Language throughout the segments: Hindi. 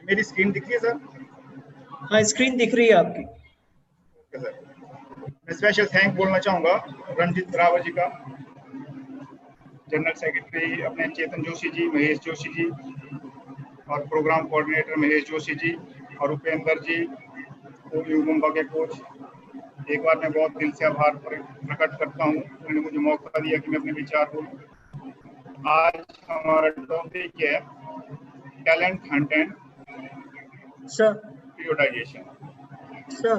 मेरी स्क्रीन दिख रही है सर? हाँ, स्क्रीन दिख रही है आपकी। Okay sir. मैं स्पेशल थैंक बोलना चाहूँगा रणजीत रावत जी का, जनरल सेक्रेटरी अपने चेतन जोशी जी, महेश जोशी जी और प्रोग्राम कोऑर्डिनेटर महेश जोशी जी और उपेंद्र जी, मुंबई के कोच। एक बार मैं बहुत दिल से आभार प्रकट करता हूँ, उन्होंने मुझे मौका दिया कि मैं अपने विचार बोलूँ। आज हमारा टॉपिक है talent hunt and sir prioritization. Sir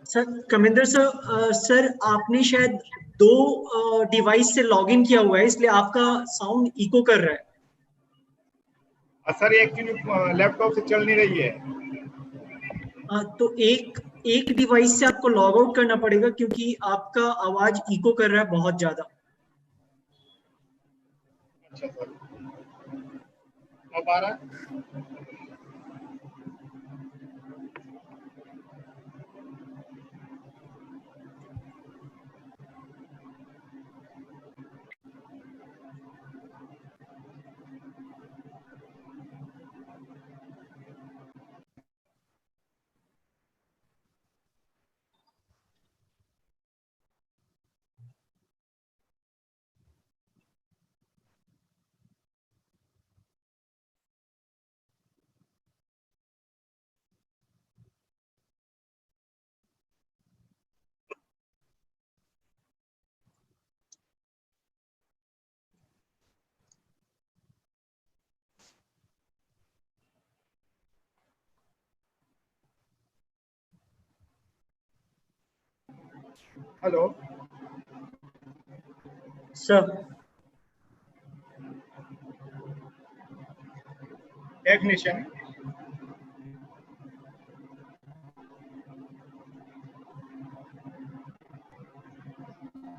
sir Kaminder sir, sir आपने शायद दो डिवाइस से लॉगिन किया हुआ है, इसलिए आपका साउंड इको कर रहा है। सर ये एक्चुअली लैपटॉप से चल नहीं रही है। तो एक डिवाइस से आपको लॉग आउट करना पड़ेगा, क्योंकि आपका आवाज इको कर रहा है बहुत ज्यादा। अच्छा सर, अब आ रहा है? Hello sir definition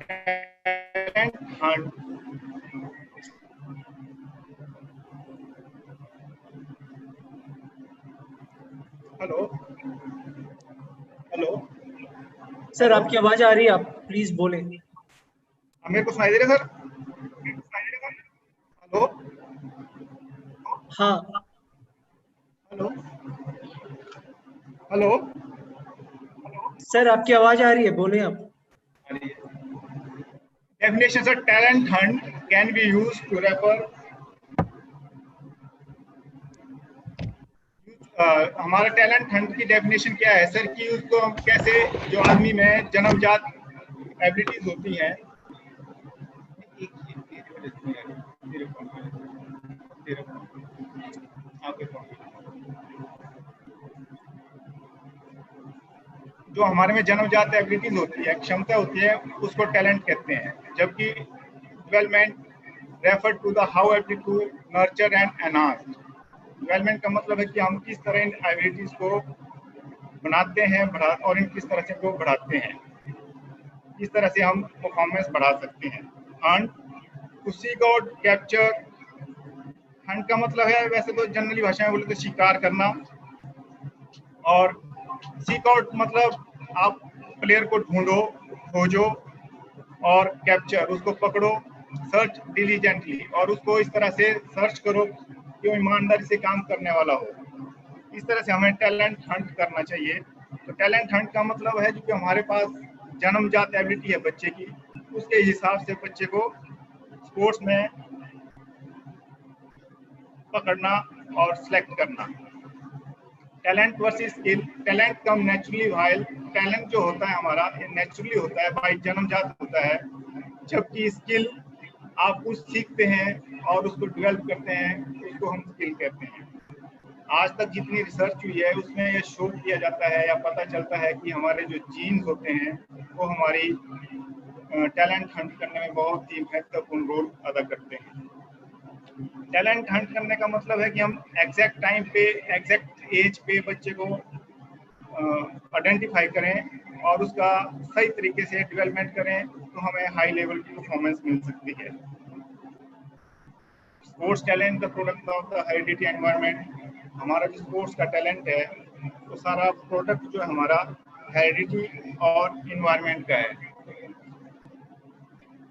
talent Hunt hello hello sir hello, आपकी आवाज आ रही है, आप प्लीज बोलें। मेरे को सुनाई दे रहा है सर? हेलो हाँ हेलो हेलो, सर आपकी आवाज आ रही है, बोलें आप। Definition sir, talent hunt can be use to refer. हमारा टैलेंट हंट की डेफिनेशन क्या है सर, कि उसको हम कैसे, जो आदमी में जन्मजात एबिलिटीज होती हैं, जो हमारे में जन्मजात एबिलिटीज होती है, क्षमता होती है, उसको टैलेंट कहते हैं। जबकि development refer to the how aptitude nurture and enhance. Development का मतलब है कि हम किस तरह इन एबिलिटीज को बनाते हैं, और इन किस तरह से को बढ़ाते हैं, किस तरह से हम परफॉर्मेंस बढ़ा सकते हैं। Hunt to seek out capture. Hunt का मतलब है, वैसे तो जनरली भाषा में बोले तो शिकार करना, और सीक आउट मतलब आप प्लेयर को ढूंढो, खोजो और कैप्चर, उसको पकड़ो, सर्च डिलीजेंटली, और उसको इस तरह से सर्च करो कि वो ईमानदारी से काम करने वाला हो। इस तरह से हमें टैलेंट हंट करना चाहिए। तो टैलेंट हंट का मतलब है जो हमारे पास जन्मजात एबिलिटी है बच्चे की, उसके हिसाब से बच्चे को स्पोर्ट्स में पकड़ना और सिलेक्ट करना। Talent versus skill. टैलेंट कम नेचुरली, वाइल टैलेंट जो होता है हमारा नेचुरली होता है, बाई जन्मजात होता है, जबकि स्किल आप कुछ सीखते हैं और उसको डेवलप करते हैं, उसको हम स्किल कहते हैं। आज तक जितनी रिसर्च हुई है उसमें ये शो किया जाता है या पता चलता है कि हमारे जो जीन्स होते हैं वो हमारी टैलेंट हंट करने में बहुत ही महत्वपूर्ण रोल अदा करते हैं। टैलेंट हंट करने का मतलब है कि हम एग्जैक्ट टाइम पे, एग्जैक्ट एज पे बच्चे को आइडेंटिफाई करें और उसका सही तरीके से डेवलपमेंट करें, तो हमें हाई लेवल की परफॉर्मेंस मिल सकती है। Sports talent the product of the heredity environment. हमारा जो स्पोर्ट्स का टैलेंट है वो सारा प्रोडक्ट जो है हमारा हेरिडिटी और इन्वायरमेंट का है।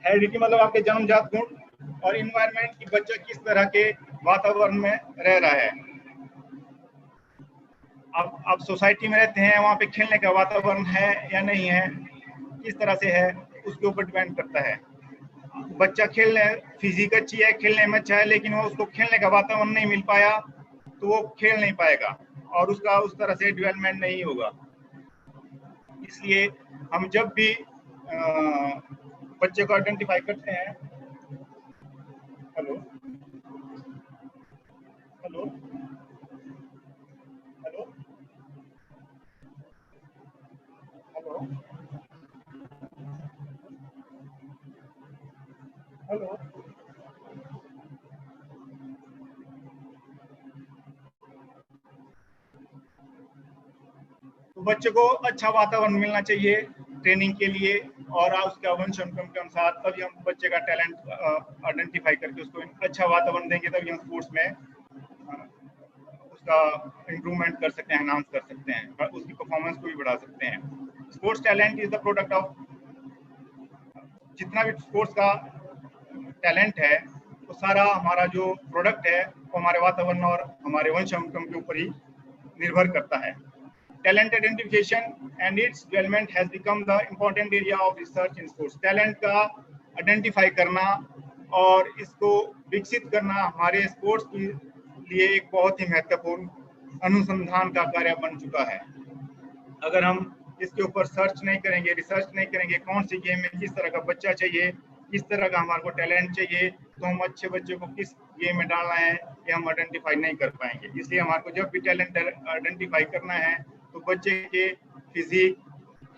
हेरिडिटी मतलब आपके जन्मजात गुण, और इन्वायरमेंट की बच्चा किस तरह के वातावरण में रह रहा है। आप सोसाइटी में रहते हैं, वहाँ पे खेलने का वातावरण है या नहीं है, किस तरह से है, उसके ऊपर डिपेंड करता है। बच्चा खेलने फिजिक अच्छी है, खेलने में अच्छा है, लेकिन वो उसको खेलने का वातावरण नहीं मिल पाया तो वो खेल नहीं पाएगा और उसका उस तरह से डेवलपमेंट नहीं होगा। इसलिए हम जब भी बच्चे को आइडेंटिफाई करते हैं, hello hello hello hello hello, तो बच्चे को अच्छा वातावरण मिलना चाहिए ट्रेनिंग के लिए और उसके वंश अनुक्रम के अनुसार, तभी हम बच्चे का टैलेंट आइडेंटिफाई करके उसको अच्छा वातावरण देंगे, तभी हम स्पोर्ट्स में उसका इम्प्रूवमेंट कर सकते हैं, एनहांस कर सकते हैं, उसकी परफॉर्मेंस को भी बढ़ा सकते हैं। Sports talent is the product of, जितना भी स्पोर्ट्स का टैलेंट है वो सारा हमारा जो प्रोडक्ट है वो हमारे वातावरण और हमारे वंश अनुक्रम के ऊपर ही निर्भर करता है। Talent identification and its development has become the important area of research in sports. Talent का आइडेंटिफाई करना और इसको विकसित करना हमारे स्पोर्ट्स के लिए एक बहुत ही महत्वपूर्ण अनुसंधान का कार्य बन चुका है। अगर हम इसके ऊपर सर्च नहीं करेंगे, रिसर्च नहीं करेंगे, कौन सी गेम में किस तरह का बच्चा चाहिए, किस तरह का हमारे को टैलेंट चाहिए, तो हम अच्छे बच्चे को किस गेम में डालना है ये हम आइडेंटिफाई नहीं कर पाएंगे। इसलिए हमारे को जब भी टैलेंट आइडेंटिफाई करना है तो बच्चे के फिजिक,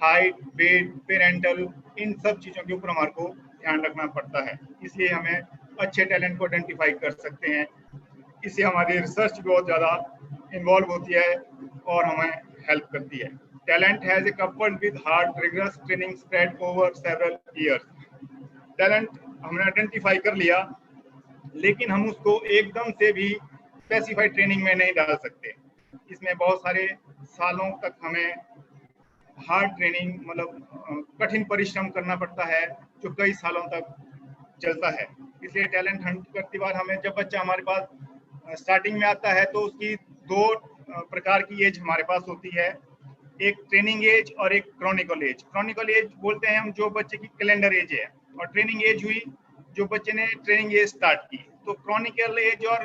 हाइट, वेट, पेरेंटल, इन सब चीज़ों के ऊपर हमारे को ध्यान रखना पड़ता है। इसलिए हमें अच्छे टैलेंट को आइडेंटिफाई कर सकते हैं। इससे हमारी रिसर्च बहुत ज़्यादा इन्वॉल्व होती है और हमें हेल्प करती है। Talent has a coupled with hard, rigorous training spread over several years. Talent हमने आइडेंटिफाई कर लिया, लेकिन हम उसको एकदम से भी स्पेसिफाइड ट्रेनिंग में नहीं डाल सकते। इसमें बहुत सारे सालों तक हमें हार्ड ट्रेनिंग, मतलब कठिन परिश्रम करना पड़ता है जो कई सालों तक चलता है। इसलिए टैलेंट हंट करती बार हमें, जब बच्चा हमारे पास स्टार्टिंग में आता है तो उसकी दो प्रकार की एज हमारे पास होती है, एक ट्रेनिंग एज और एक क्रॉनिकल एज। क्रॉनिकल एज बोलते हैं हम जो बच्चे की कैलेंडर एज है, और ट्रेनिंग एज हुई जो बच्चे ने ट्रेनिंग एज स्टार्ट की। तो क्रॉनिकल एज और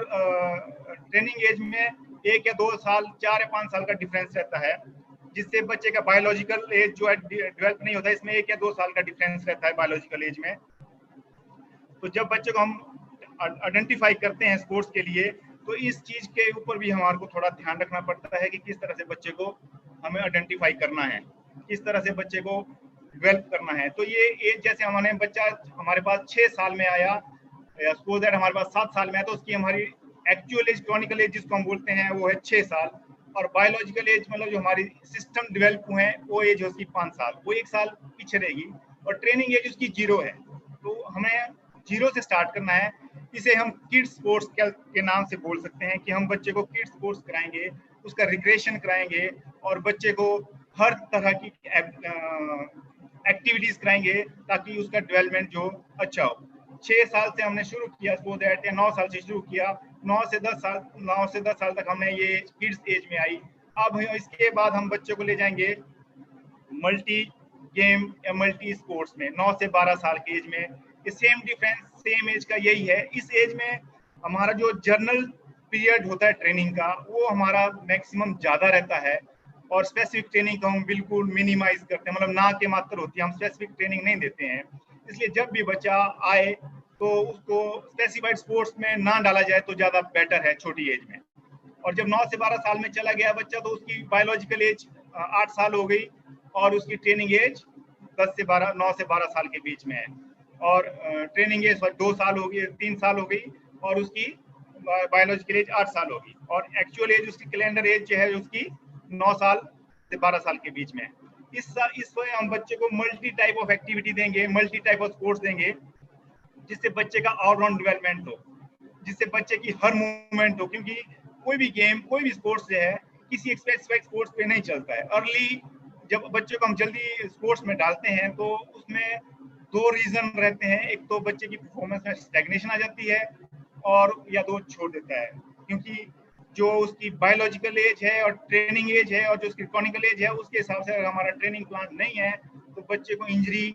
ट्रेनिंग एज में 1 या 2 साल, 4 या 5 साल का डिफरेंस रहता है, जिससे बच्चे का बायोलॉजिकल एज जो है डेवलप नहीं होता है। इसमें 1 या 2 साल का डिफरेंस रहता है बायोलॉजिकल एज में। तो जब बच्चे को हम आइडेंटिफाई करते हैं स्पोर्ट्स के लिए, तो इस चीज के ऊपर भी हमारे को थोड़ा ध्यान रखना पड़ता है कि किस तरह से बच्चे को हमें आइडेंटिफाई करना है, किस तरह से बच्चे को डेवलप करना है। तो ये एज, जैसे हमारे बच्चा हमारे पास 6 साल में आया, सपोज दैट हमारे पास 7 साल में है, तो उसकी हमारी एक्चुअल एज, क्रॉनिकल एज जिसको हम बोलते हैं, वो है 6 साल। और बायोलॉजिकल एज मतलब जो हमारी सिस्टम डेवलप हुए हैं वो एज है उसकी 5 साल, वो 1 साल पीछे रहेगी। और ट्रेनिंग एज उसकी 0 है, तो हमें 0 से स्टार्ट करना है। इसे हम किड्स स्पोर्ट्स के नाम से बोल सकते हैं कि हम बच्चे को किड्स स्पोर्ट्स कराएंगे, उसका रिग्रेशन कराएंगे और बच्चे को हर तरह की एक्टिविटीज कराएंगे ताकि उसका डेवलपमेंट जो अच्छा हो। 6 साल से हमने शुरू किया, सो दैट, या 9 साल से शुरू किया, 9 से 10 साल तक हमने ये किड्स एज में आई। अब इसके बाद हम बच्चे को ले जाएंगे मल्टी गेम या मल्टी स्पोर्ट्स में 9 से 12 साल की एज में। सेम डिफरेंस, सेम एज का यही है। इस एज में हमारा जो जर्नल पीरियड होता है ट्रेनिंग का, वो हमारा मैक्सिमम ज़्यादा रहता है, और स्पेसिफिक ट्रेनिंग को हम बिल्कुल मिनिमाइज करते हैं, मतलब ना के मात्र होती है, हम स्पेसिफिक ट्रेनिंग नहीं देते हैं। इसलिए जब भी बच्चा आए तो उसको स्पेसिफाइड स्पोर्ट्स में ना डाला जाए तो ज़्यादा बेटर है छोटी एज में। और जब 9 से 12 साल में चला गया बच्चा तो उसकी बायोलॉजिकल एज 8 साल हो गई और उसकी ट्रेनिंग एज 9 से 12 साल के बीच में है। और ट्रेनिंग एज 2 साल हो गई, 3 साल हो गई, और उसकी बायोलॉजिकल एज 8 साल होगी, और एक्चुअल एज उसकी कैलेंडर एज जो है उसकी 9 साल से 12 साल के बीच में। इस वजह हम बच्चे को मल्टी टाइप ऑफ एक्टिविटी देंगे, मल्टी टाइप ऑफ स्पोर्ट्स देंगे, जिससे बच्चे का ऑलराउंड डेवलपमेंट हो, जिससे बच्चे की हर मूवमेंट हो। क्योंकि कोई भी गेम, कोई भी स्पोर्ट्स जो है किसी एक स्पेसिफिक स्पोर्ट्स पे नहीं चलता है। अर्ली जब बच्चे को हम जल्दी स्पोर्ट्स में डालते हैं तो उसमें 2 रीजन रहते हैं, एक तो बच्चे की परफॉर्मेंस में स्टैग्नेशन आ जाती है, और या 2 छोड़ देता है। क्योंकि जो उसकी बायोलॉजिकल एज है और ट्रेनिंग एज है और जो उसकी क्रॉनिकल एज है उसके हिसाब से अगर हमारा ट्रेनिंग प्लान नहीं है तो बच्चे को इंजरी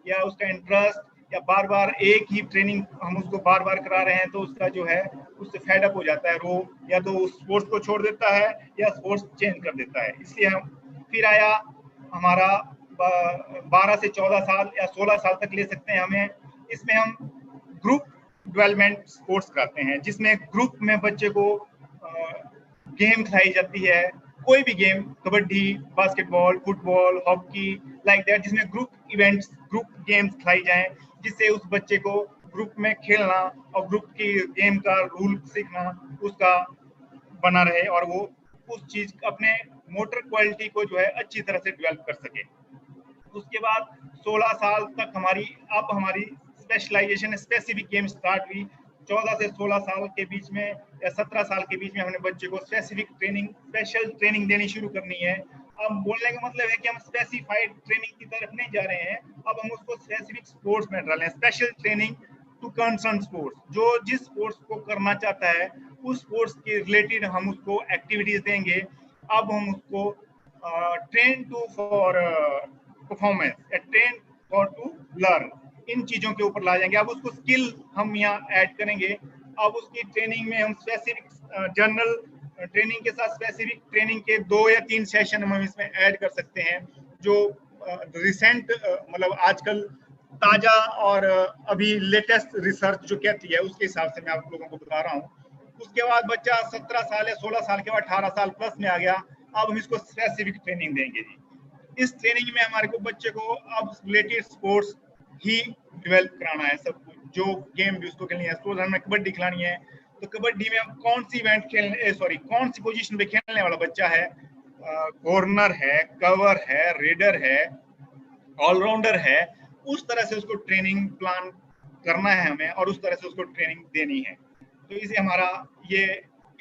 या उसका इंटरेस्ट या बार बार एक ही ट्रेनिंग हम उसको बार बार करा रहे हैं तो उसका जो है उससे फेड अप हो जाता है, वो या तो उस स्पोर्ट्स को छोड़ देता है या स्पोर्ट्स चेंज कर देता है। इसलिए हम फिर आया हमारा 12 से 14 साल या 16 साल तक ले सकते हैं हमें। इसमें हम ग्रुप डेवलपमेंट स्पोर्ट्स कराते हैं जिसमें ग्रुप में बच्चे को गेम खिलाई जाती है, कोई भी game, kabaddi, basketball, football, hockey, like that, जिसमें ग्रुप इवेंट्स, ग्रुप गेम्स खिलाई जाएं जिससे उस बच्चे को ग्रुप में खेलना और ग्रुप की गेम का रूल सीखना उसका बना रहे और वो उस चीज अपने मोटर क्वालिटी को जो है अच्छी तरह से डेवलप कर सके। उसके बाद 16 साल तक हमारी स्पेशलाइजेशन स्पेसिफिक गेम स्टार्ट हुई। 14 से 16 साल के बीच में या 17 साल के बीच में हमने बच्चे को स्पेसिफिक ट्रेनिंग, स्पेशल ट्रेनिंग देनी शुरू करनी है। अब बोलने का मतलब है कि हम स्पेसिफाइड ट्रेनिंग की तरफ नहीं जा रहे हैं, अब हम उसको स्पेसिफिक स्पोर्ट्स में डाल रहे हैं। Special training to concern sports, जो जिस स्पोर्ट्स को करना चाहता है उस स्पोर्ट्स के रिलेटेड हम उसको एक्टिविटीज देंगे। अब हम उसको ट्रेन टू फॉर परफॉर्मेंस या ट्रेन फॉर टू लर्न, इन चीजों के ऊपर ला जाएंगे। अब उसको स्किल हम यहाँ ऐड करेंगे। अब उसकी ट्रेनिंग में हम स्पेसिफिक जनरल ट्रेनिंग के साथ स्पेसिफिक ट्रेनिंग के 2 या 3 सेशन हम इसमें ऐड कर सकते हैं जो रिसेंट मतलब आजकल ताजा और अभी लेटेस्ट रिसर्च जो कहती है उसके हिसाब से मैं आप लोगों को बता रहा हूँ। उसके बाद बच्चा 17 साल या 16 साल के बाद 18 साल प्लस में आ गया, अब हम इसको स्पेसिफिक ट्रेनिंग देंगे जी। इस ट्रेनिंग में हमारे को बच्चे को अब रिलेटेड स्पोर्ट्स ही डेवलप कराना है, सब कुछ जो गेम भी उसको खेलनी है। सपोज हमें कबड्डी खिलानी है तो कबड्डी में हम कौन सी इवेंट खेलने कौन सी पोजीशन पे खेलने वाला बच्चा है, कॉर्नर है, कवर है, रेडर है, ऑलराउंडर है, उस तरह से उसको ट्रेनिंग प्लान करना है हमें और उस तरह से उसको ट्रेनिंग देनी है। तो इसे हमारा ये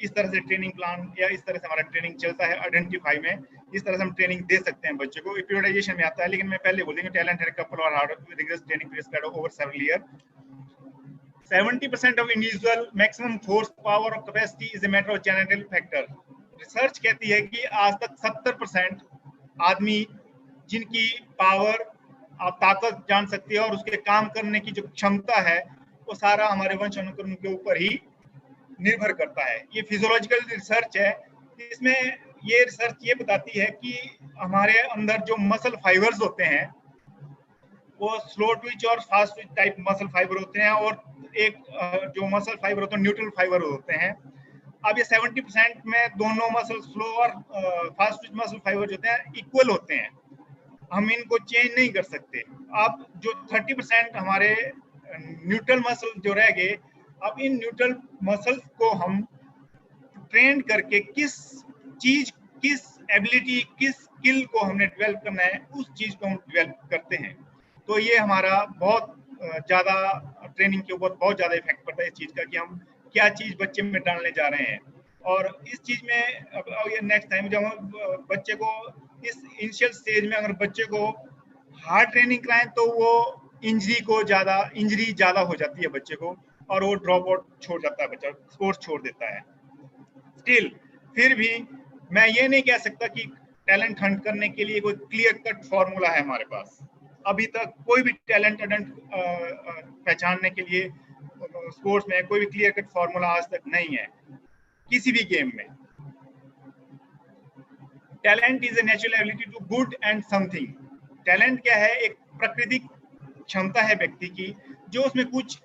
इस तरह से ट्रेनिंग प्लान या इस तरह से हमारा ट्रेनिंग चलता है। आइडेंटिफाई में इस तरह से हम ट्रेनिंग दे सकते हैं बच्चे को। पीरियडाइजेशन में आता है, लेकिन मैं पहले बोल दूंगा टैलेंट है कपल और hard rigorous training period spread over several year. 70% of individual maximum force power or capacity is a matter of genetic factor। Research कहती है कि आज तक 70% आदमी जिनकी पावर आप ताकत जान सकती है और उसके काम करने की जो क्षमता है वो सारा हमारे वंश अनुक्रम के ऊपर ही निर्भर करता है। ये फिजियोलॉजिकल रिसर्च है। इसमें ये रिसर्च ये बताती है कि हमारे अंदर जो मसल फाइबर्स होते हैं वो स्लो ट्विच और fast Twitch type muscle fibre होते हैं और एक जो मसल फाइबर होते हैं न्यूट्रल फाइबर होते हैं। अब ये 70% में दोनों मसल स्लो और फास्ट ट्विच मसल फाइबर जो होते हैं इक्वल होते हैं, हम इनको चेंज नहीं कर सकते। अब जो 30% हमारे न्यूट्रल मसल जो रह गए, अब इन न्यूट्रल मसल्स को हम ट्रेन करके किस चीज, किस एबिलिटी, किस स्किल को हमने डेवलप करना है उस चीज को हम डेवलप करते हैं। तो ये हमारा बहुत ज्यादा ट्रेनिंग के ऊपर बहुत ज्यादा इफेक्ट पड़ता है इस चीज का कि हम क्या चीज बच्चे में डालने जा रहे हैं। और इस चीज में अब ये नेक्स्ट टाइम जब हम बच्चे को इस इनिशियल स्टेज में अगर बच्चे को हार्ड ट्रेनिंग कराएं तो वो इंजरी ज्यादा हो जाती है बच्चे को और वो ड्रॉप आउट छोड़ जाता है, बच्चा स्पोर्ट्स छोड़ देता है। स्टिल फिर भी मैं ये नहीं कह सकता कि टैलेंट हंट करने के लिए कोई क्लियर कट फॉर्मूला है हमारे पास। अभी तक कोई भी टैलेंट पहचानने के लिए स्पोर्ट्स में कोई भी क्लियर कट फॉर्मूला आज तक नहीं है किसी भी गेम में। Talent is a natural ability to good and something. Talent क्या है? एक प्राकृतिक क्षमता है व्यक्ति की जो उसमें कुछ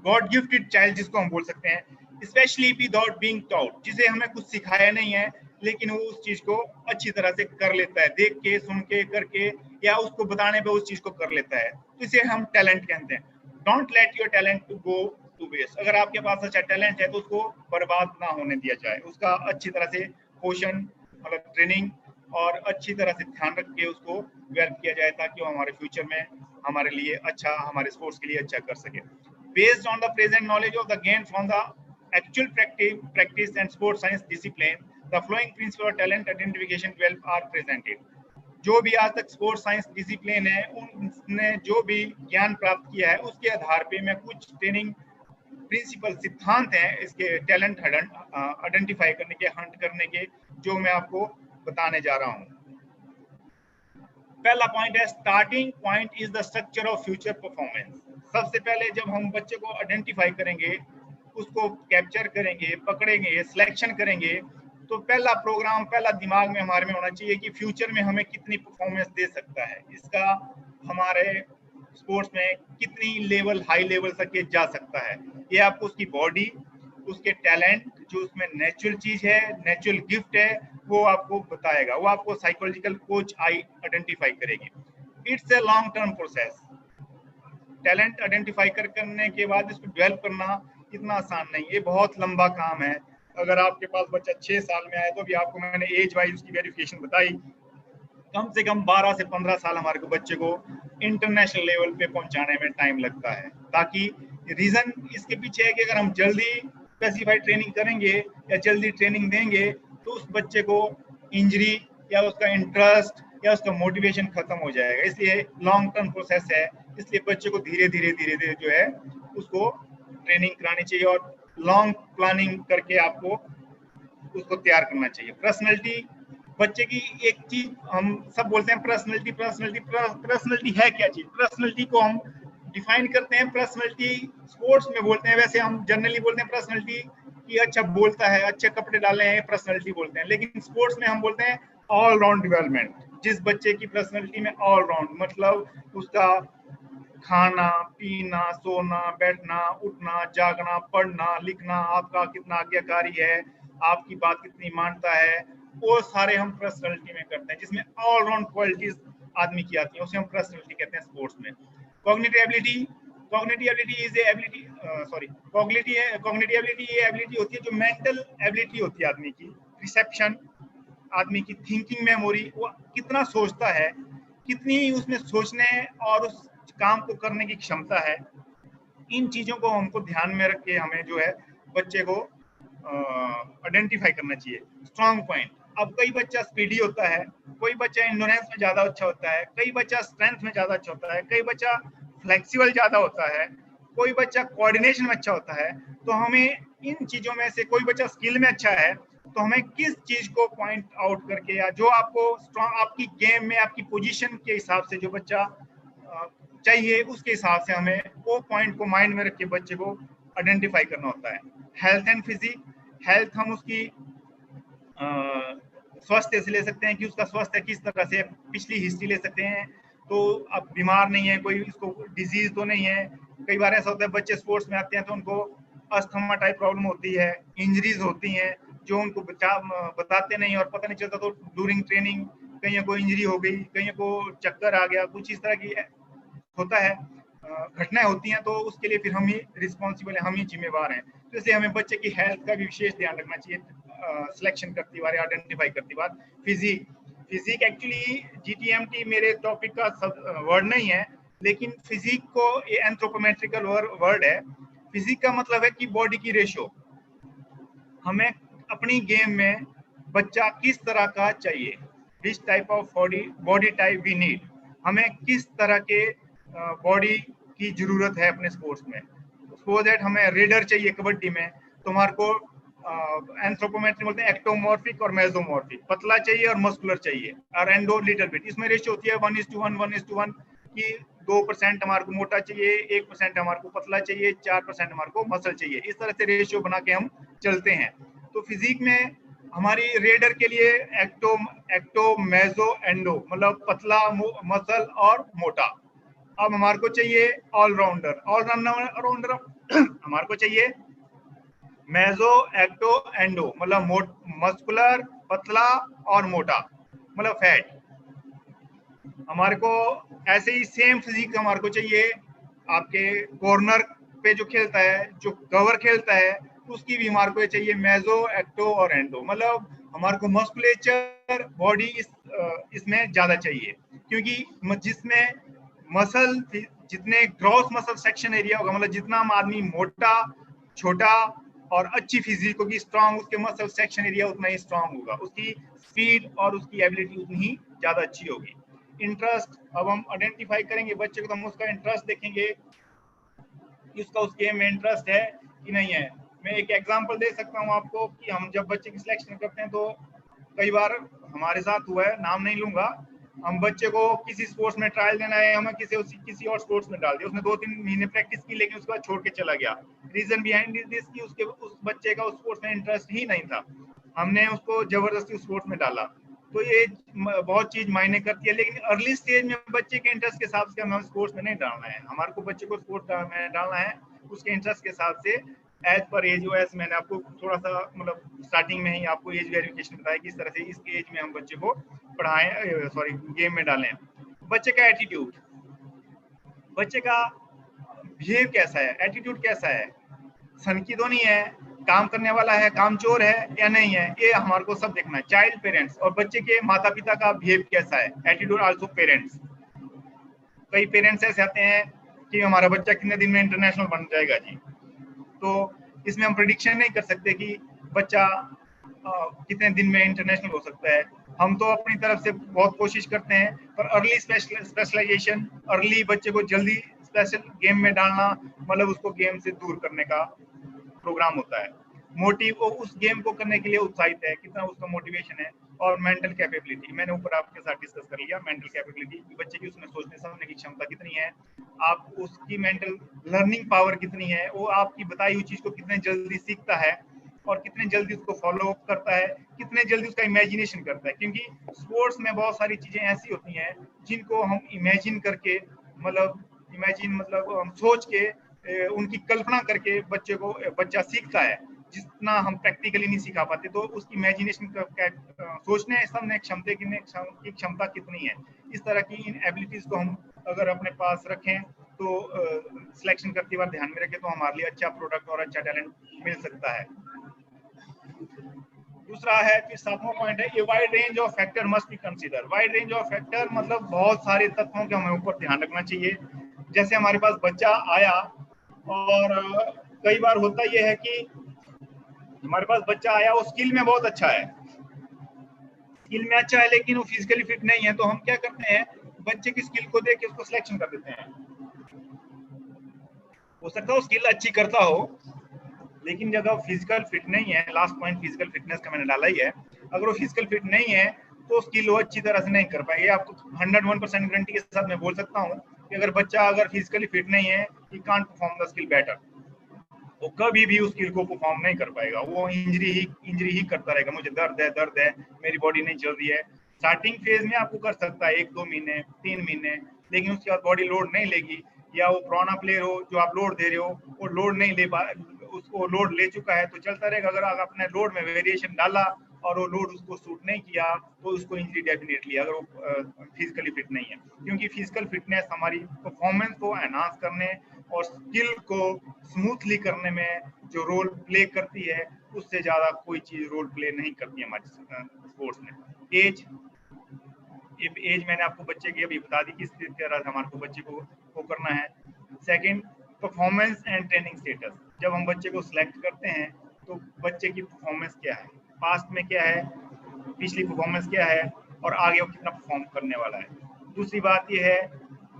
गॉड गिफ्टेड चाइल्ड जिसको हम बोल सकते हैं, स्पेशली विदाउट बीइंग टॉट, जिसे हमें कुछ सिखाया नहीं है लेकिन वो उस चीज को अच्छी तरह से कर लेता है, देख के, सुन के, करके या उसको बताने पे उस चीज को कर लेता है, तो इसे हम टैलेंट कहते हैं। Don't let your talent to go to waste. अगर आपके पास अच्छा टैलेंट है तो उसको बर्बाद ना होने दिया जाए, उसका अच्छी तरह से पोषण मतलब ट्रेनिंग और अच्छी तरह से ध्यान रख के उसको डेवलप किया जाए ताकि वो हमारे फ्यूचर में हमारे लिए अच्छा, हमारे स्पोर्ट्स के लिए अच्छा कर सके। Based on the present knowledge of the gain from the actual practice and sports science discipline, the flowing principle of talent identification 12 are presented. जो भी आज तक स्पोर्ट्स साइंस डिसिप्लिन है उनने जो भी ज्ञान प्राप्त किया है उसके आधार पे मैं कुछ ट्रेनिंग प्रिंसिपल सिद्धांत हैं इसके टैलेंट आइडेंटिफाई करने के, हंट करने के, जो मैं आपको बताने जा रहा हूं। पहला पॉइंट है starting point is the structure of future performance. सबसे पहले जब हम बच्चे को आइडेंटिफाई करेंगे, उसको कैप्चर करेंगे, पकड़ेंगे, सिलेक्शन करेंगे, तो पहला प्रोग्राम, पहला दिमाग में हमारे में होना चाहिए कि फ्यूचर में हमें कितनी परफॉर्मेंस दे सकता है, इसका हमारे स्पोर्ट्स में कितनी लेवल, हाई लेवल तक ये जा सकता है। ये आपको उसकी बॉडी, उसके टैलेंट, जो उसमें नेचुरल चीज है, नेचुरल गिफ्ट है, वो आपको बताएगा, वो आपको साइकोलॉजिकल कोच आइडेंटिफाई करेगी। It's a long term process. Talent identify करने के बाद इसको डेवलप करना इतना आसान नहीं, ये बहुत लंबा काम है। अगर आपके पास बच्चा 6 साल में आए तो भी आपको मैंने एज वाइज उसकी वेरिफिकेशन बताई, कम से कम 12 से 15 साल हमारे को बच्चे को इंटरनेशनल लेवल पे पहुंचाने में टाइम लगता है। ताकि रीजन इसके पीछे है कि अगर हम जल्दी स्पेसिफाइड ट्रेनिंग करेंगे या जल्दी ट्रेनिंग देंगे तो उस बच्चे को इंजरी या उसका इंटरेस्ट या उसका मोटिवेशन खत्म हो जाएगा। इसलिए लॉन्ग टर्म प्रोसेस है, इसलिए बच्चे को धीरे धीरे जो है उसको ट्रेनिंग करानी चाहिए और लॉन्ग प्लानिंग करके आपको उसको तैयार करना चाहिए। पर्सनैलिटी, बच्चे की एक चीज हम सब बोलते हैं पर्सनैलिटी है क्या चीज? पर्सनैलिटी को हम डिफाइन करते हैं, पर्सनैलिटी स्पोर्ट्स में बोलते हैं, वैसे हम जनरली बोलते हैं पर्सनैलिटी कि अच्छा बोलता है, अच्छे कपड़े डाले हैं, पर्सनैलिटी बोलते हैं। लेकिन स्पोर्ट्स में हम बोलते हैं ऑल राउंड डेवलपमेंट। जिस बच्चे की पर्सनैलिटी में ऑल राउंड मतलब उसका खाना, पीना, सोना, बैठना, उठना, जागना, पढ़ना, लिखना, आपका कितना आज्ञाकारी है, आपकी बात कितनी मानता है, वो सारे हम पर्सनैलिटी में करते हैं, जिसमें ऑल राउंड क्वालिटीज आदमी की आती है, उसे हम पर्सनैलिटी कहते हैं स्पोर्ट्स में। Cognitive ability is a ability, cognitive ability ये एबिलिटी होती है जो मेंटल एबिलिटी होती है आदमी की, रिसेप्शन, आदमी की थिंकिंग मेमोरी, वो कितना सोचता है, कितनी उसमें सोचने और उस काम को करने की क्षमता है। इन चीजों को हमको ध्यान में रख के हमें जो है बच्चे को आइडेंटिफाई करना चाहिए। स्ट्रॉन्ग पॉइंट, अब कई बच्चा स्पीडी होता है, कोई बच्चा इंडोरेंस में ज्यादा अच्छा होता है, कई बच्चा स्ट्रेंथ में ज्यादा अच्छा होता है, कई बच्चा फ्लेक्सिबल ज्यादा होता है, कोई बच्चा कोऑर्डिनेशन में अच्छा होता है। तो हमें इन चीजों में से कोई बच्चा स्किल में अच्छा है तो हमें किस चीज को पॉइंट आउट करके या जो आपको स्ट्रॉन्ग आपकी गेम में आपकी पोजीशन के हिसाब से जो बच्चा चाहिए उसके हिसाब से हमें वो पॉइंट को माइंड में रख के बच्चे को आइडेंटिफाई करना होता है। हेल्थ एंड फिजिक, हेल्थ हम उसकी स्वास्थ्य से ले सकते हैं कि उसका स्वास्थ्य किस तरह से, पिछली हिस्ट्री ले सकते हैं, तो अब बीमार नहीं है, कोई इसको डिजीज तो नहीं है। कई बार ऐसा होता है बच्चे स्पोर्ट्स में आते हैं तो उनको अस्थमा टाइप प्रॉब्लम होती है, इंजरीज होती हैं जो उनको बताते नहीं और पता नहीं चलता, तो ड्यूरिंग ट्रेनिंग कहीं को इंजरी हो गई, कहीं को चक्कर आ गया, कुछ इस तरह की होता है, घटनाएं होती हैं, तो उसके लिए फिर हम ही रिस्पॉन्सिबल है, हम ही जिम्मेवार हैं। तो इसलिए हमें बच्चे की हेल्थ का भी विशेष ध्यान रखना चाहिए सिलेक्शन करती बार, आइडेंटिफाई करती बार। फिजिक एक्चुअली जीटीएमटी मेरे टॉपिक का वर्ड नहीं है, लेकिन फिजिक को ये एंथ्रोपोमेट्रिकल वर्ड है। फिजिक का मतलब है कि बॉडी की रेशो, हमें अपनी गेम में बच्चा किस तरह का चाहिए, which type of body type we need, हमें किस तरह के बॉडी की जरूरत है अपने स्पोर्ट्स में। सो दैट हमें रेडर चाहिए कबड्डी में तो हमारे को एंथ्रोपोमेट्री बोलते हैं एक्टोमॉर्फिक और मेसोमॉर्फिक, पतला चाहिए और मस्कुलर चाहिए, और एंडो लिटिल बिट। इसमें रेशियो होती है 1:1 कि 2% हमारे को मोटा चाहिए, 1% हमारे को पतला चाहिए, 4% हमारे को मसल चाहिए। इस तरह से रेशियो बना के हम चलते हैं। तो फिजिक में हमारी रेडर के लिए एक्टो मेसो एंडो मतलब पतला, मसल और मोटा। अब हमारे को चाहिए ऑलराउंडर हमारे को चाहिए मेसो, एक्टो, एंडो मतलब मस्कुलर, पतला और मोटा मतलब फैट। हमारे को ऐसे ही सेम फिजिक हमारे को चाहिए आपके कॉर्नर पे जो खेलता है, जो कवर खेलता है, उसकी भी हमारे को चाहिए मेसो, एक्टो और एंडो। मतलब हमारे को मस्कुलेचर बॉडी इसमें ज्यादा चाहिए, क्योंकि जिसमें मसल, जितने ग्रॉस मसल सेक्शन एरिया होगा, मतलब जितना हम आदमी मोटा, छोटा और अच्छी फिजिक होगी, स्ट्रांग, उसके मसल सेक्शन एरिया उतना ही स्ट्रांग होगा, उसकी स्पीड और उसकी एबिलिटी उतनी ही ज्यादा अच्छी होगी। इंटरेस्ट, अब हम आइडेंटिफाई करेंगे बच्चे को तो हम उसका इंटरेस्ट देखेंगे कि उसका उस गेम में इंटरेस्ट है कि नहीं है। मैं एक एग्जांपल दे सकता हूँ आपको कि हम जब बच्चे की सिलेक्शन करते हैं तो कई बार हमारे साथ हुआ है, नाम नहीं लूंगा, हम बच्चे को किसी स्पोर्ट्स में ट्रायल देना है, हमें किसी और स्पोर्ट्स में डाल दिया, उसने 2-3 महीने प्रैक्टिस की लेकिन उसके बाद छोड़ के चला गया। रीजन बिहाइंड दिस कि उसके उस बच्चे का उस स्पोर्ट्स में इंटरेस्ट ही नहीं था, हमने उसको जबरदस्ती उस स्पोर्ट्स में डाला। तो ये बहुत चीज मायने करती है, लेकिन अर्ली स्टेज में बच्चे के इंटरेस्ट के हिसाब से हमें स्पोर्ट्स में नहीं डालना है। हमारे को बच्चे को स्पोर्ट्स में डालना है उसके इंटरेस्ट के हिसाब से, एज पर एज। OS मैंने आपको थोड़ा सा मतलब स्टार्टिंग में ही आपको एज वेरिफिकेशन बताया किस तरह से इस एज में हम बच्चे को पढ़ाएं, सॉरी गेम में डालें। बच्चे का एटीट्यूड, बच्चे का बिहेव कैसा है, एटीट्यूड कैसा है, सनकी तो नहीं है, काम करने वाला है, कामचोर है या नहीं है, ये हमारे को सब देखना है। चाइल्ड पेरेंट्स और बच्चे के माता पिता का बिहेव कैसा है, एटीट्यूड आल्सो पेरेंट्स। कई पेरेंट्स ऐसे आते हैं कि हमारा बच्चा कितने दिन में इंटरनेशनल बन जाएगा जी, तो इसमें हम प्रिडिक्शन नहीं कर सकते कि बच्चा कितने दिन में इंटरनेशनल हो सकता है। हम तो अपनी तरफ से बहुत कोशिश करते हैं, पर अर्ली स्पेशलाइजेशन, अर्ली बच्चे को जल्दी स्पेशल गेम में डालना, मतलब उसको गेम से दूर करने का प्रोग्राम होता है। मोटिव वो उस गेम को करने के लिए उत्साहित है, कितना उसका मोटिवेशन है। और मेंटल कैपेबिलिटी मैंने ऊपर आपके साथ डिस्कस कर लिया। मेंटल कैपेबिलिटी, बच्चे की उसमें सोचने समझने की क्षमता कितनी है, आप उसकी मेंटल लर्निंग पावर कितनी है, वो आपकी बताई हुई चीज को कितने जल्दी सीखता है और कितने जल्दी उसको फॉलो अप करता है, कितने जल्दी उसका इमेजिनेशन करता है। क्योंकि स्पोर्ट्स में बहुत सारी चीजें ऐसी होती हैं जिनको हम इमेजिन करके, मतलब हम सोच के, उनकी कल्पना करके बच्चा सीखता है, जितना हम प्रैक्टिकली नहीं सिखा पाते। तो उसकी इमेजिनेशन सोचने समझने की क्षमता कितनी है, इस तरह की इन एबिलिटीज को हम अगर अपने पास रखें तो सिलेक्शन करते बार ध्यान में रखें तो हमारे लिए अच्छा प्रोडक्ट और अच्छा टैलेंट मिल सकता है। दूसरा है, फिर 7वां पॉइंट है, a wide range of factor must be consider. Wide range of factor मतलब बहुत सारे तत्वों के हमें ऊपर ध्यान रखना चाहिए। जैसे हमारे पास बच्चा आया और कई बार होता यह है कि हमारे पास बच्चा आया, वो स्किल में बहुत अच्छा है, स्किल में अच्छा है लेकिन वो फिजिकली फिट नहीं है, तो हम क्या करते हैं, बच्चे की स्किल को देख के उसको सिलेक्शन कर देते हैं। हो सकता है वो स्किल अच्छी करता हो, लेकिन जब वो फिजिकल फिट नहीं है, लास्ट पॉइंट फिजिकल फिटनेस का मैंने डाला ही है, अगर वो फिजिकल फिट नहीं है तो स्किल वो अच्छी तरह से नहीं कर पाएंगे। आपको 101% गारंटी के साथ मैं बोल सकता हूँ कि अगर बच्चा अगर फिजिकली फिट नहीं है, he can't perform the skill better, वो कभी भी उस स्किल को परफॉर्म नहीं कर पाएगा, वो इंजरी ही करता रहेगा। मुझे दर्द है, मेरी बॉडी नहीं चल रही है। स्टार्टिंग फेज में आपको कर सकता है 1-2 महीने 3 महीने, लेकिन उसके बाद बॉडी लोड नहीं लेगी, या वो पुराना प्लेयर हो जो आप लोड दे रहे हो वो लोड नहीं ले पा, उसको लोड ले चुका है तो चलता रहेगा। अगर आप अपने लोड में वेरिएशन डाला और वो लोड उसको सूट नहीं किया तो उसको इंजरी डेफिनेटली, अगर वो फिजिकली फिट नहीं है। क्योंकि फिजिकल फिटनेस हमारी परफॉर्मेंस को एनहांस करने और स्किल को स्मूथली करने में जो रोल प्ले करती है, उससे ज्यादा कोई चीज रोल प्ले नहीं करती है हमारे स्पोर्ट्स में। एज मैंने आपको बच्चे की अभी बता दी किस तरह से हमारे को बच्चे को करना है। Second, performance and training status. जब हम बच्चे को सिलेक्ट करते हैं तो बच्चे की परफॉर्मेंस क्या है, पास्ट में क्या है, पिछली परफॉर्मेंस क्या है और आगे वो कितना परफॉर्म करने वाला है। दूसरी बात ये है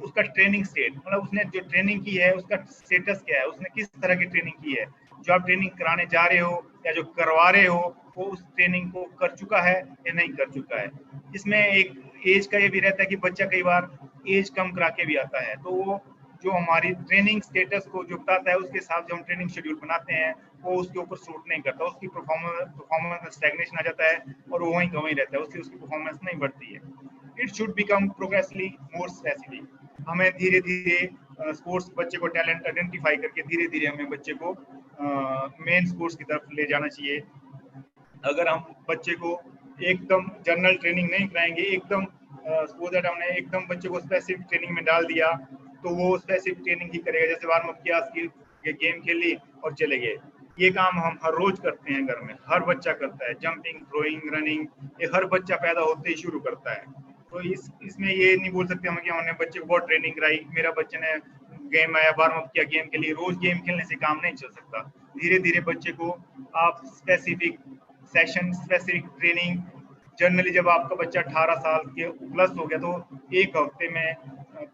उसका ट्रेनिंग स्टेट, मतलब उसने जो ट्रेनिंग की है उसका स्टेटस क्या है, उसने किस तरह की ट्रेनिंग की है। जो आप ट्रेनिंग कराने जा रहे हो या जो करवा रहे हो वो उस ट्रेनिंग को कर चुका है या नहीं कर चुका है। इसमें एक एज का ये भी रहता है कि बच्चा कई बार एज कम करा के भी आता है, तो वो जो हमारी ट्रेनिंग स्टेटस को जो बताता है उसके हिसाब से हम ट्रेनिंग शेड्यूल बनाते हैं, वो उसके ऊपर सूट नहीं करता, उसकी परफॉर्मेंस में स्टैग्नेशन आ जाता है और वो वहीं का वहीं रहता है, उसकी परफॉर्मेंस नहीं बढ़ती है। It should become progressively more specific. हमें धीरे धीरे स्पोर्ट्स बच्चे को टैलेंट आइडेंटिफाई करके धीरे धीरे हमें बच्चे को मेन स्पोर्ट्स की तरफ ले जाना चाहिए। अगर हम बच्चे को एकदम जनरल ट्रेनिंग नहीं कराएंगे, एकदम सपोज दैट हमने एकदम बच्चे को स्पेसिफिक ट्रेनिंग में डाल दिया तो वो स्पेसिफिक ट्रेनिंग ही करेगा, जैसे वार्म अप किया, गेम खेली और चले गए। ये काम हम हर रोज करते हैं घर में, हर बच्चा करता है, जंपिंग, थ्रोइंग, रनिंग, ये हर बच्चा पैदा होते ही शुरू करता है। तो इसमें ये नहीं बोल सकते हम कि हमने बच्चे को बहुत ट्रेनिंग कराई, मेरा बच्चे ने गेम आया वार्म अप किया गेम के लिए, रोज गेम खेलने से काम नहीं चल सकता। धीरे धीरे बच्चे को आप specific session, specific training, generally जब आपका बच्चा 18 साल के प्लस हो गया तो एक हफ्ते में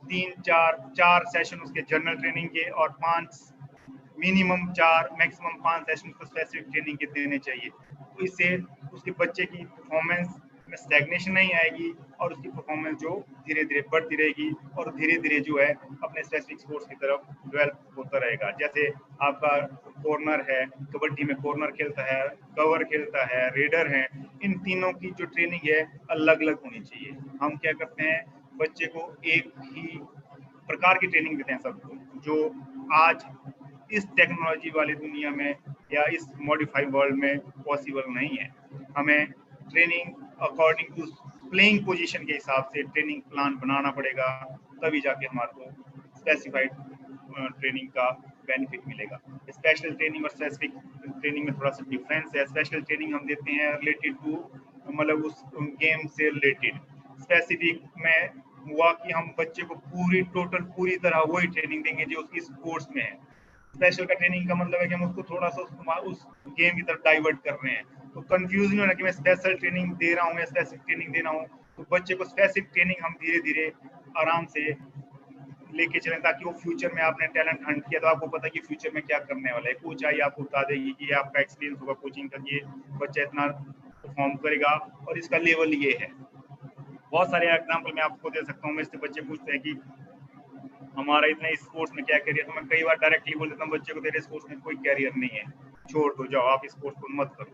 3-4 सेशन उसके जनरल ट्रेनिंग के और 5 मिनिमम 4 मैक्सिमम 5 सेशन को स्पेसिफिक ट्रेनिंग के देने चाहिए। तो इससे उसके बच्चे की परफॉर्मेंस में स्टैग्नेशन नहीं आएगी और उसकी परफॉर्मेंस जो धीरे धीरे बढ़ती रहेगी और धीरे धीरे जो है अपने स्पेसिफिक स्पोर्ट्स की तरफ डेवलप होता रहेगा। जैसे आपका कॉर्नर है, कबड्डी में कॉर्नर खेलता है, कवर खेलता है, रेडर है, इन तीनों की जो ट्रेनिंग है अलग अलग होनी चाहिए। हम क्या करते हैं, बच्चे को एक ही प्रकार की ट्रेनिंग देते हैं सबको, जो आज इस टेक्नोलॉजी वाली दुनिया में या इस मॉडिफाइड वर्ल्ड में पॉसिबल नहीं है। हमें training according to playing position के हिसाब से ट्रेनिंग प्लान बनाना पड़ेगा, तभी जाके हमारे को स्पेसिफाइड ट्रेनिंग का बेनिफिट मिलेगा। स्पेशल ट्रेनिंग और स्पेसिफिक ट्रेनिंग में थोड़ा सा डिफरेंस है। स्पेशल ट्रेनिंग हम देते हैं रिलेटेड टू मतलब उस गेम से रिलेटेड। स्पेसिफिक में हुआ कि हम बच्चे को पूरी तरह वही ट्रेनिंग देंगे जो उसकी स्पोर्ट्स में है। स्पेशल का ट्रेनिंग का मतलब है कि हम उसको थोड़ा सा उस गेम की तरफ डाइवर्ट कर रहे हैं। तो कंफ्यूज नहीं होना कि मैं स्पेशल ट्रेनिंग दे रहा हूँ या स्पेसिफिक ट्रेनिंग दे रहा हूँ। तो बच्चे को स्पेसिफिक ट्रेनिंग हम धीरे धीरे आराम से लेके चलें, ताकि वो फ्यूचर में आपने टैलेंट हंट किया तो आपको पता है कि फ्यूचर में क्या करने वाला है। कोच आई आपको बता देगी कि ये आपका एक्सपीरियंस होगा कोचिंग का, ये बच्चा इतना परफॉर्म करेगा और इसका लेवल ये है। बहुत सारे एग्जाम्पल मैं आपको दे सकता हूँ। मेरे से बच्चे पूछते हैं कि हमारा इतना स्पोर्ट्स में क्या करियर, तो मैं कई बार डायरेक्टली बोल देता हूँ बच्चे को तेरे स्पोर्ट्स में कोई कैरियर नहीं है, छोड़ दो, जाओ आप स्पोर्ट्स को मत करो,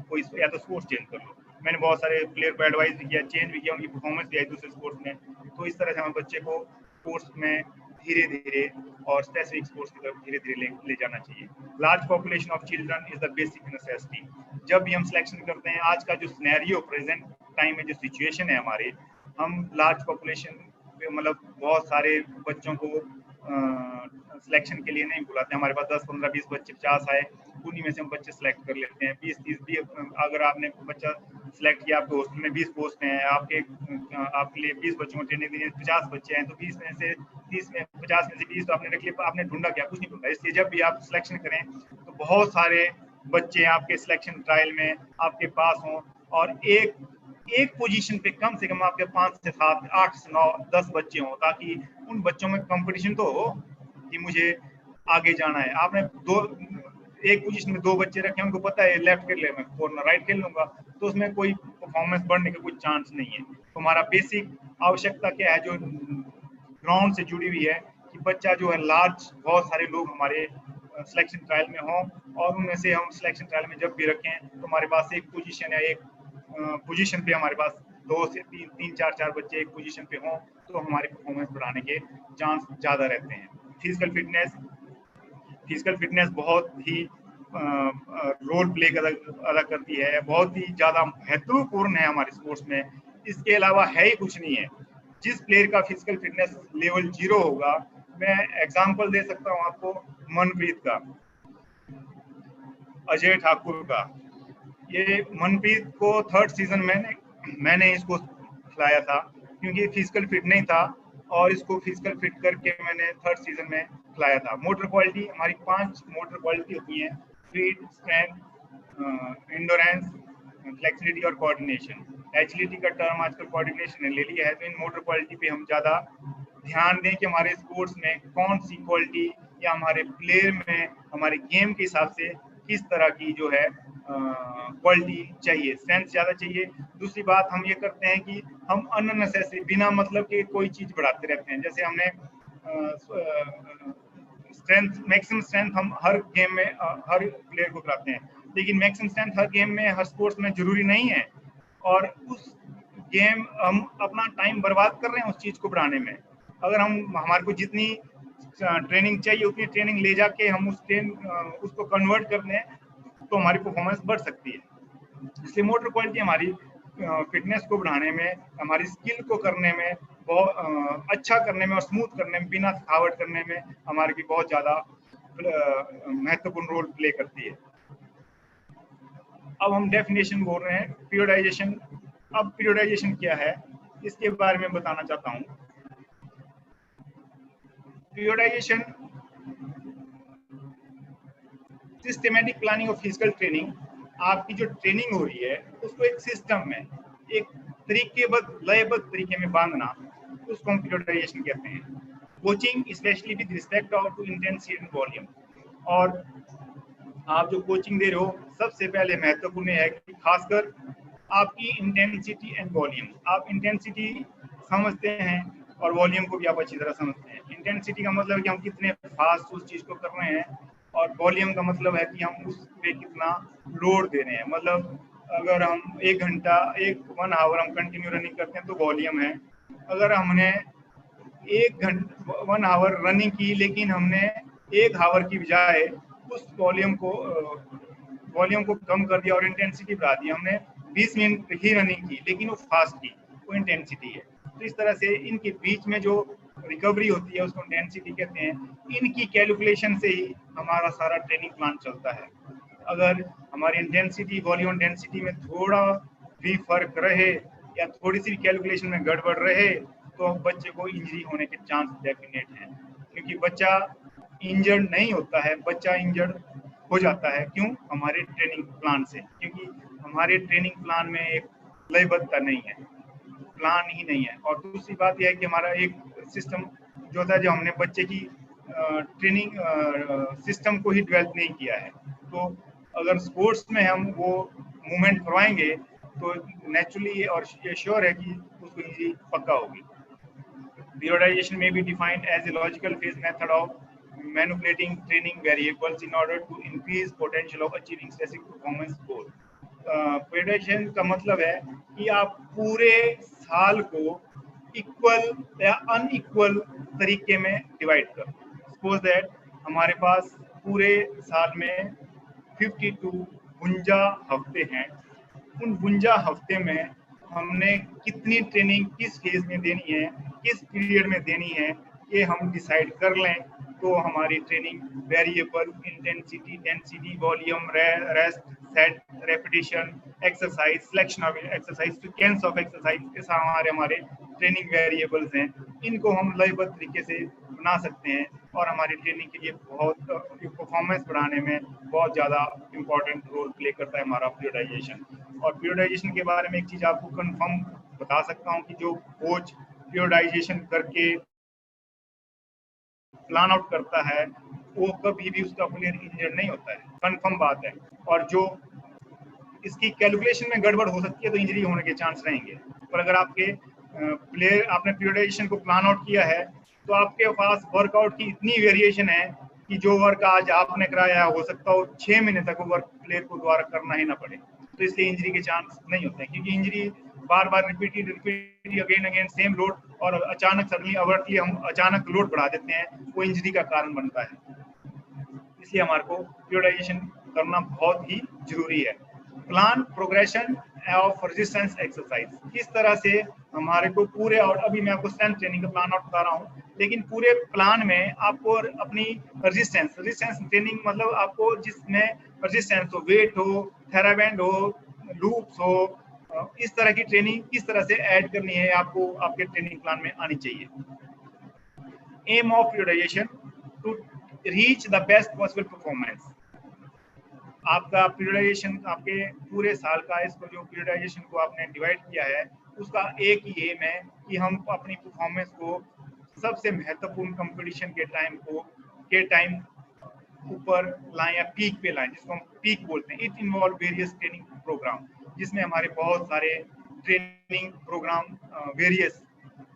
कोई या तो स्पोर्ट्स चेंज कर लो। मैंने बहुत सारे प्लेयर को एडवाइस भी किया, चेंज भी किया, उनकी परफॉर्मेंस भी आई दूसरे स्पोर्ट्स में। तो इस तरह से हमें बच्चे को स्पोर्ट्स में धीरे धीरे और स्पेसिफिक स्पोर्ट्स की तरफ धीरे धीरे ले जाना चाहिए। Large population of children is the basic necessity. जब भी हम सिलेक्शन करते हैं, आज का जो सिनेरियो प्रेजेंट टाइम में जो सिचुएशन है हमारे, हम लार्ज पॉपुलेशन मतलब बहुत सारे बच्चों को सिलेक्शन के लिए नहीं बुलाते। हमारे पास 10, 15, 20 बच्चे 50 आए, उन्हीं में से हम बच्चे सिलेक्ट कर लेते हैं। 20, 30 भी अगर आपने बच्चा सिलेक्ट किया, आपके हॉस्टल में 20 पोस्ट हैं, आपके लिए 20 बच्चों को ट्रेनिंग देनी है, 50 बच्चे हैं, तो 20 में से 30 में 50 में से 20 तो आपने रख लिया, आपने ढूंढा क्या? कुछ नहीं ढूंढा। इसलिए जब भी आप सिलेक्शन करें तो बहुत सारे बच्चे आपके सिलेक्शन ट्रायल में आपके पास हों और एक पोजीशन पे कम से कम आपके 5 से 7, 8 से 9, 10 बच्चे हों, ताकि उन बच्चों में कंपटीशन तो हो कि मुझे आगे जाना है। आपने एक पोजीशन में 2 बच्चे रखे, उनको पता है लेफ्ट खेल ले, मैं कॉर्नर राइट खेल लूंगा, तो उसमें कोई परफॉर्मेंस बढ़ने का कोई चांस नहीं है। तो हमारा बेसिक आवश्यकता क्या है, जो ग्राउंड से जुड़ी हुई है, कि बच्चा जो है लार्ज, बहुत सारे लोग हमारे सिलेक्शन ट्रायल में हों और उनमें से हम सिलेक्शन ट्रायल में जब भी रखें तो हमारे पास एक पोजीशन या एक पोजीशन पे हमारे पास 2 से 3, 4 बच्चे एक पोजीशन पे हों, तो हमारी परफॉर्मेंस बढ़ाने के चांस ज़्यादा रहते हैं। फिजिकल फिटनेस बहुत ही रोल प्ले अदा करती है, बहुत ही ज़्यादा महत्वपूर्ण है हमारे स्पोर्ट्स में। इसके अलावा है ही कुछ नहीं है। जिस प्लेयर का फिजिकल फिटनेस लेवल 0 होगा, मैं एग्जांपल दे सकता हूँ आपको मनप्रीत का, अजय ठाकुर का। ये मनप्रीत को 3rd सीजन में मैंने इसको खिलाया था, क्योंकि फिजिकल फिट नहीं था और इसको फिजिकल फिट करके मैंने 3rd सीजन में खिलाया था। मोटर क्वालिटी हमारी 5 मोटर क्वालिटी होती हैं: स्पीड, स्ट्रेंथ, एंडोरेंस, फ्लेक्सिबिलिटी और कोऑर्डिनेशन। एजिलिटी का टर्म आजकल कोऑर्डिनेशन ने ले लिया है, तो इन मोटर क्वालिटी पे हम ज़्यादा ध्यान दें कि हमारे स्पोर्ट्स में कौन सी क्वालिटी या हमारे प्लेयर में हमारे गेम के हिसाब से किस तरह की जो है क्वालिटी चाहिए। स्ट्रेंथ ज़्यादा चाहिए। दूसरी बात हम ये करते हैं कि हम अननेसेसरी बिना मतलब के कोई चीज़ बढ़ाते रहते हैं। जैसे हमने स्ट्रेंथ, मैक्सिमम स्ट्रेंथ हम हर गेम में हर प्लेयर को कराते हैं, लेकिन मैक्सिमम स्ट्रेंथ हर गेम में, हर स्पोर्ट्स में जरूरी नहीं है, और उस गेम हम अपना टाइम बर्बाद कर रहे हैं उस चीज़ को बढ़ाने में। अगर हम हमारे को जितनी ट्रेनिंग चाहिए उतनी ट्रेनिंग ले जाके हम उसको कन्वर्ट कर दें तो हमारी परफॉर्मेंस बढ़ सकती है। इसलिए मोटर क्वालिटी हमारी फिटनेस को बढ़ाने में, हमारी स्किल को करने में, बहुत अच्छा करने में और स्मूथ करने में, बिना थकावट करने में हमारे की बहुत ज़्यादा महत्वपूर्ण रोल प्ले करती है। अब हम डेफिनेशन बोल रहे हैं पीरियडाइजेशन। अब पीरियडाइजेशन क्या है इसके बारे में बताना चाहता हूँ। Periodisation systematic planning of physical training. आपकी जो ट्रेनिंग हो रही है उसको एक सिस्टम में, एक तरीकेबद्ध, लयबद्ध तरीके में बांधना, उसको हम पीरियडाइजेशन कहते हैं। Coaching specially with respect to intensity and volume. और आप जो कोचिंग दे रहे हो, सबसे पहले महत्वपूर्ण है कि खासकर आपकी इंटेंसिटी एंड वॉल्यूम। आप इंटेंसिटी समझते हैं और वॉल्यूम को भी आप अच्छी तरह समझते हैं। इंटेंसिटी का मतलब है कि हम कितने फास्ट उस चीज को कर रहे हैं, और वॉल्यूम का मतलब है कि हम उस पे कितना लोड दे रहे हैं। मतलब अगर हम 1 आवर हम कंटिन्यू रनिंग करते हैं तो वॉल्यूम है। अगर हमने 1 आवर रनिंग की लेकिन हमने 1 आवर की बजाय उस वॉल्यूम को कम कर दिया और इंटेंसिटी बढ़ा दी, हमने 20 मिनट ही रनिंग की लेकिन वो फास्ट की, वो इंटेंसिटी है। तो इस तरह से इनके बीच में जो रिकवरी होती है उसको इंटेंसिटी कहते हैं। इनकी कैलकुलेशन से ही हमारा सारा ट्रेनिंग प्लान चलता है। अगर हमारी इंटेंसिटी वॉल्यूम इंटेंसिटी में थोड़ा भी फर्क रहे या थोड़ी सी भी कैलकुलेशन में गड़बड़ रहे तो बच्चे को इंजरी होने के चांस डेफिनेट हैं। क्योंकि बच्चा इंजर्ड नहीं होता है, बच्चा इंजर्ड हो जाता है। क्यों? हमारे ट्रेनिंग प्लान से। क्योंकि हमारे ट्रेनिंग प्लान में एक लयबद्धता नहीं है, प्लान ही नहीं है। और दूसरी बात यह है कि हमारा एक सिस्टम जो होता है, जो हमने बच्चे की ट्रेनिंग सिस्टम को ही डेवलप नहीं किया है। तो अगर स्पोर्ट्स में हम वो मूवमेंट करवाएंगे तो नेचुरली और ये श्योर है कि उसको इंजरी पक्का होगी। Periodization may be defined as a logical phase method of manipulating training variables in order to increase potential of achieving specific performance goal. Periodization का मतलब है कि आप पूरे साल को इक्वल या अनइक्वल तरीके में डिवाइड कर। सपोज दैट हमारे पास पूरे साल में 52 हफ्ते हैं। उन 52 हफ्ते में हमने कितनी ट्रेनिंग किस फेज में देनी है, किस पीरियड में देनी है, ये हम डिसाइड कर लें तो हमारी training variable intensity, density, volume, rest, set, repetition, exercise, selection of exercise, frequency of exercise, ये हमारे ट्रेनिंग वेरिएबल्स हैं। इनको हम लयबद्ध तरीके से बना सकते हैं और हमारी ट्रेनिंग के लिए बहुत परफॉर्मेंस बढ़ाने में बहुत ज़्यादा इम्पोर्टेंट रोल प्ले करता है हमारा पीरियडाइजेशन। और पीरियडाइजेशन के बारे में एक चीज़ आपको कंफर्म बता सकता हूँ कि जो कोच पीरियडाइजेशन करके प्लान आउट करता है वो कभी भी उसका प्लेयर इंजर्ड नहीं होता है, कंफर्म बात है। और जो इसकी कैलकुलेशन में गड़बड़ हो सकती है तो इंजरी होने के चांस रहेंगे। पर अगर आपके प्लेयर आपने पीरियडाइजेशन को प्लान आउट किया है तो आपके पास वर्कआउट की इतनी वेरिएशन है कि जो वर्क आज आपने कराया हो सकता हो 6 महीने तक वो वर्क प्लेयर को दोबारा करना ही ना पड़े। तो इसलिए इंजरी के चांस नहीं होते हैं, क्योंकि इंजरी बार बार रिपीट अगेन सेम लोड और अचानक सडनली अवर्टली हम अचानक लोड बढ़ा देते हैं, वो इंजरी का कारण बनता है। इसलिए हमारे को पीरियडाइजेशन करना बहुत ही जरूरी है। Plan progression of resistance exercise, किस तरह से हमारे को पूरे, और अभी मैं आपको स्ट्रेंथ ट्रेनिंग का प्लान आउट बता रहा हूँ, लेकिन पूरे प्लान में आपको अपनी रेजिस्टेंस ट्रेनिंग मतलब आपको जिसमें रेजिस्टेंस हो, वेट हो, थेराबैंड हो, लूप्स हो, इस तरह की ट्रेनिंग किस तरह से ऐड करनी है आपको आपके ट्रेनिंग प्लान में आनी चाहिए। Aim of periodization to reach the best possible performance. आपका पीरियडाइजेशन आपके पूरे साल का, इसको जो पीरियडाइजेशन को आपने डिवाइड किया है उसका एक ही एम है कि हम अपनी परफॉर्मेंस को सबसे महत्वपूर्ण कंपटीशन के टाइम ऊपर लाएं या पीक पे लाएं, जिसको हम पीक बोलते हैं। It involve various training program, जिसमें हमारे बहुत सारे ट्रेनिंग प्रोग्राम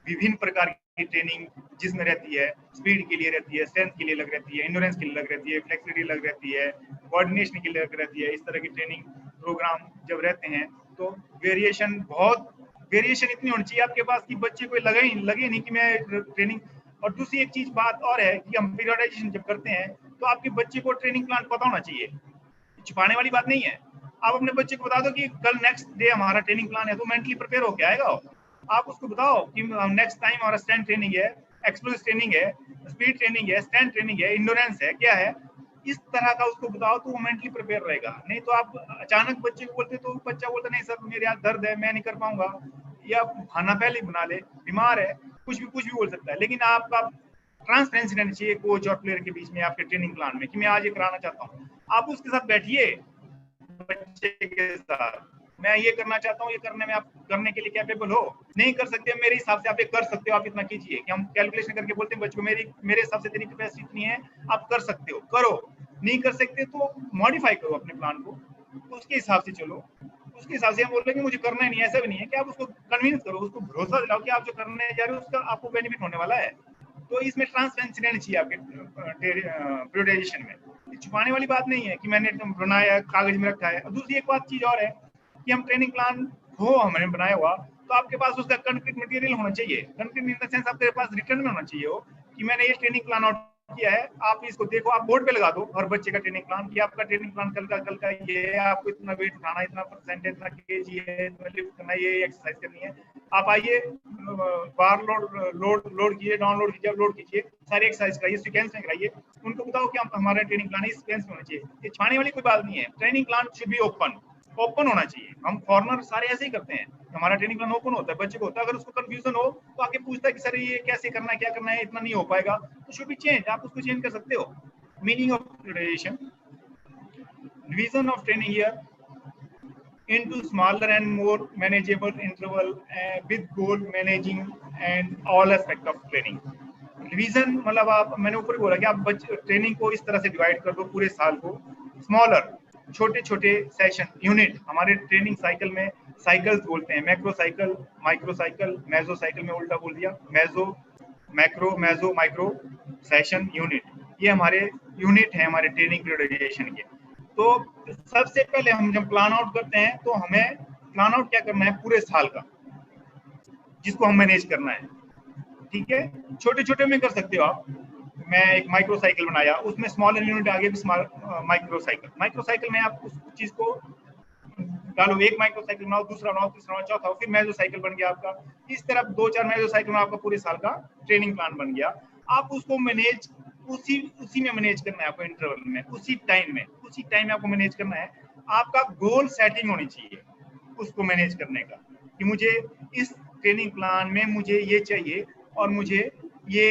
विभिन्न प्रकार की ट्रेनिंग जिसमें रहती है, स्पीड के लिए रहती है, स्ट्रेंथ के लिए लग रहती है, एंड्योरेंस के लिए लग रहती है, फ्लेक्सिबिलिटी लग रहती है, कोऑर्डिनेशन के लिए लग रहती है। इस तरह की ट्रेनिंग प्रोग्राम जब रहते हैं तो वेरिएशन इतनी होनी चाहिए आपके पास कि बच्चे को लगे नहीं कि मैं ट्रेनिंग। और दूसरी एक चीज बात और है कि हम पीरियडाइजेशन जब करते हैं तो आपके बच्चे को ट्रेनिंग प्लान पता होना चाहिए, छुपाने वाली बात नहीं है। आप अपने बच्चे को बता दो कि कल नेक्स्ट डे हमारा ट्रेनिंग प्लान है, तो मेंटली प्रिपेयर होके आएगा। आप उसको बताओ कि नेक्स्ट टाइम हमारा स्ट्रेंथ ट्रेनिंग है, एक्सप्लोसिव ट्रेनिंग है, स्पीड ट्रेनिंग है, स्ट्रेंथ ट्रेनिंग है, एंड्योरेंस है, क्या है, इस तरह का उसको बताओ तो वो मेंटली प्रिपेयर रहेगा। नहीं तो आप अचानक बच्चे को बोलते तो बच्चा बोलता नहीं सर मेरे यहाँ दर्द है, मैं नहीं कर पाऊंगा, या बहाना पहले ही बना ले, बीमार है, कुछ भी बोल सकता है। लेकिन आपका ट्रांसपेरेंसी रहनी चाहिए कोच और प्लेयर के बीच में आपके ट्रेनिंग प्लान में कि मैं आज ये कराना चाहता हूँ। आप उसके साथ बैठिए, बच्चे के साथ, मैं ये करना चाहता हूँ, ये करने में आप करने के लिए कैपेबल हो, नहीं कर सकते मेरे हिसाब से आप ये कर सकते हो, आप इतना कीजिए कि हम कैलकुलेशन करके बोलते हैं बच्चों को मेरे हिसाब से तेरी कैपेसिटी इतनी है, आप कर सकते हो, करो। नहीं कर सकते तो मॉडिफाई करो अपने प्लान को, उसके हिसाब से चलो। उसके हिसाब से हम बोल रहे हैं कि मुझे करना ही नहीं है, ऐसा भी नहीं है कि आप उसको कन्विंस करो, उसको भरोसा दिलाओ कि आप जो करने जा रहे हो उसका आपको बेनिफिट होने वाला है। तो इसमें ट्रांसपेरेंसी रहनी चाहिए आपके प्रायोरिटाइजेशन में। छुपाने वाली बात नहीं है कि मैंने बनाया कागज में रखा है। और दूसरी एक बात चीज और है कि हम ट्रेनिंग प्लान हो हमने बनाया हुआ तो आपके पास उसका कंक्रीट मटेरियल होना चाहिए। कंक्रीट इन द सेंस आपके पास रिटर्न में होना चाहिए हो कि मैंने ये ट्रेनिंग प्लान आउट किया है, आप इसको देखो, आप बोर्ड पे लगा दो हर बच्चे का ट्रेनिंग प्लान कि आपका ट्रेनिंग प्लान कल का ये है, आपको इतना वेट उठाना, इतना परसेंट, इतना केजी है, इतना लिफ्ट करना, ये एक्सरसाइज करनी है। आप आइए, बार लोड कीजिए, डाउनलोड कीजिए, अपलोड कीजिए, सारी एक्सरसाइज कराइए, सीक्वेंस में कराइए, उनको बताओ कि हमारा ट्रेनिंग प्लान इस सीक्वेंस में होना चाहिए। ये छाने वाली कोई बात नहीं है। Training plan should be open होना चाहिए। हम फॉरनर सारे ऐसे ही करते हैं, हमारा ट्रेनिंग प्लान ओपन होता है, बच्चे को होता है, अगर उसको कंफ्यूजन हो तो आके पूछता है कि सर ये कैसे करना है, क्या करना है, इतना नहीं हो पाएगा, तो शुड बी चेंज, आप उसको चेंज कर सकते हो। Meaning of preparation, division of training year into smaller and more manageable interval with goal managing and all aspect of training. Division मतलब आप, मैंने ऊपर बोला कि आप ट्रेनिंग को इस तरह से डिवाइड कर दो पूरे साल को, स्मॉलर छोटे छोटे सेशन यूनिट। हमारे ट्रेनिंग साइकिल में साइकिल्स बोलते हैं, macro cycle, micro cycle, meso cycle में उल्टा बोल दिया, meso macro, meso micro, session, unit, ये हमारे यूनिट है हमारे ट्रेनिंग पीरियडाइजेशन के। तो सबसे पहले हम जब प्लान आउट करते हैं तो हमें प्लान आउट क्या करना है पूरे साल का, जिसको हम मैनेज करना है। ठीक है, छोटे छोटे में कर सकते हो आप। मैं एक माइक्रो साइकिल बनाया, उसमें स्मॉलर यूनिट आगे भी माइक्रो साइकिल में आप उस चीज को डालो, एक माइक्रो साइकिल बनाओ, दूसरा बनाओ, तीसरा बनाओ, चौथा, फिर मेसो साइकिल बन गया आपका। इस तरह 2-4 मेसो साइकिल में आपका पूरे साल का ट्रेनिंग प्लान बन गया। आप उसको मैनेज उसी में मैनेज करना है आपको, इंटरवल में, उसी टाइम में आपको मैनेज करना है। आपका गोल सेटिंग होनी चाहिए उसको मैनेज करने का कि मुझे इस ट्रेनिंग प्लान में मुझे ये चाहिए और मुझे ये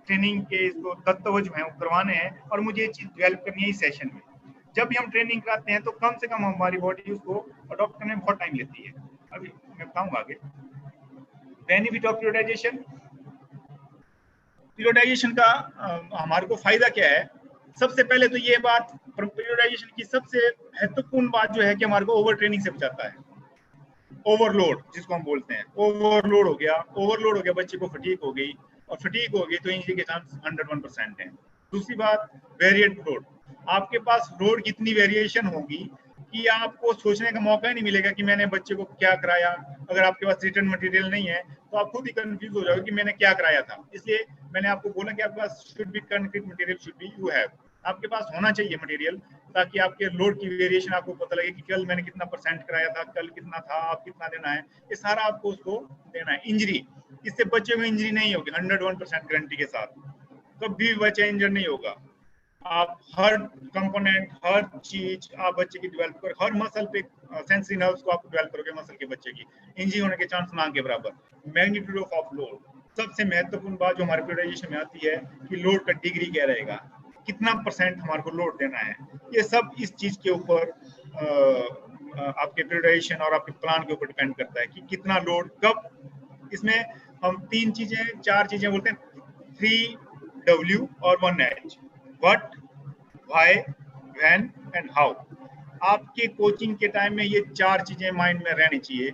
ट्रेनिंग के इसको तत्व जो है वो करवाने हैं और मुझे ये चीज डेवलप करनी है इस सेशन में। जब भी हम ट्रेनिंग कराते हैं तो कम से कम हमारी बॉडी उसको अडॉप्ट करने में बहुत टाइम लेती है। अभी मैं बताऊंगा आगे। बेनिफिट ऑफ पीरियडाइजेशन, पीरियडाइजेशन का हमारे को फायदा क्या है? सबसे पहले तो ये बात, पीरियडाइजेशन की सबसे महत्वपूर्ण बात जो है कि हमारे को ओवर ट्रेनिंग से बचाता है। ओवरलोड जिसको हम बोलते हैं, ओवरलोड हो गया, बच्चे को फटीक हो गई, और फटीक हो गई तो इंजरी के चांस 101% है। दूसरी बात, वेरिएट लोड, आपके पास लोड कितनी वेरिएशन होगी कि आपको सोचने का मौका ही नहीं मिलेगा कि मैंने बच्चे को क्या कराया। अगर आपके पास रिटर्न मटेरियल नहीं है तो आप खुद ही कंफ्यूज हो जाओगे कि मैंने क्या कराया था। इसलिए मैंने आपको बोला कि आपके पास should be concrete material, should be you have, आपके पास होना चाहिए मटेरियल, ताकि आपके लोड की वेरिएशन आपको पता लगे कि कल मैंने कितना परसेंट कराया था, कल कितना था, आप कितना देना है, ये सारा आपको उसको देना है। इंजरी, इससे बच्चे में इंजरी नहीं होगी 101% गारंटी के साथ, कभी बच्चा इंजर नहीं होगा। आप हर कंपोनेंट, हर चीज आप बच्चे की डेवलप कर, हर मसल पे सेंसरी नर्व्स को आप डेवलप करोगे मसल के बच्चे की, इंजरी होने के चांस ना के बराबर। मैग्नीट्यूड ऑफ लोड, सबसे महत्वपूर्ण बात जो हमारे पीरियडाइजेशन में आती है कि लोड का डिग्री क्या रहेगा, कितना परसेंट हमारे को लोड देना है। ये सब इस चीज के ऊपर आपके पीरियडाइजेशन और आपके प्लान के ऊपर डिपेंड करता है कि कितना लोड कब। इसमें हम 4 चीजें बोलते हैं, 3W और 1H, what, why, when and how. आपके कोचिंग के टाइम में ये 4 चीजें माइंड में रहनी चाहिए।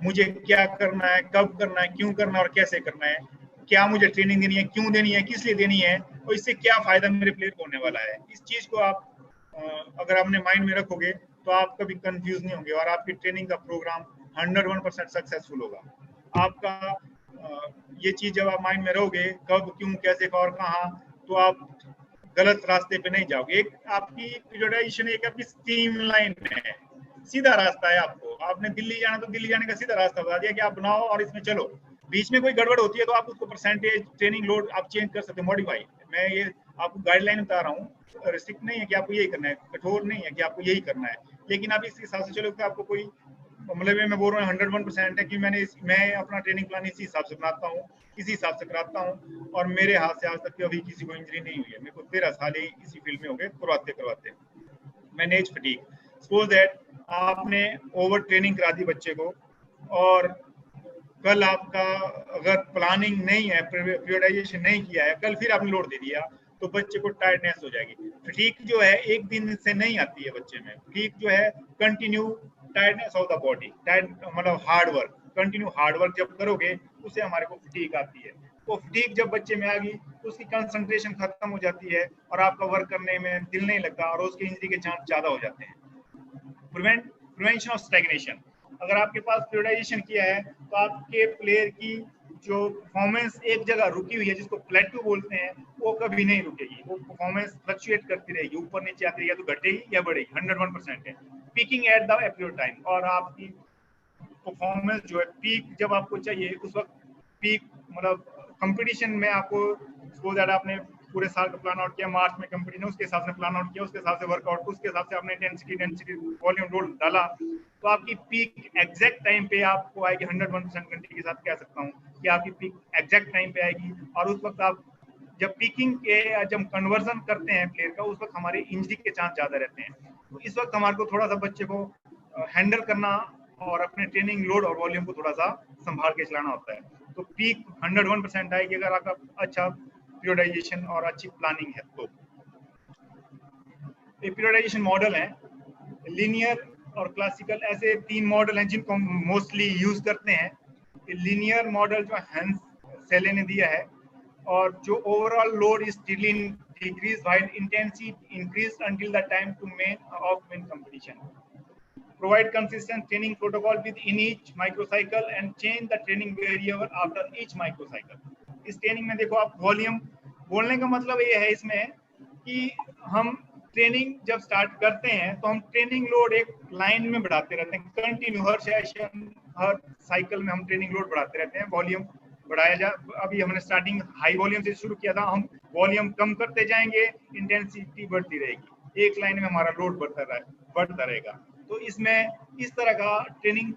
मुझे क्या करना है, कब करना है, क्यों करना है और कैसे करना है, क्या मुझे ट्रेनिंग देनी है, क्यों देनी है, किस लिए देनी है, और इससे क्या फायदा मेरे प्लेयर को होने वाला है। इस चीज को आप अगर अपने माइंड में रखोगे तो आप कभी कंफ्यूज नहीं होंगे और आपकी ट्रेनिंग का प्रोग्राम 101% सक्सेसफुल होगा। आपका ये चीज जब आप माइंड में रहोगे, कब, क्यों, कैसे और कहाँ, तो आप गलत रास्ते पे नहीं जाओगे। एक आपकी पीरियडाइजेशन एक आपकी स्ट्रीमलाइन है, सीधा रास्ता है। आपने दिल्ली जाना तो दिल्ली जाने का सीधा रास्ता बता दिया कि आप बनाओ और इसमें चलो। बीच में कोई गड़बड़ होती है तो आप उसको परसेंटेज, ट्रेनिंग लोड आप चेंज कर सकते हो, मॉडिफाई। मैं ये आपको गाइडलाइन बता रहा हूँ, रिस्ट्रिक्ट नहीं है कि आपको यही करना है, कठोर नहीं है कि आपको यही करना है, लेकिन आप इस हिसाब से चलो कि आपको कोई मतलब मैं बोल रहा हूँ 101% है कि मैं अपना ट्रेनिंग प्लान इसी हिसाब से बनाता हूँ, इसी हिसाब से कराता हूँ, और मेरे हाथ से आज तक कभी किसी को इंजरी नहीं हुई है। मेरे को 13 साल ही इसी फील्ड में हो गए करवाते। मैनेज फटीग, सपोज दैट आपने ओवर ट्रेनिंग करा दी बच्चे को, और कल आपका अगर प्लानिंग नहीं है, पीरियडाइजेशन नहीं किया है, कल फिर आपने लोड दे दिया, तो बच्चे को टायर्डनेस हो जाएगी। फटीग जो है एक दिन से नहीं आती है बच्चे में, फटीग जो है continue tiredness of the body, tired मतलब hard work, continue hard work जब करोगे उससे हमारे को फटीग आती है। तो फटीग जब बच्चे में आ गई तो उसकी कंसंट्रेशन खत्म हो जाती है और आपका वर्क करने में दिल नहीं लगता और उसकी इंजरी के चांस ज्यादा हो जाते हैं। प्रिवेंशन ऑफ स्टैग्नेशन, अगर आपके पास पीरियडाइजेशन किया है तो आपके प्लेयर की जो परफॉर्मेंस एक जगह रुकी हुई है जिसको प्लेटू बोलते हैं, वो कभी नहीं रुकेगी, वो परफॉर्मेंस फ्लक्चुएट करती रहेगी, ऊपर नीचे आती रहेगी, या तो घटेगी या बढ़ेगी, 101% है। Peeking at the appropriate time, और आपकी परफॉर्मेंस जो है पीक जब आपको चाहिए उस वक्त पीक, मतलब कंपटीशन में आपको सपोज दैट आपने पूरे साल का प्लान आउट किया, मार्च में कंपटीशन, उसके हिसाब से प्लान आउट किया, उसके हिसाब से वर्कआउट, उसके हिसाब से आपने डेंसिटी वॉल्यूम लोड डाला, तो आपकी पीक एग्जैक्ट टाइम पे आपको आएगी। 101% गारंटी के साथ कह सकता हूँ कि आपकी पीक एग्जैक्ट टाइम पे आएगी। और उस वक्त आप जब पीकिंग के जब कन्वर्जन करते हैं प्लेयर का, उस वक्त हमारे इंजरी के चांस ज्यादा रहते हैं। तो इस वक्त हमारे को थोड़ा सा बच्चे को हैंडल करना और अपने ट्रेनिंग लोड और वॉल्यूम को थोड़ा सा संभाल के चलाना होता है। तो पीक 101% आएगी अगर आपका अच्छा पीरियडाइजेशन और अच्छी प्लानिंग है। तो ये पीरियडाइजेशन मॉडल है, लीनियर और क्लासिकल, ऐसे 3 मॉडल हैं जिनको हम मोस्टली यूज करते हैं। लीनियर मॉडल जो हैंस सेले ने दिया है, और जो overall load is still in decrease while intensity increase until the time to main competition, provide consistent training protocol within each microcycle and change the training variable after each microcycle। इस ट्रेनिंग में देखो आप वॉल्यूम, बोलने का मतलब ये है इसमें कि हम ट्रेनिंग जब स्टार्ट करते हैं तो हम ट्रेनिंग लोड एक लाइन में बढ़ाते रहते हैं, कंटिन्यू हर सेशन हर साइकिल में हम ट्रेनिंग लोड बढ़ाते रहते हैं, वॉल्यूम बढ़ाया जा। अभी हमने स्टार्टिंग हाई वॉल्यूम से शुरू किया था, हम वॉल्यूम कम करते जाएंगे, इंटेंसिटी बढ़ती रहेगी, एक लाइन में हमारा लोड बढ़ता रहेगा। तो इसमें इस तरह का ट्रेनिंग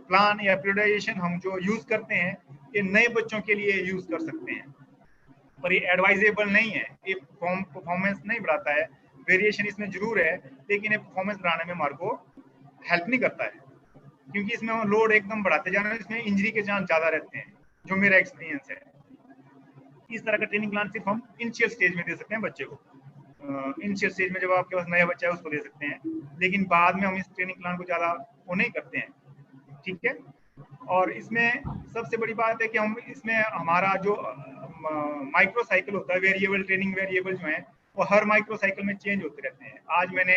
प्लान या पीरियडाइजेशन हम जो यूज करते हैं ये नए बच्चों के लिए यूज कर सकते हैं, पर ये एडवाइजेबल नहीं है, ये परफॉर्मेंस नहीं बढ़ाता है। वेरिएशन इसमें जरूर है लेकिन ये परफॉर्मेंस बढ़ाने में हमारे को हेल्प नहीं करता है, क्योंकि इसमें हम लोड एकदम बढ़ाते जा रहे हैं, इसमें इंजरी के चांस ज्यादा रहते हैं, जो मेरा एक्सपीरियंस है। इस तरह का ट्रेनिंग प्लान सिर्फ हम इनिशियल स्टेज में दे सकते हैं बच्चे को। इनिशियल स्टेज में जब आपके पास नया बच्चा है उसको दे सकते हैं, लेकिन बाद में हम इस ट्रेनिंग प्लान को ज़्यादा वो नहीं करते हैं, ठीक है। और इसमें सबसे बड़ी बात है कि हम इसमें हमारा जो माइक्रो साइकिल होता है, वेरिएबल ट्रेनिंग वेरिएबल जो है वो हर माइक्रो साइकिल में चेंज होते रहते हैं। आज मैंने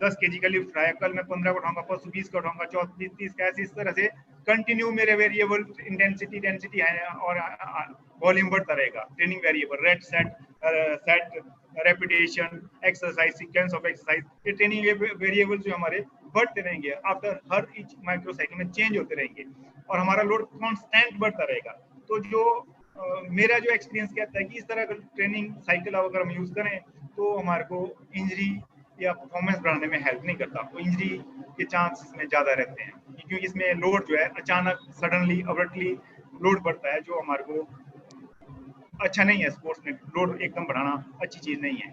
10 kg का लिफ्ट उठाया, कल मैं 15 को उठाऊंगा, परसों 20 का उठाऊंगा, 24 30 का, ऐसे इस तरह से कंटिन्यू मेरे वेरिएबल इंटेंसिटी डेंसिटी है और वॉल्यूम बढ़ता रहेगा। Training variable rate set repetition exercise sequence of exercise, ये ट्रेनिंग वेरिएबल जो हमारे बढ़ते रहेंगे, after her each micro cycle में चेंज होते रहेंगे और हमारा लोड कांस्टेंट बढ़ता रहेगा। तो जो मेरा जो एक्सपीरियंस कहता है कि इस तरह का ट्रेनिंग साइकिल अगर हम यूज करें तो हमारे को इंजरी या परफॉर्मेंस बढ़ाने में हेल्प नहीं करता, तो इंजरी के चांस इसमें ज़्यादा रहते हैं, क्योंकि इसमें लोड जो है अचानक सडनली अब्रप्टली लोड बढ़ता है, जो हमारे को अच्छा नहीं है। स्पोर्ट्स में लोड एकदम बढ़ाना अच्छी चीज़ नहीं है।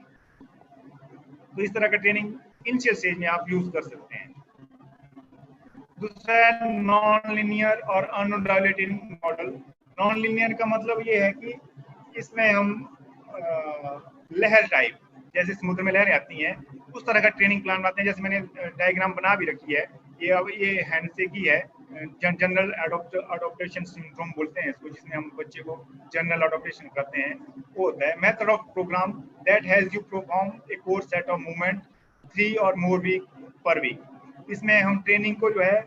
तो इस तरह का ट्रेनिंग इनिशियल स्टेज में आप यूज कर सकते हैं। दूसरा है नॉन लीनियर और अनडायलेटेड मॉडल। नॉन लीनियर का मतलब ये है कि इसमें हम लहर टाइप, जैसे समुद्र में लहरें आती हैं उस तरह का ट्रेनिंग प्लान बनाते हैं। जैसे मैंने डायग्राम बना भी रखी है, ये हैंडसे की है, जनरल अडॉप्टेशन सिंड्रोम बोलते हैं इसको, जिसमें हम बच्चे को जनरल अडॉप्टेशन करते हैं। वो होता है method of program that has you perform a course set of movement 3 और मोर वीक पर वीक। इसमें हम ट्रेनिंग को जो है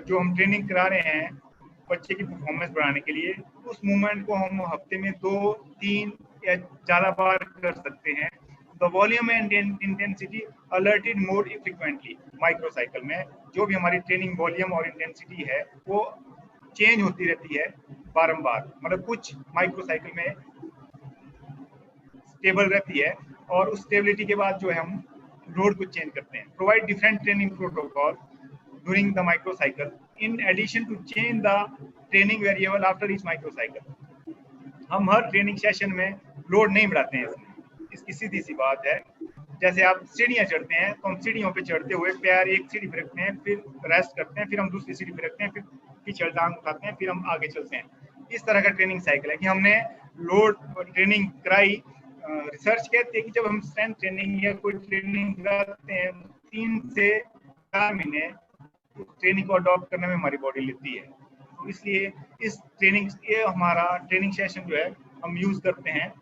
जो हम ट्रेनिंग करा रहे हैं बच्चे की परफॉर्मेंस बढ़ाने के लिए, उस मूवमेंट को हम हफ्ते में 2, 3 या ज़्यादा बार कर सकते हैं। The volume and intensity alerted more frequently। Micro cycle में जो भी हमारी ट्रेनिंग वॉल्यूम और इंटेंसिटी है वो चेंज होती रहती है बारंबार, मतलब कुछ माइक्रो साइकिल में स्टेबल रहती है और उस स्टेबिलिटी के बाद जो है हम लोड को चेंज करते हैं। Provide different training protocol during the micro cycle in addition to change the training variable after each micro cycle. हम हर ट्रेनिंग सेशन में लोड नहीं बढ़ाते हैं इसमें। इसकी सीधी सी बात है, जैसे आप सीढ़ियाँ चढ़ते हैं तो हम सीढ़ियों पे चढ़ते हुए पैर एक सीढ़ी पे रखते हैं, फिर रेस्ट करते हैं, फिर हम दूसरी सीढ़ी पे रखते हैं, फिर पीछे टांग उठाते हैं, फिर हम आगे चलते हैं। इस तरह का ट्रेनिंग साइकिल है कि हमने लोड ट्रेनिंग कराई, रिसर्च कहती है कि जब हम स्ट्रेंथ ट्रेनिंग या कोई ट्रेनिंग कराते हैं 3 से 4 महीने ट्रेनिंग को अडॉप्ट करने में हमारी बॉडी लेती है। तो इसलिए इस ट्रेनिंग, ये हमारा ट्रेनिंग सेशन जो है हम यूज करते हैं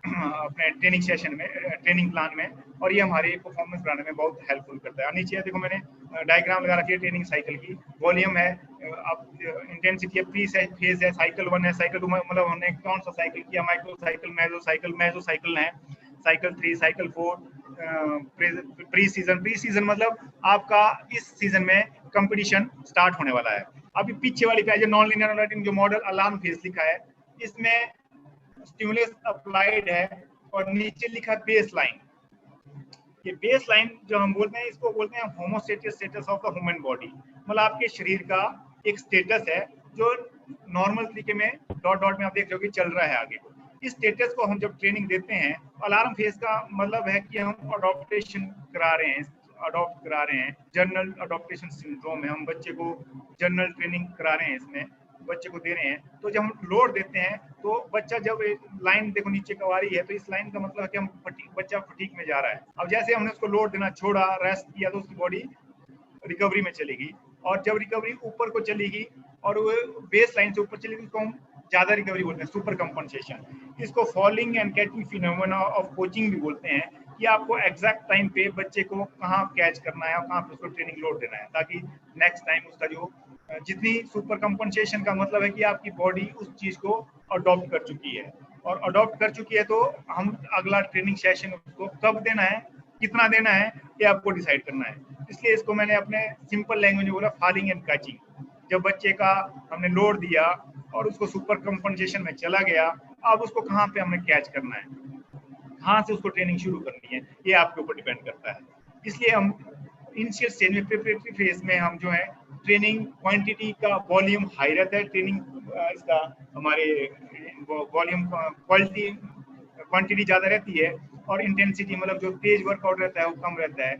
अपने ट्रेनिंग सेशन में, ट्रेनिंग प्लान में, और ये हमारी परफॉर्मेंस बढ़ाने में बहुत हेल्पफुल करता है। नीचे देखो मैंने डायग्राम लगा रखी है ट्रेनिंग साइकिल की। वॉल्यूम है, अब इंटेंसिटी है, प्री फेज है, साइकिल 1 है, साइकिल 2 मतलब हमने कौन सा साइकिल किया, माइक्रो साइकिल, मेसो साइकिल है, साइकिल 3, साइकिल 4, प्री सीजन मतलब आपका इस सीजन में कंपटीशन स्टार्ट होने वाला है। अभी पीछे वाली पेज नॉन लीनियर जो मॉडल अलार्म फेज लिखा है, इसमें स्टिमुलस अप्लाइड है और नीचे लिखा बेस लाइन। ये बेस लाइन जो हम बोलते हैं, इसको बोलते हैं homeostatic status of the human body, मतलब आपके शरीर का एक स्टेटस है जो नॉर्मल तरीके में डॉट डॉट में आप देख रहे हो कि चल रहा है आगे। इस स्टेटस को हम जब ट्रेनिंग देते हैं, अलार्म फेज का मतलब है कि हम अडॉप्टेशन करा रहे हैं, अडॉप्ट करा रहे हैं, जर्नल अडॉप्टेशन सिंड्रोम है, हम बच्चे को जर्नल ट्रेनिंग करा रहे हैं, इसमें बच्चे को दे रहे हैं। तो जब हम लोड देते हैं तो बच्चा, जब लाइन देखो नीचे कवारी है, तो इस लाइन का मतलब है कि हम बच्चा फटीक में जा रहा है। अब जैसे हमने उसको लोड देना छोड़ा, रेस्ट किया, तो उसकी बॉडी रिकवरी में चलेगी, और जब रिकवरी ऊपर को चलेगी और वो बेस लाइन से ऊपर चलेगी, उसको हम ज्यादा रिकवरी बोलते हैं, सुपर कंपनसेशन। इसको falling and catching phenomena of coaching भी बोलते हैं, कि आपको एग्जैक्ट टाइम पे बच्चे को कहाँ कैच करना है और कहाँ पे उसको ट्रेनिंग लोड देना है, ताकि नेक्स्ट टाइम उसका जो जितनी सुपर कंपनसेशन का मतलब है कि आपकी बॉडी उस चीज को अडॉप्ट कर चुकी है, और अडॉप्ट कर चुकी है तो हम अगला ट्रेनिंग सेशन उसको कब देना है, कितना देना है, ये आपको डिसाइड करना है। इसलिए इसको मैंने अपने सिंपल लैंग्वेज में बोला, फॉलिंग एंड कैचिंग। जब बच्चे का हमने लोड दिया और उसको सुपर कंपनसेशन में चला गया, अब उसको कहाँ पे हमने कैच करना है, कहाँ से उसको ट्रेनिंग शुरू करनी है, ये आपके ऊपर डिपेंड करता है। इसलिए हम इनिशियल स्टेज में, प्रिपरेटरी फेज में, हम जो है ट्रेनिंग क्वांटिटी का वॉल्यूम हाई रहता है, ट्रेनिंग इसका हमारे वॉल्यूम क्वांटिटी ज्यादा रहती है, और इंटेंसिटी मतलब जो तेज वर्कआउट रहता है वो कम रहता है।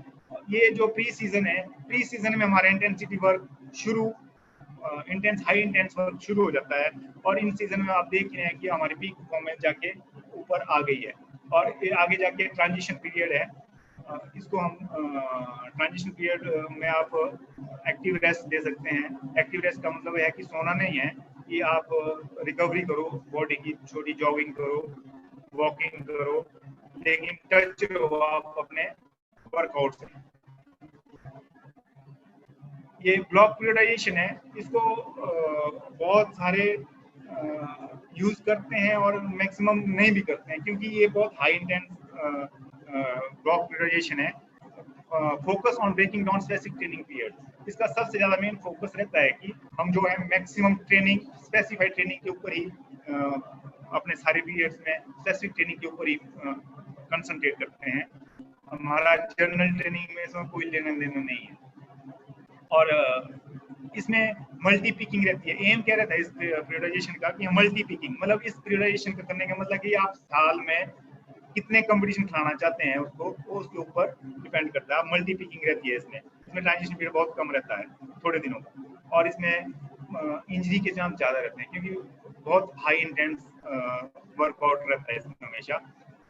ये जो प्री सीजन है, प्री सीजन में हमारा इंटेंसिटी वर्क शुरू, हाई इंटेंस वर्क शुरू हो जाता है, और इन सीजन में आप देख रहे हैं कि हमारी पीक परफॉर्मेंस जाके ऊपर आ गई है, और ये आगे जाके ट्रांजिशन पीरियड है। इसको हम ट्रांजिशन पीरियड में आप एक्टिव रेस्ट दे सकते हैं। एक्टिव रेस्ट का मतलब है कि सोना नहीं है, कि आप रिकवरी करो, बॉडी की छोटी जॉगिंग करो, वॉकिंग करो, लेकिन टच रहो आप अपने वर्कआउट से। ये ब्लॉक पीरियडाइजेशन है, इसको बहुत सारे यूज करते हैं और मैक्सिमम नहीं भी करते हैं, क्योंकि ये बहुत हाई इंटेंस ब्लॉक पीरियडाइजेशन है। Focus on breaking down specific training period. इसका सबसे ज्यादा मेन फोकस रहता है कि हम जो है मैक्सिमम ट्रेनिंग, स्पेसिफाइड ट्रेनिंग के ऊपर ही अपने सारे पीरियड्स में स्पेसिफिक ट्रेनिंग के ऊपर ही कंसंट्रेट करते हैं। हमारा जनरल ट्रेनिंग में इसमें कोई लेना देना नहीं है। और इसमें मल्टी पिकिंग रहती है। एम क्या रहता है इस पीरियडाइजेशन का, कि मल्टी पिकिंग, मतलब इस पीरियडाइजेशन का करने का मतलब कि आप साल में कितने कंपटीशन खिलाना चाहते हैं उसको, वो उसके ऊपर डिपेंड करता है। आप मल्टी पिकिंग रहती है इसमें ट्रांजिशन पीरियड बहुत कम रहता है, थोड़े दिनों का, और इसमें इंजरी के चांस ज़्यादा रहते हैं, क्योंकि बहुत हाई इंटेंस वर्कआउट रहता है इसमें हमेशा।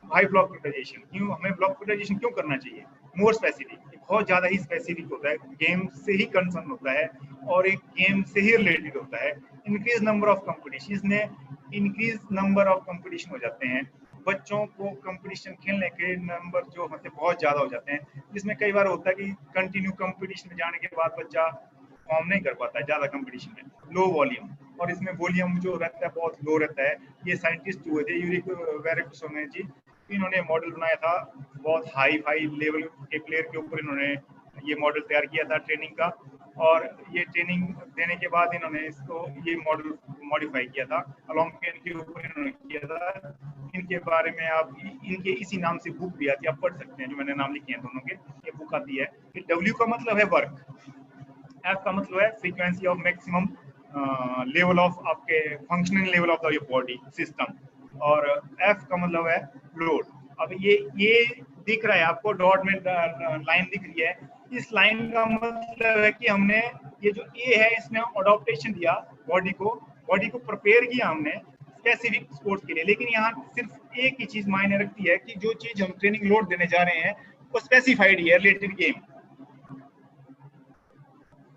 हाई ब्लॉक पीरियडाइजेशन, क्यों हमें ब्लॉक पीरियडाइजेशन क्यों करना चाहिए? मोर स्पेसिफिक, बहुत ज़्यादा ही स्पेसिफिक होता है, गेम से ही कंसर्न होता है, और एक गेम से ही रिलेटेड होता है। इंक्रीज नंबर ऑफ कंपटीशन, इसमें इंक्रीज नंबर ऑफ कंपटीशन हो जाते हैं, बच्चों को कंपटीशन खेलने के नंबर जो होते हैं बहुत ज़्यादा हो जाते हैं, जिसमें कई बार होता है कि कंटिन्यू कंपटीशन में जाने के बाद बच्चा फॉर्म नहीं कर पाता है ज़्यादा कंपटीशन में, लो वॉल्यूम, और इसमें वॉल्यूम जो रहता है बहुत लो रहता है। ये साइंटिस्ट हुए थे यूरिक वेरिकोसोने जी, इन्होंने मॉडल बनाया था, बहुत हाई लेवल के प्लेयर के ऊपर इन्होंने ये मॉडल तैयार किया था ट्रेनिंग का, और ये ट्रेनिंग देने के बाद इन्होंने इसको ये मॉडल मॉडिफाई किया था, अलॉन्ग पेन के ऊपर इन्होंने किया था। इनके बारे में आप इनके इसी नाम से बुक भी आती है, आप पढ़ सकते हैं, जो मैंने नाम लिखे हैं दोनों के, ये बुक आती है। W का मतलब है वर्क, F का मतलब है frequency of maximum level of आपके functioning level of the body system, और F का मतलब है लोड। अब ये दिख रहा है आपको, डॉट में लाइन दिख रही है, इस लाइन का मतलब है कि हमने ये जो ए है इसमें अडॉप्टेशन दिया, बॉडी को प्रिपेयर किया हमने स्पेसिफिक स्पोर्ट्स के लिए। लेकिन यहाँ सिर्फ एक ही चीज मायने रखती है कि जो चीज हम ट्रेनिंग लोड देने जा रहे हैं वो स्पेसिफाइड ही है रिलेटेड गेम।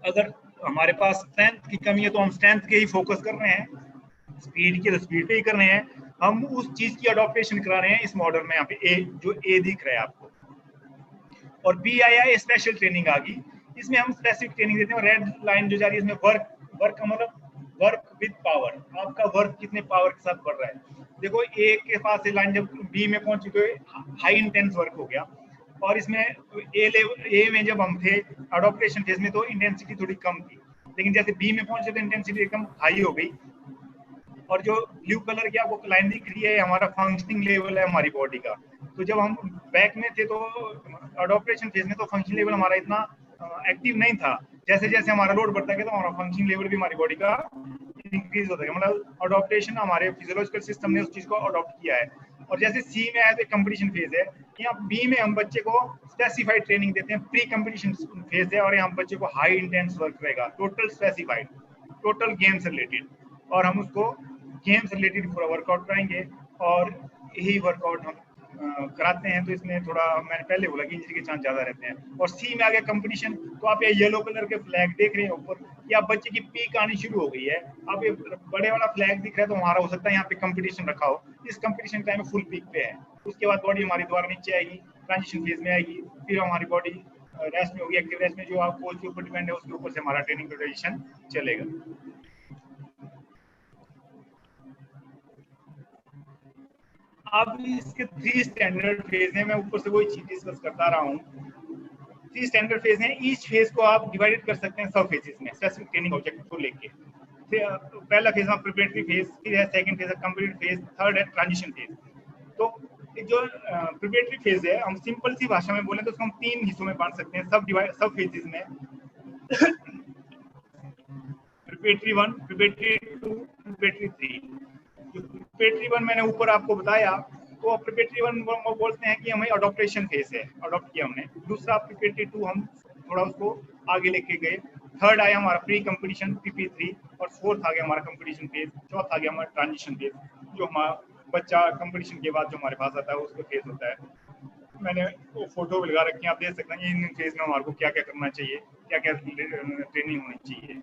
अगर हमारे पास स्ट्रेंथ की कमी है तो हम स्ट्रेंथ के ही फोकस कर रहे हैं, स्पीड की तो स्पीड पे ही कर रहे हैं, हम उस चीज की अडॉप्टेशन करा रहे हैं इस मॉडल में। यहाँ पे ए जो ए दिख रहा है आपको, और बी आया स्पेशल ट्रेनिंग आ गई, इसमें हम स्पेसिफिक ट्रेनिंग देते हैं। और रेड लाइन जो जा रही है इसमें वर्क का मतलब वर्क विद पावर, आपका वर्क कितने पावर के साथ बढ़ रहा है। देखो ए के पास से लाइन जब बी में पहुंची तो हाई इंटेंस वर्क हो गया, और इसमें ए में जब हम थे अडॉप्टेशन फेज में तो इंटेंसिटी थोड़ी कम थी, लेकिन जैसे बी में पहुंचे तो इंटेंसिटी एकदम हाई हो गई। और जो ब्लू कलर की आपको लाइन दिख रही है हमारा फंक्शनिंग लेवल है हमारी बॉडी का। तो जब हम बैक में थे तो अडॉप्टेशन फेज में तो फंक्शनिंग लेवल हमारा इतना एक्टिव नहीं था, जैसे जैसे हमारा लोड बढ़ता गया तो हमारा फंक्शनिंग लेवल भी हमारी बॉडी का इंक्रीज होता गया। मतलब अडॉप्टेशन हमारे फिजियोलॉजिकल सिस्टम ने उस चीज को अडॉप्ट किया है। और जैसे सी में आया तो कंपटीशन फेज है, यहाँ बी में हम बच्चे को स्पेसिफाइड ट्रेनिंग देते हैं, प्री कंपटीशन फेज है, और यहाँ बच्चे को हाई इंटेंस वर्क रहेगा, टोटल स्पेसिफाइड, टोटल गेम से रिलेटेड, और हम उसको गेम से रिलेटेड पूरा वर्कआउट कराएंगे। और यही वर्कआउट हम कराते हैं। तो इसमें थोड़ा मैंने पहले बोला कि इंजरी के चांस ज्यादा रहते हैं। और सी में आ गया कंपटीशन, तो आप ये येलो कलर के फ्लैग देख रहे हैं ऊपर, कि आप बच्चे की पीक आनी शुरू हो गई है। अब ये बड़े वाला फ्लैग दिख रहा है तो हमारा हो सकता है यहाँ पे कंपटीशन रखा हो, इस कंपटीशन टाइम में फुल पीक पे है। उसके बाद बॉडी हमारी दोबारा नीचे आएगी, ट्रांजिशन फेज में आएगी, फिर हमारी बॉडी रेस्ट में होगी, एक्टिव रेस्ट में, जो आप कोच के ऊपर डिपेंड है उसके ऊपर से हमारा ट्रेनिंग प्रोजेक्शन चलेगा। अब इसके 3 स्टैंडर्ड फेज हैं, मैं ऊपर से वही चीज डिस्कस करता रहा हूँ। 3 स्टैंडर्ड फेज हैं, ईच फेज को आप डिवाइडेड कर सकते हैं सब फेजेस में स्पेसिफिक ट्रेनिंग ऑब्जेक्टिव को लेके। पहला फेज है प्रिपरेटरी फेज, फिर है सेकंड फेज है कंप्लीट फेज, थर्ड है ट्रांजिशन फेज। तो जो प्रिपरेटरी फेज है, हम सिंपल सी भाषा में बोले तो उसको हम 3 हिस्सों में बांट सकते हैं सब फेजेस में। Preparatory 1, preparatory 2, preparatory 3। प्रिपरेटरी 1 मैंने ऊपर आपको बताया, तो प्रिपरेटरी 1 बोलते हैं कि हमें अडॉप्टेशन फेज है, अडॉप्ट किया हमने। दूसरा प्रिपरेटरी 2 हम थोड़ा उसको आगे लेके गए। थर्ड आया हमारा प्री कंपटीशन PP3, और फोर्थ आ गया हमारा कंपटीशन फेज, चौथा आ गया हमारा ट्रांजिशन फेज, जो हमारा बच्चा कंपटीशन के बाद जो हमारे पास आता है उसको फेज होता है। मैंने वो फोटो भी लगा रखी है, आप देख सकते हैं इन फेज में हमारे को क्या क्या करना चाहिए, क्या क्या ट्रेनिंग होनी चाहिए।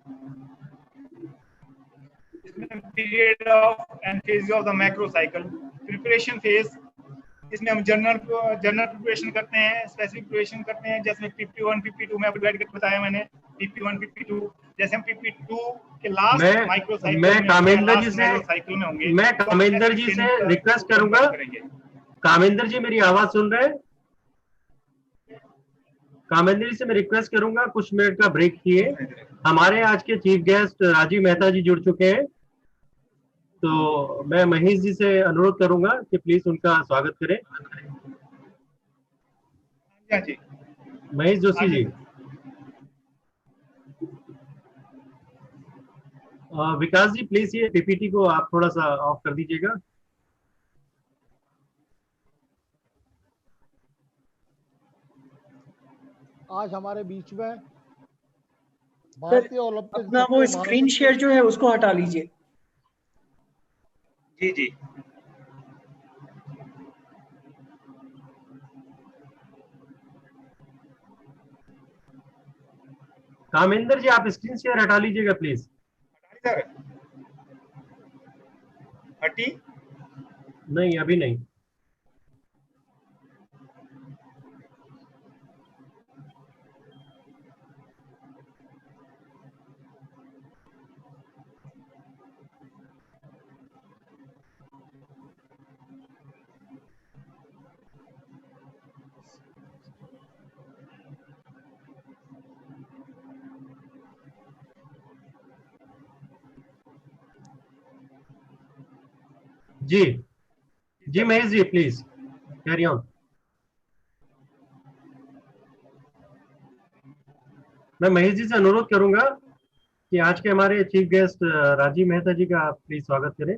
Period of and phase of the macro cycle. Preparation phase, इसमें हम जनरल प्रिपरेशन करते हैं, स्पेसिफिक प्रिपरेशन करते हैं, जैसे PP1 PP2 में डिवाइड करके बताया मैंने। PP1 PP2, जैसे हम PP2 के लास्ट माइक्रो साइकिल में, कामेंद्र जी लास्ट से मेजो साइकिल में होंगे, मैं कामेंद्र जी से रिक्वेस्ट करूंगा, कामेंद्र जी मेरी आवाज सुन रहे हैं? कामेंद्र जी से मैं रिक्वेस्ट करूंगा कुछ मिनट का ब्रेक किए। हमारे आज के चीफ गेस्ट राजीव मेहता जी जुड़ चुके हैं, तो मैं महेश जी से अनुरोध करूंगा कि प्लीज उनका स्वागत करें। जी महेश जोशी जी। विकास जी प्लीज ये पीपीटी को आप थोड़ा सा ऑफ कर दीजिएगा। आज हमारे बीच में भारतीय ओलंपिक अपना वो स्क्रीन शेयर जो है उसको हटा लीजिए। जी जी कामेंद्र जी आप स्क्रीन शेयर हटा लीजिएगा प्लीज। सर हटी नहीं अभी नहीं। जी जी Mahesh ji please carry on. मैं महेश जी से अनुरोध करूंगा कि आज के हमारे चीफ गेस्ट राजीव मेहता जी का आप प्लीज स्वागत करें।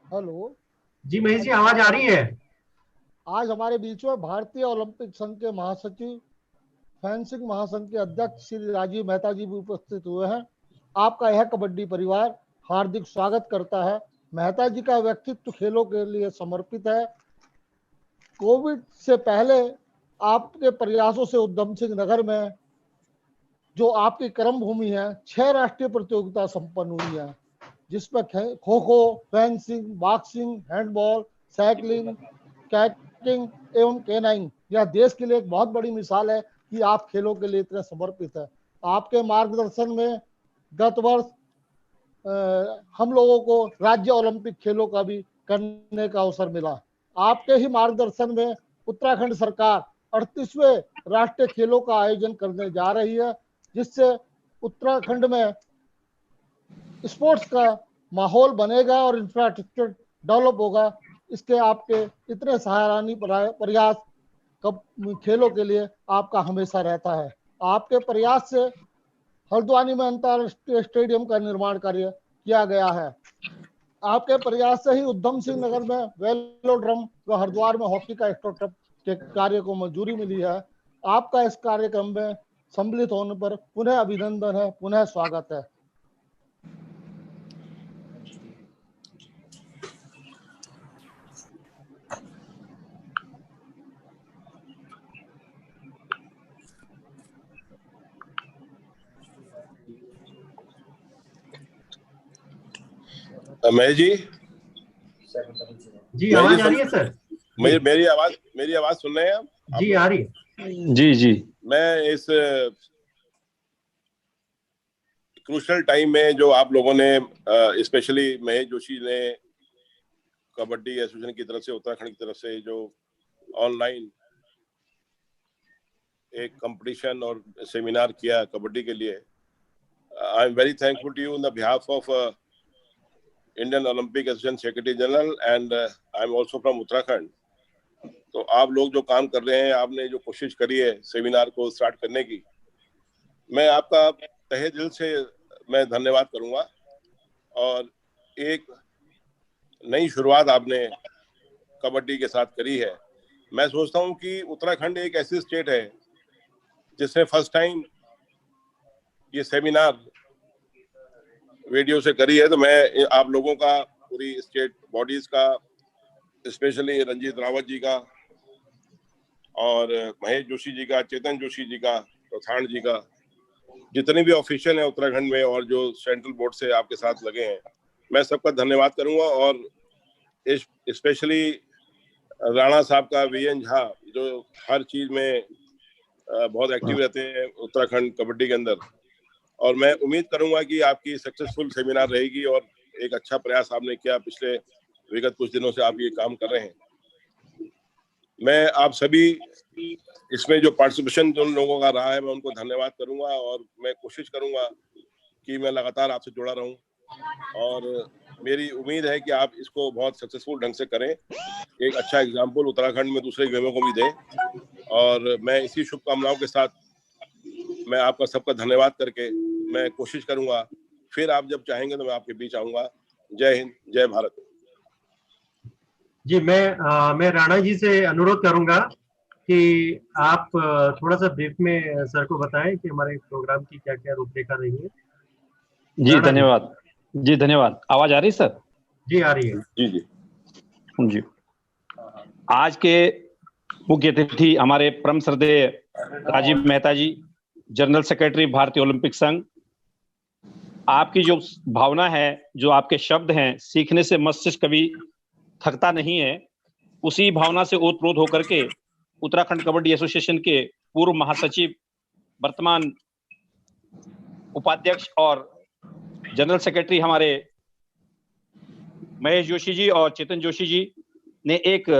हेलो जी महेश जी, आवाज आ रही है? आज हमारे बीच में भारतीय ओलंपिक संघ के महासचिव, फेंसिंग महासंघ के अध्यक्ष श्री राजीव मेहता जी भी उपस्थित हुए हैं। आपका यह कबड्डी परिवार हार्दिक स्वागत करता है। मेहता जी का व्यक्तित्व खेलों के लिए समर्पित है। कोविड से पहले आपके प्रयासों से उधम सिंह नगर में जो आपकी कर्म भूमि है 6 राष्ट्रीय प्रतियोगिता संपन्न हुई है, जिसमें kho kho, fencing, boxing, handball, cycling, कैटिंग एवं केनाइंग। यह देश के लिए एक बहुत बड़ी मिसाल है कि आप खेलों के लिए इतने समर्पित है। आपके मार्गदर्शन में गत वर्ष हम लोगों को राज्य ओलंपिक खेलों का भी करने का अवसर मिला। आपके ही मार्गदर्शन में उत्तराखंड सरकार 38वें राष्ट्रीय खेलों का आयोजन करने जा रही है, जिससे उत्तराखंड में स्पोर्ट्स का माहौल बनेगा और इंफ्रास्ट्रक्चर डेवलप होगा। इसके आपके इतने सराहनीय प्रयास खेलों के लिए आपका हमेशा रहता है। आपके प्रयास से हल्द्वानी में अंतरराष्ट्रीय स्टेडियम का निर्माण कार्य किया गया है। आपके प्रयास से ही उधम सिंह नगर में वेलोड्रम व हरिद्वार में हॉकी का स्टार्टअप के कार्य को मंजूरी मिली है। आपका इस कार्यक्रम में सम्मिलित होने पर पुनः अभिनंदन है, पुनः स्वागत है। महेश जी, जी आवाज आ रही है सर? मेरी आवाज सुन रहे हैं आप? जी आ रही है। जी मैं इस क्रूशल टाइम में जो आप लोगों ने स्पेशली महेश जोशी ने कबड्डी एसोसिएशन की तरफ से, उत्तराखंड की तरफ से जो ऑनलाइन एक कंपटीशन और सेमिनार किया कबड्डी के लिए, I am very thankful to you in the behalf of Indian Olympic association secretary general and I am also from Uttarakhand. तो आप लोग जो काम कर रहे हैं, आपने जो कोशिश करी है सेमिनार को स्टार्ट करने की, मैं आपका तहे दिल से मैं धन्यवाद करूंगा। और एक नई शुरुआत आपने कबड्डी के साथ करी है। मैं सोचता हूं कि उत्तराखंड एक ऐसी स्टेट है जिसने फर्स्ट टाइम ये सेमिनार वीडियो से करी है। तो मैं आप लोगों का, पूरी स्टेट बॉडीज का, स्पेशली रंजीत रावत जी का और महेश जोशी जी का, चेतन जोशी जी का, प्रधान जी का, जितने भी ऑफिशियल हैं उत्तराखंड में और जो सेंट्रल बोर्ड से आपके साथ लगे हैं, मैं सबका धन्यवाद करूंगा। और स्पेशली राणा साहब का, वीएन झा, जो हर चीज में बहुत एक्टिव रहते हैं उत्तराखंड कबड्डी के अंदर। और मैं उम्मीद करूंगा कि आपकी सक्सेसफुल सेमिनार रहेगी और एक अच्छा प्रयास आपने किया। पिछले विगत कुछ दिनों से आप ये काम कर रहे हैं। मैं आप सभी इसमें जो पार्टिसिपेशन जो लोगों का रहा है, मैं उनको धन्यवाद करूंगा और मैं कोशिश करूंगा कि मैं लगातार आपसे जुड़ा रहूं। और मेरी उम्मीद है कि आप इसको बहुत सक्सेसफुल ढंग से करें, एक अच्छा एग्जाम्पल उत्तराखंड में दूसरे गेमों को भी दें। और मैं इसी शुभकामनाओं के साथ मैं आपका सबका धन्यवाद करके मैं कोशिश करूंगा, फिर आप जब चाहेंगे तो मैं आपके बीच आऊंगा। जय हिंद, जय भारत। जी मैं राणा जी से अनुरोध करूंगा कि आप थोड़ा सा ब्रीफ में सर को बताएं कि हमारे प्रोग्राम की क्या क्या रूपरेखा रही है। जी धन्यवाद। जी धन्यवाद। आवाज आ रही सर? जी आ रही है। जी जी जी। आज के मुख्य अतिथि हमारे परम श्रद्धेय राजीव मेहता जी, जनरल सेक्रेटरी भारतीय ओलंपिक संघ। आपकी जो भावना है, जो आपके शब्द हैं, सीखने से मस्तिष्क कभी थकता नहीं है, उसी भावना से ओतप्रोत होकर के उत्तराखंड कबड्डी एसोसिएशन के पूर्व महासचिव, वर्तमान उपाध्यक्ष और जनरल सेक्रेटरी हमारे महेश जोशी जी और चेतन जोशी जी ने एक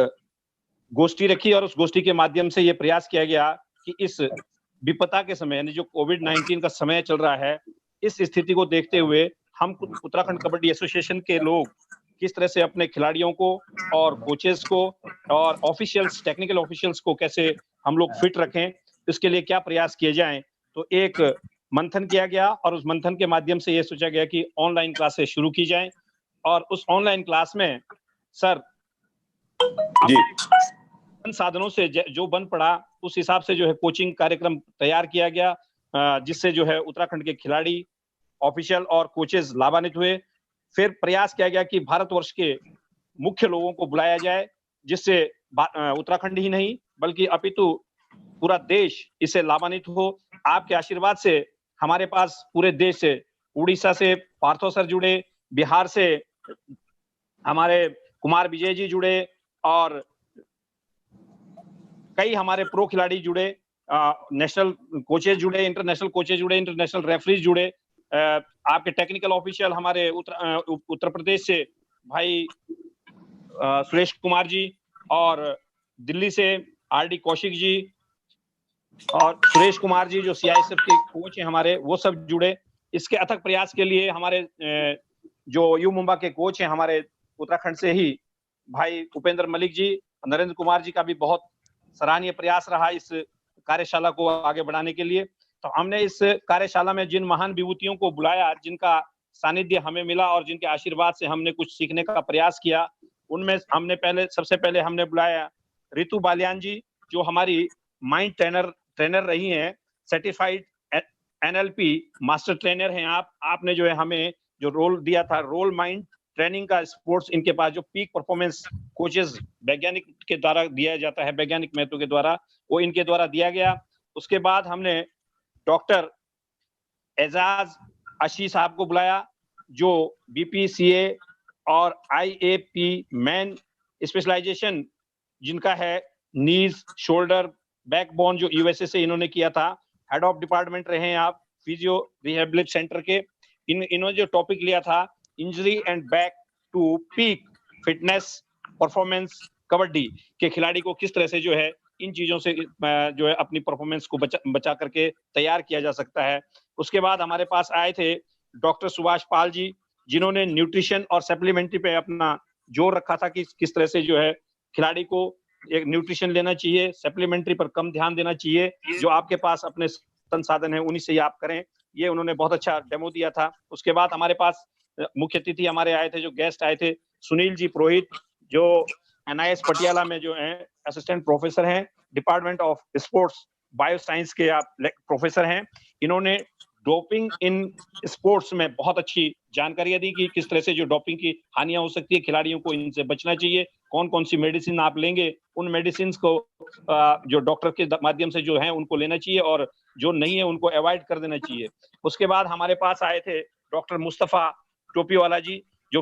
गोष्ठी रखी और उस गोष्ठी के माध्यम से ये प्रयास किया गया कि इस विपदा के समय, यानी जो कोविड-19 का समय चल रहा है, इस स्थिति को देखते हुए हम उत्तराखंड कबड्डी एसोसिएशन के लोग किस तरह से अपने खिलाड़ियों को और कोचेस को और ऑफिशियल्स, टेक्निकल ऑफिशियल्स को कैसे हम लोग फिट रखें, इसके लिए क्या प्रयास किए जाएं। तो एक मंथन किया गया और उस मंथन के माध्यम से ये सोचा गया कि ऑनलाइन क्लासेस शुरू की जाएं। और उस ऑनलाइन क्लास में सर जी संसाधनों से जो बन पड़ा उस हिसाब से जो है कोचिंग कार्यक्रम तैयार किया गया, जिससे जो है उत्तराखंड के खिलाड़ी, ऑफिशियल और कोचेज लाभान्वित हुए। फिर प्रयास किया गया कि भारतवर्ष के मुख्य लोगों को बुलाया जाए, जिससे उत्तराखंड ही नहीं बल्कि अपितु पूरा देश इससे लाभान्वित हो। आपके आशीर्वाद से हमारे पास पूरे देश से, उड़ीसा से पार्थो सर जुड़े, बिहार से हमारे कुमार विजय जी जुड़े और कई हमारे प्रो खिलाड़ी जुड़े, नेशनल कोचेज जुड़े, इंटरनेशनल कोचेज जुड़े, इंटरनेशनल रेफरीज जुड़े। आपके टेक्निकल ऑफिशियल हमारे उत्तर प्रदेश से भाई सुरेश कुमार जी और दिल्ली से आरडी कौशिक जी और सुरेश कुमार जी जो सीआईएसएफ के कोच हैं हमारे, वो सब जुड़े। इसके अथक प्रयास के लिए हमारे जो यू मुंबा के कोच हैं हमारे उत्तराखंड से ही भाई उपेंद्र मलिक जी, नरेंद्र कुमार जी का भी बहुत सराहनीय प्रयास रहा इस कार्यशाला को आगे बढ़ाने के लिए। तो हमने इस कार्यशाला में जिन महान विभूतियों को बुलाया, जिनका सानिध्य हमें मिला और जिनके आशीर्वाद से हमने कुछ सीखने का प्रयास किया, उनमें हमने सबसे पहले हमने बुलाया रितु बालियान जी, जो हमारी माइंड ट्रेनर रही हैं, सर्टिफाइड एनएलपी मास्टर ट्रेनर हैं। आपने जो है हमें जो रोल दिया था, रोल माइंड ट्रेनिंग का, स्पोर्ट्स इनके पास जो पीक परफॉर्मेंस कोचेस वैज्ञानिक के द्वारा दिया जाता है, वैज्ञानिक महत्व के द्वारा, वो इनके द्वारा दिया गया। उसके बाद हमने डॉक्टर एजाज अशी साहब को बुलाया, जो बीपीसीए और आईएपी मैन स्पेशलाइजेशन जिनका है, नीज, शोल्डर, बैकबोन, जो यूएसए से इन्होंने किया था। हेड ऑफ डिपार्टमेंट रहे हैं आप फिजियो रिहेबिलिट सेंटर के। इन्होंने जो टॉपिक लिया था, injury and back to peak fitness performance, kabaddi के खिलाड़ी को किस तरह से जो है इन चीजों से जो है अपनी परफॉर्मेंस को बचा करके तैयार किया जा सकता है। उसके बाद हमारे पास आए थे डॉक्टर सुभाष पाल जी, जिन्होंने न्यूट्रिशन और सप्लीमेंट्री पे अपना जोर रखा था कि किस तरह से जो है खिलाड़ी को एक न्यूट्रिशन लेना चाहिए, सप्लीमेंट्री पर कम ध्यान देना चाहिए, जो आपके पास अपने संसाधन है उन्हीं से ही आप करें। ये उन्होंने बहुत अच्छा डेमो दिया था। उसके बाद हमारे पास मुख्य अतिथि हमारे आए थे, जो गेस्ट आए थे, सुनील जी पुरोहित, जो एनआईएस पटियाला में जो है असिस्टेंट प्रोफेसर हैं, department of sports bio science के आप प्रोफेसर हैं। इन्होंने डोपिंग इन स्पोर्ट्स में बहुत अच्छी जानकारियां दी कि किस तरह से जो डोपिंग की हानियां हो सकती है, खिलाड़ियों को इनसे बचना चाहिए, कौन कौन सी मेडिसिन आप लेंगे, उन मेडिसिन को जो डॉक्टर के माध्यम से जो है उनको लेना चाहिए और जो नहीं है उनको अवॉइड कर देना चाहिए। उसके बाद हमारे पास आए थे डॉक्टर मुस्तफा टोपीवाला जी, जो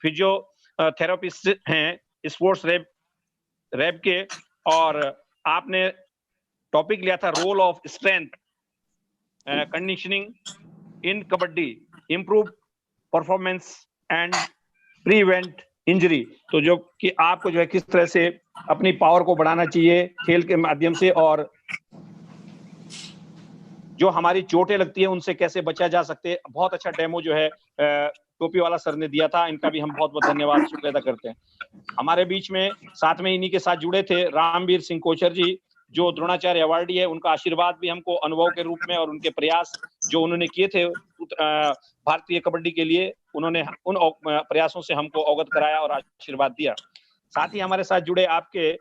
फिजियोथेरेपिस्ट हैं स्पोर्ट्स रैब के, और आपने टॉपिक लिया था role of strength conditioning in kabaddi, improve performance and prevent injury. तो जो कि आपको जो है किस तरह से अपनी पावर को बढ़ाना चाहिए खेल के माध्यम से, और जो हमारी चोटें लगती है उनसे कैसे बचा जा सकते हैं। बहुत अच्छा डेमो जो है टोपी वाला सर ने दिया था, इनका भी हम बहुत बहुत धन्यवाद शुक्रिया अदा करते हैं। हमारे बीच में साथ में इन्हीं के साथ जुड़े थे रामवीर सिंह कोचर जी, जो द्रोणाचार्य अवार्डी है। उनका आशीर्वाद भी हमको अनुभव के रूप में और उनके प्रयास जो उन्होंने किए थे भारतीय कबड्डी के लिए, उन्होंने उन प्रयासों से हमको अवगत कराया और आशीर्वाद दिया। साथ ही हमारे साथ जुड़े आपके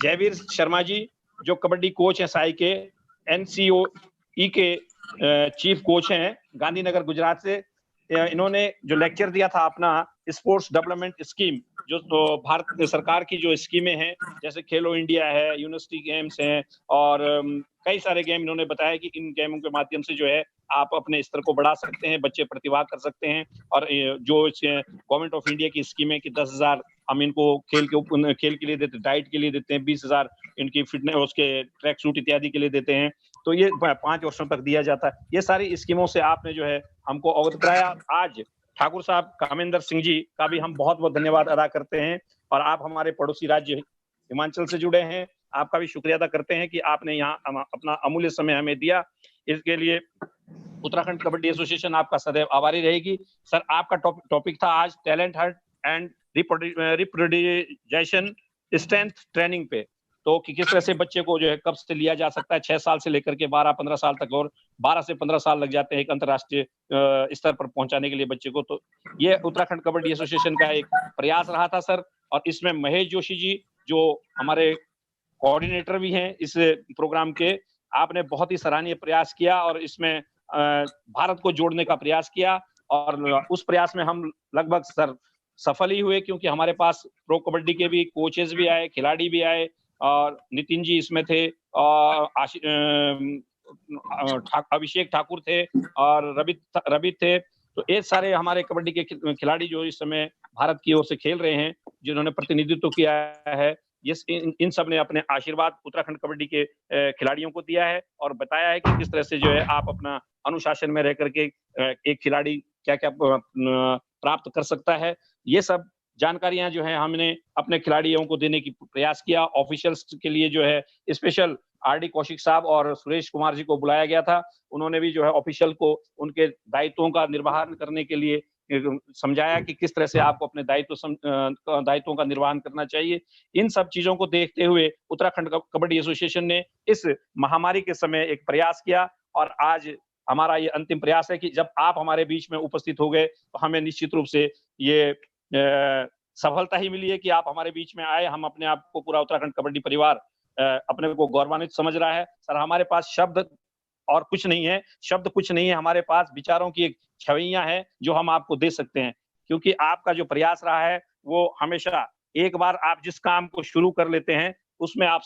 जयवीर शर्मा जी, जो कबड्डी कोच हैं साई के, एनसीओई के चीफ कोच हैं गांधीनगर गुजरात से। इन्होंने जो लेक्चर दिया था अपना स्पोर्ट्स डेवलपमेंट स्कीम, जो तो भारत सरकार की जो स्कीमें हैं, जैसे खेलो इंडिया है, यूनिवर्सिटी गेम्स हैं और कई सारे गेम, इन्होंने बताया कि इन गेमों के माध्यम से जो है आप अपने स्तर को बढ़ा सकते हैं, बच्चे प्रतिभा कर सकते हैं। और जो गवर्नमेंट ऑफ इंडिया की स्कीमें कि 10,000 हम इनको खेल के लिए देते, डाइट के लिए देते हैं, 20,000 इनकी फिटनेस उसके ट्रैक सूट इत्यादि के लिए देते हैं, तो ये 5 वर्षों तक दिया जाता है। ये सारी स्कीमों से आपने जो है हमको अवगत कराया। आज ठाकुर साहब कामेंद्र सिंह जी का भी हम बहुत बहुत धन्यवाद अदा करते हैं, और आप हमारे पड़ोसी राज्य हिमाचल से जुड़े हैं, आपका भी शुक्रिया अदा करते हैं कि आपने यहाँ अपना अमूल्य समय हमें दिया। इसके लिए उत्तराखंड कबड्डी एसोसिएशन आपका सदैव आभारी रहेगी। सर, आपका टॉपिक था आज talent hunt and reproduction strength training पे। तो कि किस तरह से बच्चे को जो है कब से लिया जा सकता है, 6 साल से लेकर के 12-15 साल तक, और 12 से 15 साल लग जाते हैं एक अंतर्राष्ट्रीय स्तर पर पहुंचाने के लिए बच्चे को। तो ये उत्तराखंड कबड्डी एसोसिएशन का एक प्रयास रहा था सर, और इसमें महेश जोशी जी जो हमारे कोऑर्डिनेटर भी हैं इस प्रोग्राम के, आपने बहुत ही सराहनीय प्रयास किया और इसमें भारत को जोड़ने का प्रयास किया, और उस प्रयास में हम लगभग सर सफल ही हुए, क्योंकि हमारे पास प्रो कबड्डी के भी कोचेस भी आए, खिलाड़ी भी आए, और नितिन जी इसमें थे, और अभिषेक ठाकुर थे, और रवि थे। तो ये सारे हमारे कबड्डी के खिलाड़ी जो इस समय भारत की ओर से खेल रहे हैं, जिन्होंने प्रतिनिधित्व किया है, इन सब ने अपने आशीर्वाद उत्तराखंड कबड्डी के खिलाड़ियों को दिया है, और बताया है कि किस तरह से जो है आप अपना अनुशासन में रह करके एक खिलाड़ी क्या क्या प्राप्त कर सकता है। ये सब जानकारियां जो है हमने अपने खिलाड़ियों को देने की प्रयास किया। ऑफिशियल्स के लिए जो है स्पेशल आरडी कौशिक साहब और सुरेश कुमार जी को बुलाया गया था। उन्होंने भी जो है ऑफिशियल को उनके दायित्वों का निर्वहन करने के लिए समझाया कि किस तरह से आपको अपने दायित्वों का निर्वहन करना चाहिए। इन सब चीजों को देखते हुए उत्तराखंड कबड्डी एसोसिएशन ने इस महामारी के समय एक प्रयास किया, और आज हमारा ये अंतिम प्रयास है कि जब आप हमारे बीच में उपस्थित हो गए तो हमें निश्चित रूप से ये सफलता ही मिली है कि आप हमारे बीच में आए। हम अपने आप को, पूरा उत्तराखंड कबड्डी परिवार अपने को गौरवान्वित समझ रहा है। सर, हमारे पास शब्द और कुछ नहीं है, शब्द कुछ नहीं है, हमारे पास विचारों की एक छवियां हैं जो हम आपको दे सकते हैं, क्योंकि आपका जो प्रयास रहा है वो हमेशा, एक बार आप जिस काम को शुरू कर लेते हैं उसमें आप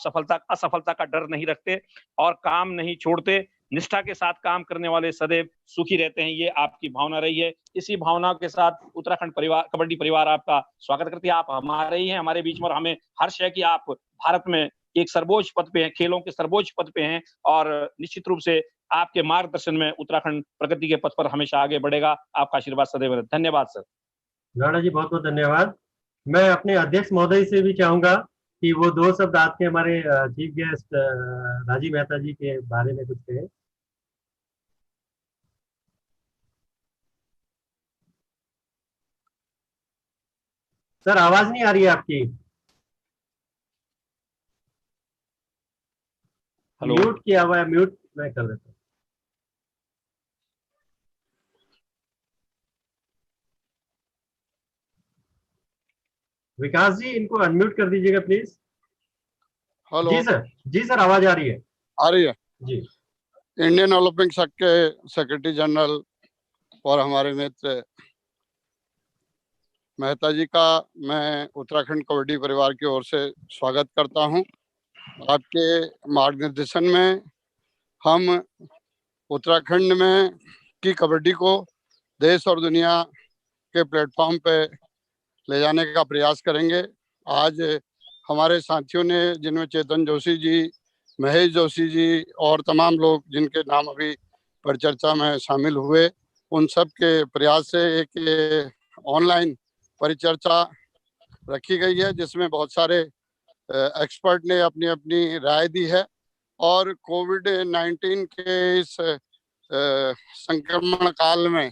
असफलता का डर नहीं रखते और काम नहीं छोड़ते, निष्ठा के साथ काम करने वाले सदैव सुखी रहते हैं। ये आपकी भावना रही है। इसी भावना के साथ उत्तराखंड कबड्डी परिवार आपका स्वागत करती है। आप हमारे ही हैं, हमारे बीच में, और हमें हर्ष है कि आप भारत में एक सर्वोच्च पद पे हैं, खेलों के सर्वोच्च पद पे हैं, और निश्चित रूप से आपके मार्गदर्शन में उत्तराखंड प्रगति के पथ पर हमेशा आगे बढ़ेगा। आपका आशीर्वाद सदैव रहे। धन्यवाद सर। राणा जी, बहुत बहुत धन्यवाद। मैं अपने अध्यक्ष महोदय से भी चाहूंगा कि वो 2 शब्द आपके हमारे चीफ गेस्ट राजीव मेहता जी के बारे में कुछ कहें। सर, आवाज नहीं आ रही है आपकी। म्यूट किया हुआ है, म्यूट मैं कर देता हूँ। विकास जी, इनको अनम्यूट कर दीजिएगा प्लीज। हेलो। जी सर, आवाज आ रही है। आ रही है जी। इंडियन ओलंपिक संघ के सेक्रेटरी जनरल और हमारे मित्र मेहता जी का मैं उत्तराखंड कबड्डी परिवार की ओर से स्वागत करता हूं। आपके मार्गदर्शन में हम उत्तराखंड में की कबड्डी को देश और दुनिया के प्लेटफॉर्म पे ले जाने का प्रयास करेंगे। आज हमारे साथियों ने, जिनमें चेतन जोशी जी, महेश जोशी जी और तमाम लोग जिनके नाम अभी परिचर्चा में शामिल हुए, उन सब के प्रयास से एक ऑनलाइन परिचर्चा रखी गई है, जिसमें बहुत सारे एक्सपर्ट ने अपनी अपनी राय दी है। और कोविड-19 के इस संक्रमण काल में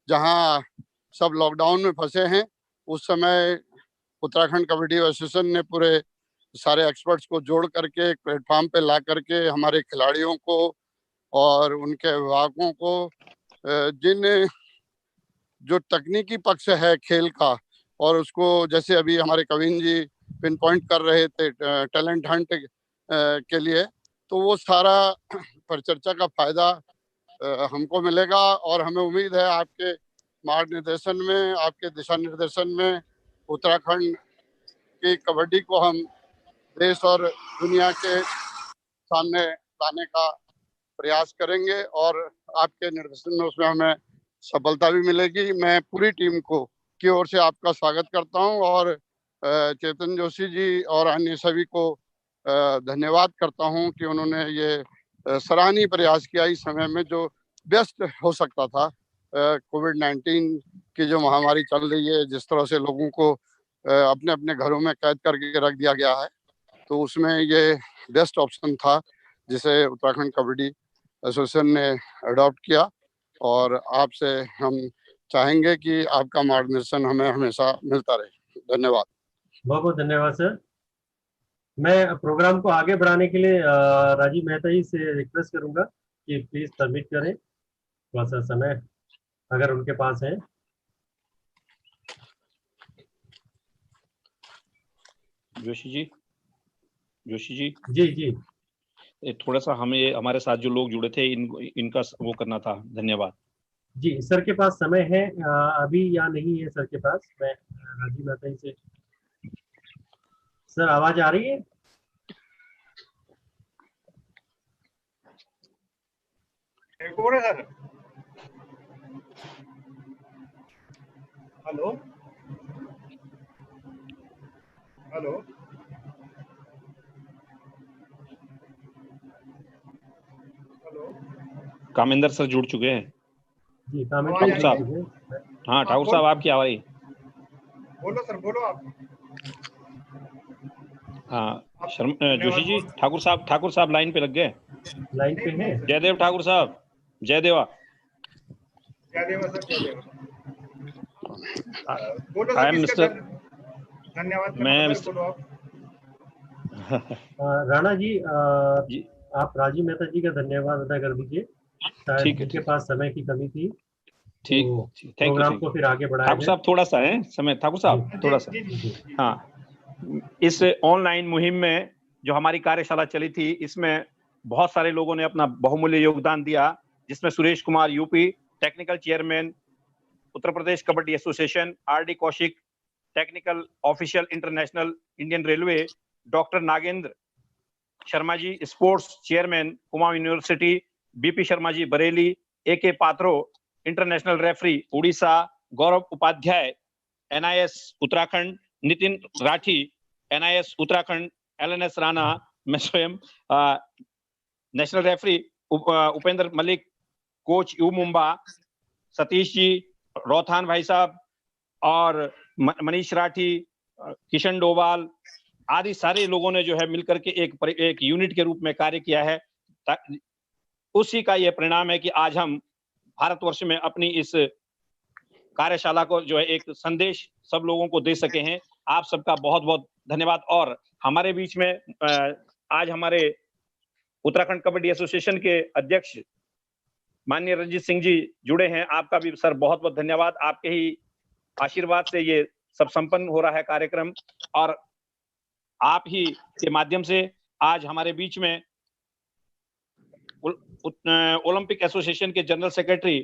जहां सब लॉकडाउन में फंसे हैं, उस समय उत्तराखंड कबड्डी एसोसिएशन ने पूरे सारे एक्सपर्ट्स को जोड़ करके एक प्लेटफॉर्म पे ला करके हमारे खिलाड़ियों को और उनके अभिभावकों को, जिन जो तकनीकी पक्ष है खेल का, और उसको जैसे अभी हमारे कविन जी पिन पॉइंट कर रहे थे टैलेंट हंट के लिए, तो वो सारा परिचर्चा का फायदा हमको मिलेगा। और हमें उम्मीद है आपके मार्गदर्शन में, आपके दिशा निर्देशन में उत्तराखंड की कबड्डी को हम देश और दुनिया के सामने लाने का प्रयास करेंगे, और आपके निर्देशन में उसमें हमें सफलता भी मिलेगी। मैं पूरी टीम की ओर से आपका स्वागत करता हूं, और चेतन जोशी जी और अन्य सभी को धन्यवाद करता हूं कि उन्होंने ये सराहनीय प्रयास किया इस समय में, जो व्यस्त हो सकता था। कोविड-19 की जो महामारी चल रही है, जिस तरह से लोगों को अपने अपने घरों में कैद करके रख दिया गया है, तो उसमें ये बेस्ट ऑप्शन था जिसे उत्तराखंड कबड्डी एसोसिएशन ने अडॉप्ट किया। और आपसे हम चाहेंगे कि आपका मार्गदर्शन हमें हमेशा मिलता रहे। धन्यवाद। बहुत बहुत धन्यवाद सर। मैं प्रोग्राम को आगे बढ़ाने के लिए राजीव मेहता जी से रिक्वेस्ट करूंगा कि प्लीज सबमिट करें थोड़ा सा समय अगर उनके पास है। जोशी जी, जोशी जी, जी जी थोड़ा सा हमें हमारे साथ जो लोग जुड़े थे इनका वो करना था। धन्यवाद। जी, सर के पास समय है अभी या नहीं है सर के पास? मैं राजीव मेहता जी से, सर आवाज आ रही है? एक और है sir. Hello hello hello. Kamendra sir जुड़ चुके हैं। जी ठाकुर साहब, हाँ ठाकुर साहब आपकी आवाज। बोलो सर, बोलो आप। हाँ जोशी जी, ठाकुर साहब लाइन पे लग गए। लाइन पे हैं? जयदेव ठाकुर साहब, जयदेवा। जयदेवा सर, जयदेवा। बोलो आई सर, एम किसका मिस्टर, धन्यवाद मैं करना सर, मिस्टर बोलो आप। राणा जी, आप राजीव मेहता जी का धन्यवाद अदा कर दीजिए, शायद ठीक है, उनके पास समय की कमी थी ठीक, तो थैंक प्रोग्राम यू। को फिर आगे बढ़ाया ठाकुर साहब थोड़ा सा है समय, ठाकुर साहब जी, थोड़ा सा। जी। हाँ, इस ऑनलाइन मुहिम में जो हमारी कार्यशाला चली थी, इसमें बहुत सारे लोगों ने अपना बहुमूल्य योगदान दिया, जिसमें Suresh Kumar UP, technical chairman Uttar Pradesh kabaddi association, RD Kaushik, technical official international Indian railway, doctor Nagendra Sharma ji, sports chairman Kumaon university, BP Sharma ji Bareilly, AK Patro international referee Orissa, Gaurav Upadhyay NIS Uttarakhand, Nitin Rathi NIS Uttarakhand, LNS Rana, मैं स्वयं national referee, Upendra Malik coach U Mumba, Satish ji, Rothan भाई साहब और मनीष राठी, किशन डोभाल आदि सारे लोगों ने जो है मिलकर के एक यूनिट के रूप में कार्य किया है। उसी का यह परिणाम है कि आज हम भारतवर्ष में अपनी इस कार्यशाला को जो है एक संदेश सब लोगों को दे सके हैं। आप सबका बहुत बहुत धन्यवाद। और हमारे बीच में आज हमारे उत्तराखंड कबड्डी एसोसिएशन के अध्यक्ष माननीय रंजीत सिंह जी जुड़े हैं। आपका भी सर बहुत बहुत धन्यवाद। आपके ही आशीर्वाद से ये सब संपन्न हो रहा है कार्यक्रम, और आप ही के माध्यम से आज हमारे बीच में ओलंपिक एसोसिएशन के जनरल सेक्रेटरी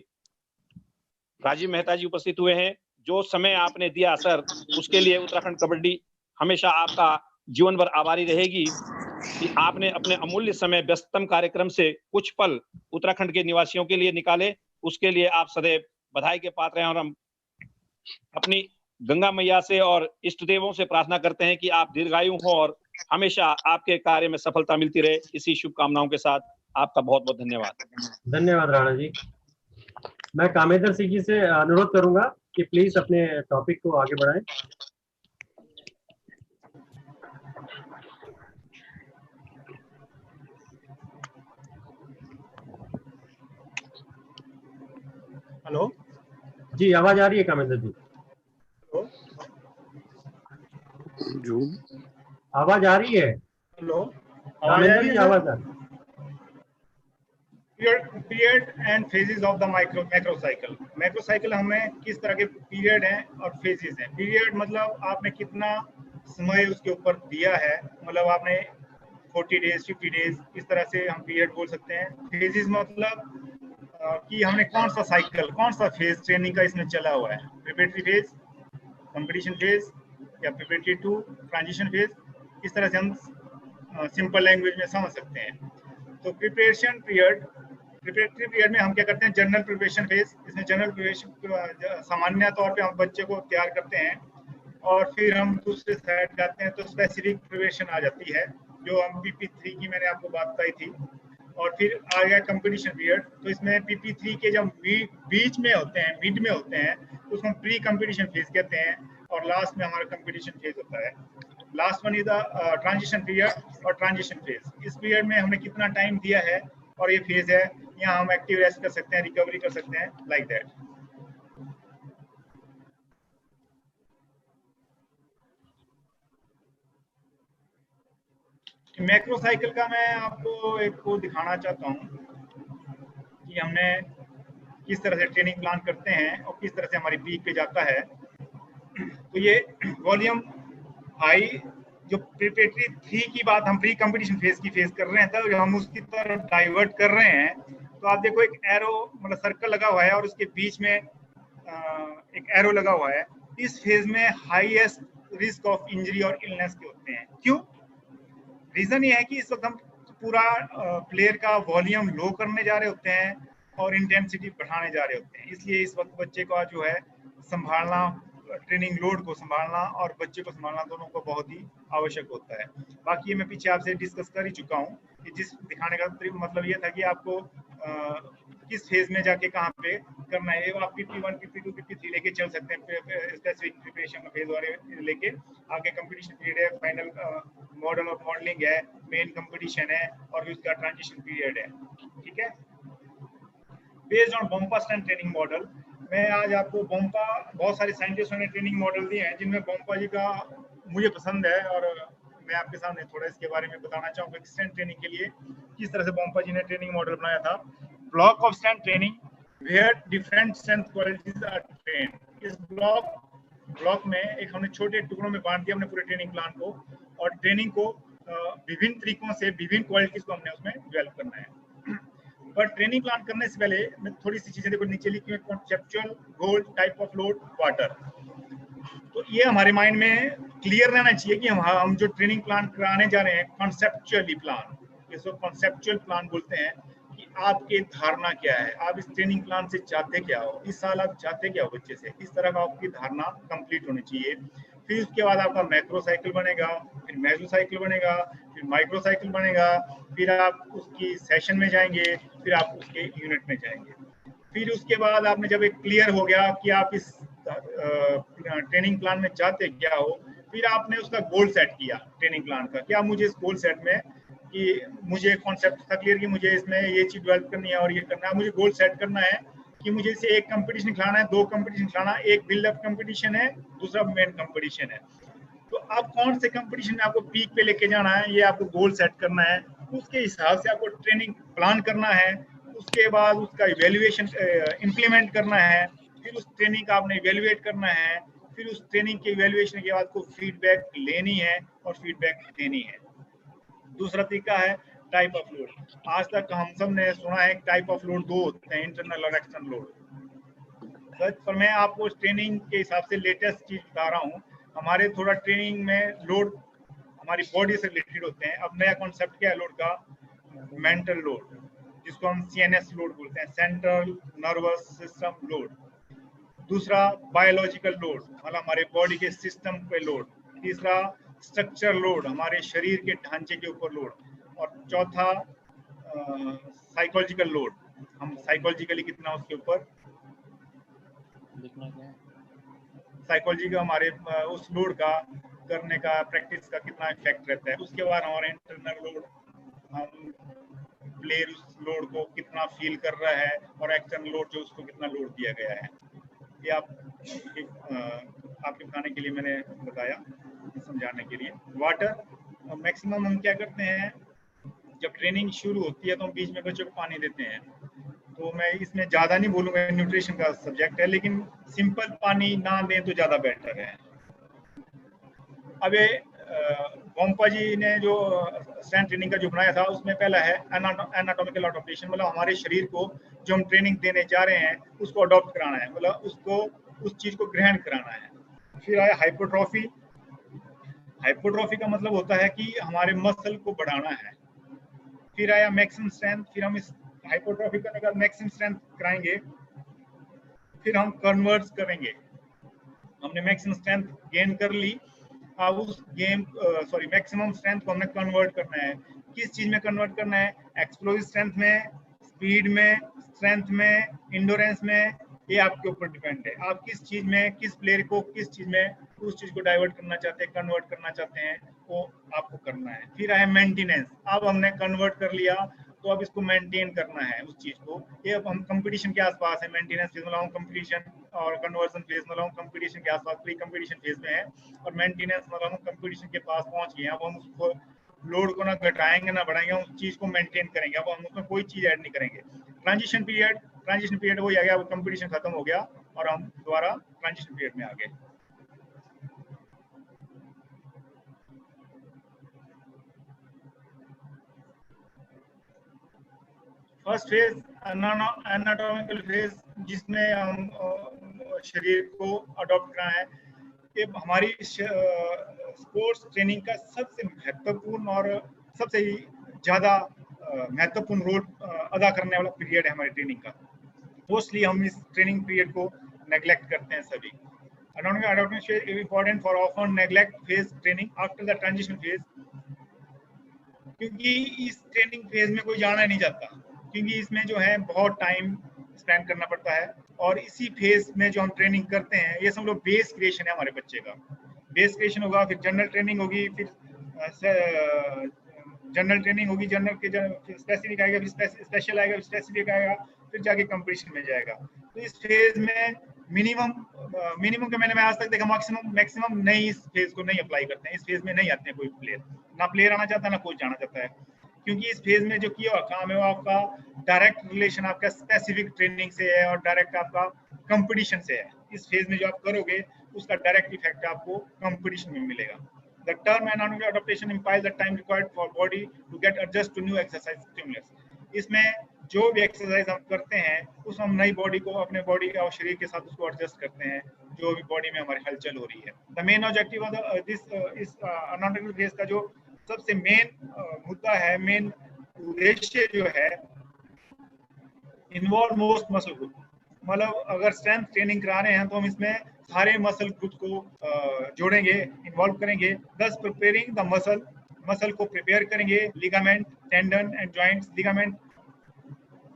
राजीव मेहता जी उपस्थित हुए हैं। जो समय आपने दिया सर, उसके लिए उत्तराखंड कबड्डी हमेशा आपका जीवन भर आभारी रहेगी कि आपने अपने अमूल्य समय व्यस्ततम कार्यक्रम से कुछ पल उत्तराखंड के निवासियों के लिए निकाले। उसके लिए आप सदैव बधाई के पात्र हैं, और हम अपनी गंगा मैया से और इष्ट देवों से प्रार्थना करते हैं कि आप दीर्घायु हो और हमेशा आपके कार्य में सफलता मिलती रहे। इसी शुभकामनाओं के साथ आपका बहुत बहुत धन्यवाद। धन्यवाद राणा जी। मैं कामेंद्र सिंह जी से अनुरोध करूंगा कि प्लीज अपने टॉपिक को आगे बढ़ाएं। हेलो जी, आवाज आ रही है कामेंद्र जी? आवाज आ रही है? हेलो, कामेंद्र जी आवाज आ रही है? Period and phases of the macro cycle. Macro cycle हमें किस तरह के पीरियड हैं और फेजेस हैं। पीरियड मतलब आपने कितना समय उसके ऊपर दिया है, मतलब आपने 40 डेज 50 डेज इस तरह से हम पीरियड बोल सकते हैं। फेजेस मतलब कि हमने कौन सा साइकिल, कौन सा फेज ट्रेनिंग का इसमें चला हुआ है। प्रिपरेटरी फेज, कंपटीशन फेज या प्रिपरेटरी टू ट्रांजिशन फेज, इस तरह से हम सिंपल लैंग्वेज में समझ सकते हैं। तो प्रिपरेशन पीरियड, प्रिपरेटरी पीरियड में हम क्या करते हैं, जनरल प्रिपरेशन फेज। इसमें जनरल प्रिपरेशन सामान्य तौर पे हम बच्चे को तैयार करते हैं, और फिर हम दूसरे साइड जाते हैं तो स्पेसिफिक प्रिपरेशन आ जाती है, जो हम PP3 की मैंने आपको बात बताई थी। और फिर आ गया कंपटीशन पीरियड। तो इसमें PP3 के जब बीच में होते हैं, मिड में होते हैं, तो उसको हम प्री कंपटीशन फेज कहते हैं, और लास्ट में हमारा कंपटीशन फेज होता है। Last one is the transition period और ट्रांजिशन फेज। इस पीरियड में हमने कितना टाइम दिया है और ये फेज है, यहाँ हम एक्टिव रेस्ट कर सकते हैं, रिकवरी कर सकते हैं, लाइक दैट। मैक्रो साइकिल का मैं आपको एक को दिखाना चाहता हूँ कि हमने किस तरह से ट्रेनिंग प्लान करते हैं और किस तरह से हमारी पीक पे जाता है। तो ये वॉल्यूम हाई जो प्रिपरेटरी 3 की बात हम प्री कंपटीशन फेज की फेस कर रहे हैं, तब हम उसकी तरफ डाइवर्ट कर रहे हैं। तो आप देखो एक एरो मतलब सर्कल लगा हुआ है और उसके बीच में एक एरो लगा हुआ है। इस फेज में हाईएस्ट रिस्क ऑफ इंजरी और इलनेस के होते हैं। क्यों? रीजन ये है कि इस वक्त हम पूरा प्लेयर का वॉल्यूम लो करने जा रहे होते हैं और इंटेंसिटी बढ़ाने जा रहे होते हैं। इसलिए इस वक्त बच्चे का जो है संभालना, ट्रेनिंग लोड को संभालना और बच्चे को संभालना दोनों को बहुत ही आवश्यक होता है। बाकी ये मैं पीछे आपसे डिस्कस कर ही चुका हूँ कि जिस दिखाने का मतलब ये था कि आपको किस फेज में जाके कहाँ पे करना है। आप PP1, PP2, PP3 लेके चल सकते हैं, स्पेसिफिक प्रिपरेशन फेज वाले लेके आगे कंपटीशन पीरियड है, फाइनल मॉडल ऑफ मॉडलिंग है, मेन कंपटीशन है और फिर उसका ट्रांजिशन पीरियड है। ठीक है। Based on Bompa strength training model, मैं आज आपको बोम्पा, बहुत सारे साइंटिस्टों ने ट्रेनिंग मॉडल दिए हैं जिनमें बोम्पा जी का मुझे पसंद है और मैं आपके सामने थोड़ा इसके बारे में बताना चाहूँगा कि स्ट्रेंथ ट्रेनिंग के लिए किस तरह से बोम्पा जी ने ट्रेनिंग मॉडल बनाया था। Block of strength training where different strength qualities are trained. इस ब्लॉक में एक हमने छोटे टुकड़ों में बांट दिया हमने पूरे ट्रेनिंग प्लान को, और ट्रेनिंग को विभिन्न तरीकों से विभिन्न क्वालिटीज को हमने उसमें डेवलप करना है। पर ट्रेनिंग प्लान करने से पहले मैं थोड़ी सी चीजें देखो नीचे लिखी हुई, conceptual, goal, type of load, water. तो ये हमारे माइंड में क्लियर रहना चाहिए कि हम जो ट्रेनिंग प्लान कराने जा रहे हैं कॉन्सेप्चुअली प्लान, इसको कॉन्सेप्चुअल प्लान बोलते हैं कि आपकी धारणा क्या है, आप इस ट्रेनिंग प्लान से चाहते क्या हो, इस साल आप चाहते क्या हो बच्चे से, इस तरह का आपकी धारणा कंप्लीट होनी चाहिए। फिर उसके बाद आपका मैक्रो साइकिल बनेगा, फिर मेसो साइकिल बनेगा, फिर माइक्रो साइकिल बनेगा, फिर आप उसकी सेशन में जाएंगे, फिर आप उसके यूनिट में जाएंगे। फिर उसके बाद आपने जब एक क्लियर हो गया कि आप इस ट्रेनिंग प्लान में चाहते क्या हो, फिर आपने उसका गोल सेट किया ट्रेनिंग प्लान का, क्या मुझे इस गोल सेट में कि मुझे कॉन्सेप्ट था क्लियर कि मुझे इसमें ये चीज डेवलप करनी है और ये करना है, मुझे गोल सेट करना है कि मुझे इसे एक कंपटीशन खिलाना है, 2 कंपटीशन खिलाना, एक बिल्डअप कंपटीशन है, दूसरा मेन कंपटीशन है। तो अब कौन से कंपटीशन में आपको पीक पे लेके जाना है, ये आपको गोल सेट करना है, उसके हिसाब से आपको ट्रेनिंग प्लान करना है। उसके बाद उसका इवेल्युएशन इम्प्लीमेंट करना है, फिर उस ट्रेनिंग का आपने इवेल्युएट करना है, फिर उस ट्रेनिंग के इवेल्युएशन के बाद को फीडबैक लेनी है और फीडबैक देनी है। दूसरा तरीका है टाइप ऑफ लोड। आज तक हम सब ने सुना है टाइप ऑफ लोड 2 होते हैं, इंटरनल और एक्सटर्नल लोड। सच पर मैं आपको ट्रेनिंग के हिसाब से लेटेस्ट चीज बता रहा हूँ। हमारे थोड़ा ट्रेनिंग में लोड हमारी बॉडी से रिलेटेड होते हैं। अब नया कॉन्सेप्ट क्या है लोड का? मेंटल लोड, जिसको हम CNS लोड बोलते हैं, सेंट्रल नर्वस सिस्टम लोड। दूसरा बायोलॉजिकल लोड, मतलब हमारे बॉडी के सिस्टम पे लोड। तीसरा स्ट्रक्चर लोड, हमारे शरीर के ढांचे के ऊपर लोड। और चौथा साइकोलॉजिकल लोड, हम साइकोलॉजिकली कितना उसके ऊपर साइकोलॉजी का हमारे उस लोड का करने का प्रैक्टिस का कितना इफेक्ट रहता है। उसके बाद हमारा इंटरनल लोड, हम प्लेयर उस लोड को कितना फील कर रहा है, और एक्सटर्नल लोड जो उसको कितना लोड दिया गया है। ये आपके बताने के लिए मैंने बताया, समझाने के लिए। वाटर मैक्सिमम हम क्या करते हैं, जब ट्रेनिंग शुरू होती है तो हम बीच में बच्चों को पानी देते हैं। तो मैं इसमें ज़्यादा नहीं बोलूँगा, न्यूट्रिशन का सब्जेक्ट है, लेकिन सिंपल पानी ना दें तो ज़्यादा बेटर है। अब ये बोम्पा जी ने जो स्ट्रेंथ ट्रेनिंग का जो बनाया था, उसमें पहला है एनाटॉमिकल अडॉप्टेशन, मतलब हमारे शरीर को जो हम ट्रेनिंग देने जा रहे हैं उसको अडॉप्ट कराना है, मतलब उसको उस चीज़ को ग्रहण कराना है। फिर आया हाइपोट्रॉफी। हाइपोट्रॉफी का मतलब होता है कि हमारे मसल को बढ़ाना है। फिर आया मैक्सिमम स्ट्रेंथ, फिर हम इस हाइपोट्रॉफी करने का मैक्सिमम स्ट्रेंथ कराएंगे, फिर हम कन्वर्ट्स करेंगे। हमने मैक्सिमम स्ट्रेंथ गेन कर ली, अब उस मैक्सिमम स्ट्रेंथ को हमने कन्वर्ट करना है। किस चीज में कन्वर्ट करना है? एक्सप्लोसिव स्ट्रेंथ में, स्पीड में, स्ट्रेंथ में, इंडोरेंस में। ये आपके ऊपर डिपेंड है, आप किस चीज में, किस प्लेयर को किस चीज में उस चीज को डाइवर्ट करना चाहते हैं, कन्वर्ट करना चाहते हैं, वो आपको करना है। फिर है मेंटेनेंस। अब हमने कन्वर्ट कर लिया तो अब इसको मेंटेन करना है उस चीज को। ये अब हम कंपटीशन के आसपास है, मेंटेनेंस फेज में, कंपटीशन और कन्वर्जन फेज में, कंपटीशन के आसपास प्री कंपटीशन फेज में है, और मेंटेनेंस मतलब हम कंपटीशन के पास पहुंच गए हैं। अब हम उसको लोड को ना घटाएंगे ना बढ़ाएंगे, उस चीज को मेंटेन करेंगे। अब हम उसमें कोई चीज ऐड नहीं करेंगे। ट्रांजिशन पीरियड वही आ गया, अब कंपटीशन खत्म हो गया और हम दोबारा ट्रांजिशन पीरियड में आ गए। फर्स्ट फेज एनाटॉमिकल फेज, जिसमें हम शरीर को अडॉप्ट करना है। ये हमारी स्पोर्ट्स ट्रेनिंग का सबसे महत्वपूर्ण और सबसे ज्यादा महत्वपूर्ण रोल अदा करने वाला पीरियड है हमारी ट्रेनिंग का। मोस्टली हम इस ट्रेनिंग पीरियड को नेग्लेक्ट करते हैं सभी। Anatomical phase is important for often neglect phase training after the transition phase, क्योंकि इस ट्रेनिंग फेज में कोई जाना नहीं चाहता, क्योंकि इसमें जो है बहुत टाइम स्पेंड करना पड़ता है। और इसी फेज में जो हम ट्रेनिंग करते हैं, ये सब लोग बेस क्रिएशन है हमारे बच्चे का। बेस क्रिएशन होगा, फिर जनरल ट्रेनिंग होगी, फिर जनरल ट्रेनिंग होगी, जनरल के स्पेसिफिक आएगा, फिर स्पेशल आएगा, फिर स्पेसिफिक आएगा, फिर जाके कंपटीशन में जाएगा। तो इस फेज में मिनिमम के मैंने आज तक देखा, मैक्सिमम नहीं इस फेज को नहीं अप्लाई करते हैं। इस फेज में नहीं आते हैं कोई प्लेयर, ना प्लेयर आना चाहता है ना कोच जाना चाहता है, क्योंकि इस फेज में जो किया काम है वो आपका डायरेक्ट रिलेशन आपका स्पेसिफिक ट्रेनिंग से है और डायरेक्ट आपका कंपटीशन से है। इस फेज में जो आप करोगे उसका डायरेक्ट इफेक्ट आपको कंपटीशन में मिलेगा। The term anatomical adaptation implies the time required for body to get adjust to new exercise stimulus. इसमें जो भी एक्सरसाइज हम करते हैं उस हम नई बॉडी को, अपने बॉडी और शरीर के साथ उसको एडजस्ट करते हैं, जो भी बॉडी में हमारी हलचल हो रही है। The main objective of this इस एनाटॉमिकल फेज का जो सबसे मेन मुद्दा है, मेन उद्देश्य जो है, इन्वॉल्व मोस्ट मसल ग्रुप। मतलब अगर स्ट्रेंथ ट्रेनिंग करा रहे हैं तो हम इसमें सारे मसल ग्रुप को जोड़ेंगे, इन्वॉल्व करेंगे। दस प्रिपेयरिंग द मसल को प्रिपेयर करेंगे। Ligament, tendon and joints. Ligament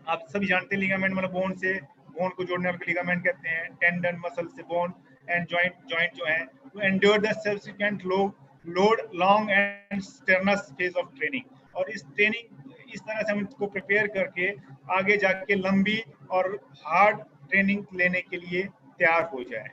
आप सभी जानते हैं, लिगामेंट मतलब बोन को जोड़ने वाले लिगामेंट कहते हैं। टेंडन मसल से बोन, एंड जॉइंट जो है to endure the subsequent load long and strenuous phase of training. और इस ट्रेनिंग इस तरह से हम इसको प्रिपेयर करके आगे जाके लंबी और हार्ड ट्रेनिंग लेने के लिए तैयार हो जाए।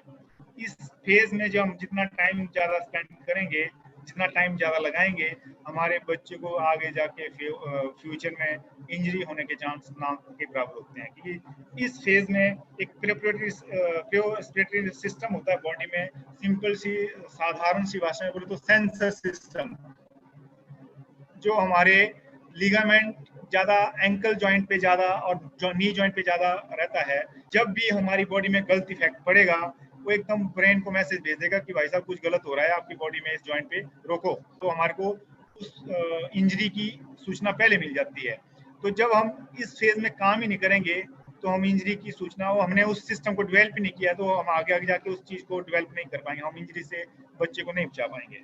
इस फेज में जो हम जितना टाइम ज्यादा स्पेंड करेंगे, जितना टाइम ज्यादा लगाएंगे, हमारे बच्चे को आगे जाके फ्यूचर में इंजरी होने के चांस ना के बराबर होते हैं। क्योंकि इस फेज में एक प्रिपरेटरी सिस्टम होता है बॉडी में। सिंपल सी साधारण सी भाषा में बोले तो सेंसर सिस्टम, जो हमारे लिगामेंट ज्यादा एंकल जॉइंट पे ज्यादा और नी जॉइंट पे ज्यादा रहता है। जब भी हमारी बॉडी में गलत इफेक्ट पड़ेगा, वो एकदम ब्रेन को मैसेज भेज देगा कि भाई साहब कुछ गलत हो रहा है आपकी बॉडी में, इस जॉइंट पे रोको। तो हमारे को उस इंजरी की सूचना पहले मिल जाती है। तो जब हम इस फेज में काम ही नहीं करेंगे तो हम इंजरी की सूचना, हमने उस सिस्टम को डेवलप ही नहीं किया, तो हम आगे जाके उस चीज को डेवलप नहीं कर पाएंगे, हम इंजरी से बच्चे को नहीं बचा पाएंगे।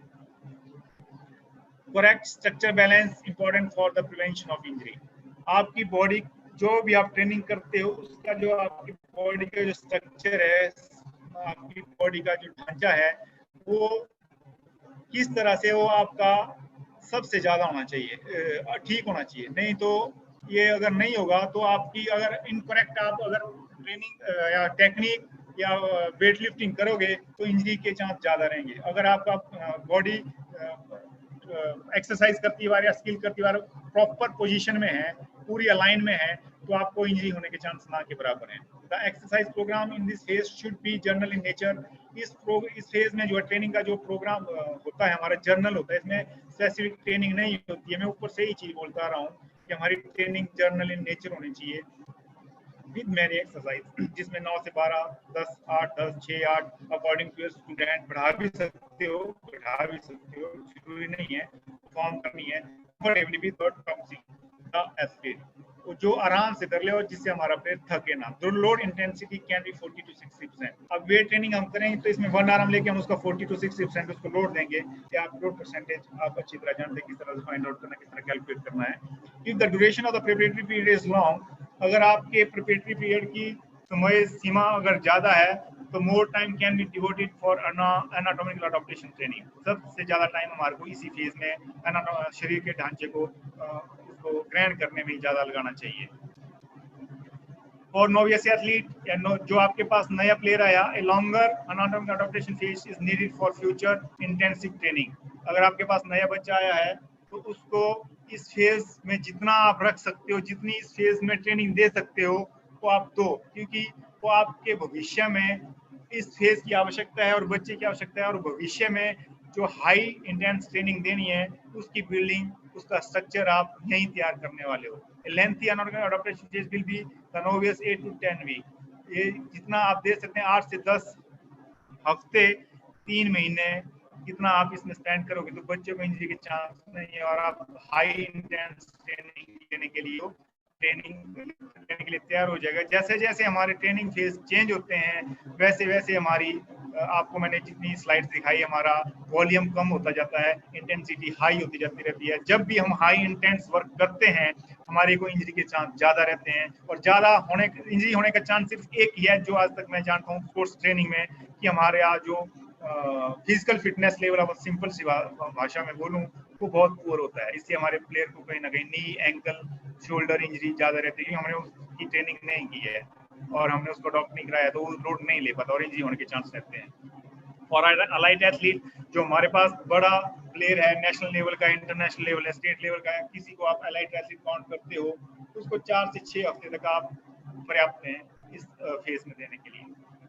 Correct structure balance important for the prevention of injury. आपकी बॉडी, जो भी आप ट्रेनिंग करते हो, उसका जो आपकी बॉडी का जो स्ट्रक्चर है, आपकी बॉडी का जो ढांचा है, वो किस तरह से वो आपका सबसे ज्यादा होना चाहिए, ठीक होना चाहिए। नहीं तो ये अगर नहीं होगा तो आपकी अगर इनकरेक्ट आप अगर ट्रेनिंग या टेक्निक या वेट लिफ्टिंग करोगे तो इंजरी के चांस ज्यादा रहेंगे। अगर आपका बॉडी एक्सरसाइज करती बार या स्किल करती बार प्रॉपर पोजीशन में है, पूरी अलाइन में है, तो आपको इंजरी होने के चांस ना के बराबर हैं। The exercise program in this phase should be general in nature. इस फेज में जो है ट्रेनिंग का जो प्रोग्राम होता है हमारा जर्नल होता है। इसमें स्पेसिफिक ट्रेनिंग नहीं होती है, मैं ऊपर से ही चीज बोलता रहा हूँ कि हमारी ट्रेनिंग जर्नल इन नेचर होनी चाहिए विद मैनी एक्सरसाइज, जिसमें 9 से 12, 10, 8, 10, 6, 8 अकॉर्डिंग टू स्टूडेंट बढ़ा भी सकते हो, जरूरी नहीं है फॉर्म करनी है। जो आराम से कर ले और जिससे हमारा प्लेयर थके ना। तो load intensity can be 40 to 60%। अब वेट ट्रेनिंग हम करेंगे तो इसमें 1 आर्म लेके हम उसका 40 to 60% उसको लोड देंगे। या आप लोड परसेंटेज आप अच्छी तरह जानते हैं किस तरह से फाइंड आउट करना, किस तरह कैलकुलेट करना है। If the duration of the preparatory period is long, अगर आपके प्रिपरेटरी पीरियड की समय सीमा अगर ज्यादा है तो more time can be devoted for anatomical adaptation training. सबसे ज्यादा टाइम हमारे को इसी फेज में शरीर के ढांचे को उसको ग्रहण करने में ज्यादा लगाना चाहिए। और नोवियस एथलीट या जो आपके पास नया प्लेयर आया, a longer anatomical adaptation phase is needed for future intensive training. अगर आपके पास नया बच्चा आया है तो उसको इस फेज में जितना आप रख सकते हो, जितनी इस फेज में ट्रेनिंग दे सकते हो वो आप दो, क्योंकि वो आपके भविष्य में इस फेज की आवश्यकता है और बच्चे की आवश्यकता है, और भविष्य में जो हाई इंटेंस ट्रेनिंग देनी है उसकी बिल्डिंग, उसका स्ट्रक्चर आप यहीं तैयार करने वाले हो। Lengthy unorganized adaptation phase will be the novice 8 to 10 week. ये जितना आप दे सकते हैं 8 से 10 हफ्ते, 3 महीने, कितना आप इसमें स्पेंड करोगे तो बच्चों को इंजरी के चांस नहीं है, और आप हाई इंटेंस ट्रेनिंग लेने के लिए तैयार हो जाएगा। जैसे जैसे हमारे ट्रेनिंग फेज चेंज होते हैं वैसे वैसे हमारी आपको मैंने जितनी स्लाइड्स दिखाई, हमारा वॉल्यूम कम होता जाता है, इंटेंसिटी हाई होती जाती रहती है। जब भी हम हाई इंटेंस वर्क करते हैं हमारे को इंजरी के चांस ज्यादा रहते हैं, और ज्यादा इंजरी होने का चांस सिर्फ एक ही है जो आज तक मैं जानता हूँ स्पोर्ट्स ट्रेनिंग में, कि हमारे यहाँ जो फिजिकल फिटनेस लेवल, अब सिंपल सी भाषा में बोलूं, वो बहुत पुअर होता है। इससे हमारे प्लेयर को कहीं ना कहीं नी, एंकल, शोल्डर इंजरी ज्यादा रहती है, हमने उसकी ट्रेनिंग नहीं की है और हमने उसको डॉक्टर नहीं कराया, तो वो लोड नहीं ले पाता और इंजरी होने के चांस रहते हैं। और अलाइड एथलीट जो हमारे पास बड़ा प्लेयर है, नेशनल लेवल का, इंटरनेशनल लेवल है, स्टेट लेवल का है, किसी को आप अलाइड एथलीट काउंट करते हो तो उसको 4 से 6 हफ्ते तक आप पर्याप्त हैं इस फेज में देने के लिए,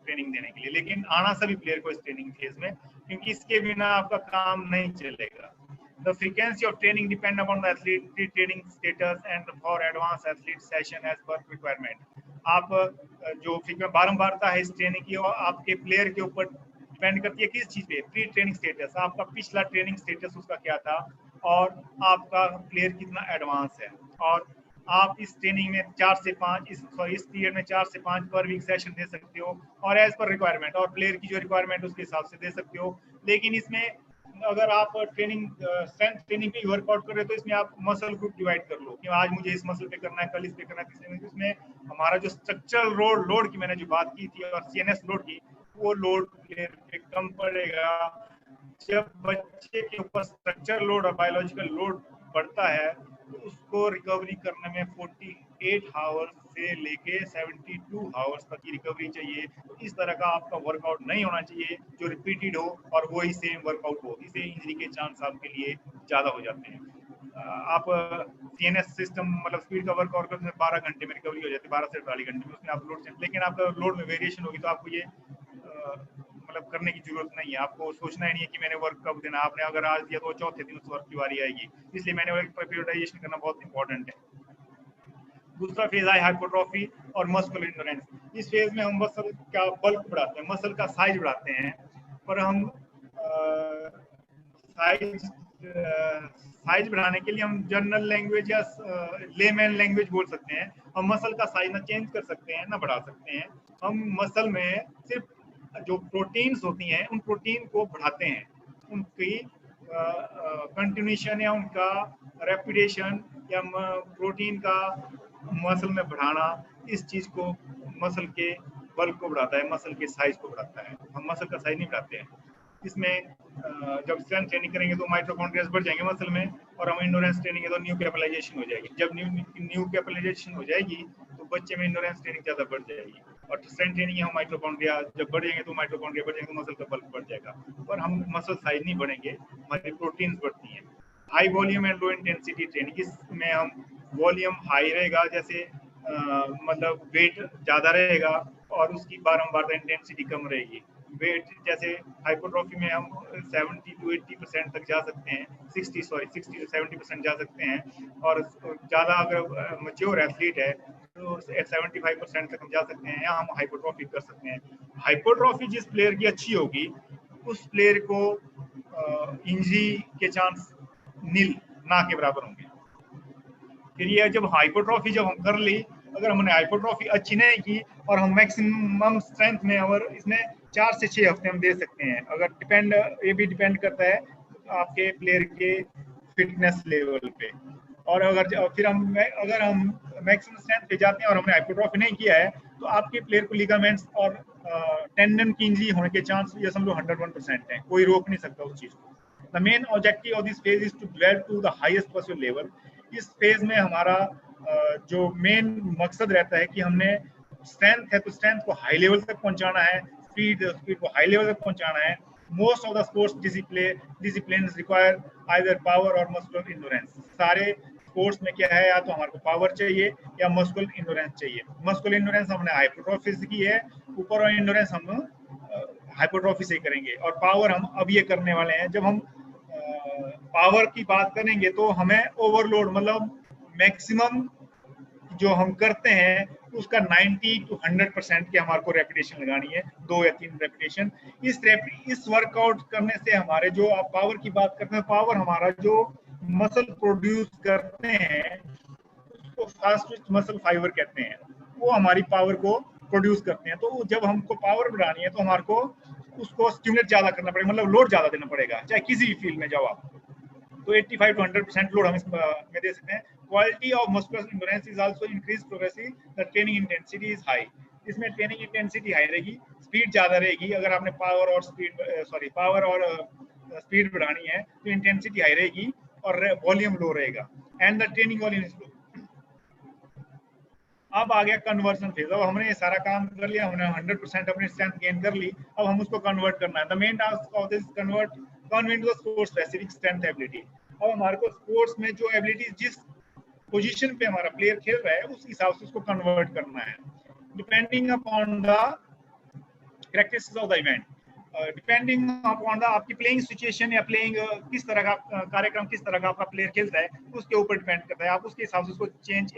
ट्रेनिंग देने के लिए। लेकिन आना सभी प्लेयर को इस ट्रेनिंग फेज में, क्योंकि इसके बिना आपका काम नहीं चलेगा। The frequency of training depend upon the athlete training status and for advanced athlete session as per requirement. आप जो बारंबारता है इस ट्रेनिंग की और आपके प्लेयर के ऊपर डिपेंड करती है किस चीज पे, प्री ट्रेनिंग स्टेटस, आपका पिछला ट्रेनिंग स्टेटस उसका क्या था और आपका प्लेयर कितना एडवांस है। और आप इस ट्रेनिंग में 4 से 5 इस पीरियड में 4 से 5 पर वीक सेशन दे सकते हो, और एज पर रिक्वायरमेंट और प्लेयर की जो रिक्वायरमेंट उसके हिसाब से दे सकते हो। लेकिन इसमें अगर आप ट्रेनिंग स्ट्रेंथ ट्रेनिंग पे वर्कआउट कर रहे हो तो इसमें आप मसल ग्रुप डिवाइड कर लो कि आज मुझे इस मसल पे करना है, कल इस पे करना है। इसमें हमारा जो स्ट्रक्चरल लोड की मैंने जो बात की थी और सीएनएस लोड की, वो लोड प्लेयर पे कम पड़ेगा। जब बच्चे के ऊपर स्ट्रक्चर लोड और बायोलॉजिकल लोड बढ़ता है तो उसको रिकवरी करने में 48 आवर्स से लेके 72 आवर्स तक की रिकवरी चाहिए। तो इस तरह का आपका वर्कआउट नहीं होना चाहिए जो रिपीटेड हो और वही सेम वर्कआउट हो, इससे इंजरी के चांस आपके लिए ज्यादा हो जाते हैं। आप सीएनएस सिस्टम मतलब स्पीड का वर्कआउट करने में 12 घंटे में रिकवरी हो जाती है, 12 से 48 घंटे में, उसमें आप लोड, लेकिन आपका लोड में वेरिएशन होगी तो आपको ये मतलब करने की जरूरत नहीं है। आपको सोचना ही नहीं है कि मैंने वर्क कब देना, आपने अगर आज दिया तो चौथे दिन उस वर्क की बारी आएगी, इसलिए मैंने प्रायोरिटाइजेशन करना बहुत इंपॉर्टेंट है। दूसरा फेज है हाइपोट्रोफी और मस्कुलर एंड्योरेंस। इस फेज में हम मसल का बल्क बढ़ाते हैं, मसल का साइज बढ़ाते हैं, पर हम साइज बढ़ाने के लिए हम जनरल लैंग्वेज या लेमैन लैंग्वेज बोल सकते हैं। हम मसल का साइज ना चेंज कर सकते हैं ना बढ़ा सकते हैं, हम मसल में सिर्फ जो प्रोटीन्स होती हैं उन प्रोटीन को बढ़ाते हैं, उनकी कंटिन्यूशन या उनका रेपिटेशन या प्रोटीन का मसल में बढ़ाना, इस चीज को मसल के बल्क को बढ़ाता है, मसल के साइज को बढ़ाता है। हम मसल का साइज नहीं बढ़ाते हैं। इसमें जब स्ट्रेंथ ट्रेनिंग करेंगे तो माइटोकॉन्ड्रियाज बढ़ जाएंगे मसल में, और हम इंडोरेंस ट्रेनिंग है तो न्यू कैपिटलाइजेशन हो जाएगी। जब न्यू कैपिटलाइजेशन हो जाएगी तो बच्चे में इंडोरेंस ट्रेनिंग ज्यादा बढ़ जाएगी, और स्ट्रेंथ ट्रेनिंग है माइटोकॉन्ड्रिया जब बढ़ेंगे तो माइटोकॉन्ड्रिया बढ़ जाएंगे तो मसल का बल्क बढ़ जाएगा, और हम मसल साइज नहीं बढ़ेंगे, हमारी प्रोटीन्स बढ़ती हैं। High volume and low intensity training, इसमें हम वॉल्यूम हाई रहेगा, जैसे मतलब वेट ज्यादा रहेगा और उसकी बारंबार इंटेंसिटी कम रहेगी। वेट जैसे हाइपोट्रोफी में हम 70 to 80% तक जा सकते हैं, 60 to 70% जा सकते हैं, और ज़्यादा अगर मैच्योर एथलीट है तो 75% तक हम जा सकते हैं, या हम हाइपोट्रोफी कर सकते हैं। हाइपोट्रोफी जिस प्लेयर की अच्छी होगी उस प्लेयर को इंजरी के चांस नील ना के बराबर होंगे। फिर ये जब हाइपोट्रोफी जब हम कर ली, अगर हमने हाइपोट्रोफी अच्छी नहीं की और हम मैक्सिमम स्ट्रेंथ में, और इसमें 4 से 6 हफ्ते हम दे सकते हैं, अगर ये भी डिपेंड करता है आपके प्लेयर के फिटनेस लेवल पे। और अगर हम मैक्सिमम स्ट्रेंथ पे जाते हैं और हमने हाइपोट्रोफी नहीं किया है तो आपके प्लेयर को लिगामेंट्स और टेंडन की इंजरी होने के चांस ये समझो 101% है, कोई रोक नहीं सकता उस चीज को। The main objective of this phase is to develop to the highest possible level. इस फेज में हमारा जो मेन मकसद रहता है कि हमने स्ट्रेंथ है तो स्ट्रेंथ को हाई लेवल तक पहुंचाना है, स्पीड को हाई लेवल तक पहुंचाना है, Most of the sports disciplines require either power or muscular endurance. सारे स्पोर्ट्स में क्या है, या तो हमारे को पावर चाहिए या मस्कुलर इंडोरेंस चाहिए। मस्कुलर इंडोरेंस हमने हाइपरट्रॉफी से की है, ऊपर और इंडोरेंस हम हाइपरट्रॉफी से करेंगे, और पावर हम अब ये करने वाले हैं। जब हम पावर की बात करेंगे तो हमें ओवरलोड मतलब मैक्सिमम जो हम करते हैं उसका 90 to 100% की हमारे को रेपिटेशन लगानी है, 2 या 3 रेपिटेशन। इस वर्कआउट करने से हमारे जो आप पावर की बात करते हैं, पावर हमारा जो मसल प्रोड्यूस करते हैं उसको फास्ट मसल फाइबर कहते हैं, वो हमारी पावर को प्रोड्यूस करते हैं। तो जब हमको पावर बढ़ानी है तो हमारे को उसको स्टिमुलेट ज्यादा करना पड़ेगा, मतलब लोड ज्यादा देना पड़ेगा, चाहे किसी भी फील्ड में जाओ आप। तो 85 to 100% लोड हम इसमें दे सकते हैं। Quality of muscular endurance is also increase progressive, the training intensity is high. इसमें ट्रेनिंग इंटेंसिटी हाई रहेगी, स्पीड ज्यादा रहेगी। अगर आपने पावर और स्पीड बढ़ानी है तो इंटेंसिटी हाई रहेगी और वॉल्यूम लो रहेगा, and the training volume is low. अब आ गया कन्वर्जन फेज। अब हमने ये सारा काम कर लिया, हमने 100% अपनी स्ट्रेंथ गेन कर ली, अब हम उसको कन्वर्ट करना है। The main task of this convert into the sports specific strength ability. अब हमारे को स्पोर्ट्स में जो एबिलिटी जिस पोजीशन पे हमारा प्लेयर खेल रहा है उस हिसाब से उसको कन्वर्ट करना है, depending upon the characteristics of the event, depending upon the आपकी प्लेइंग सिचुएशन या प्लेइंग किस तरह का कार्यक्रम, किस तरह का आपका प्लेयर खेलता है उसके ऊपर डिपेंड करता है। आप उसके हिसाब से उसको चेंज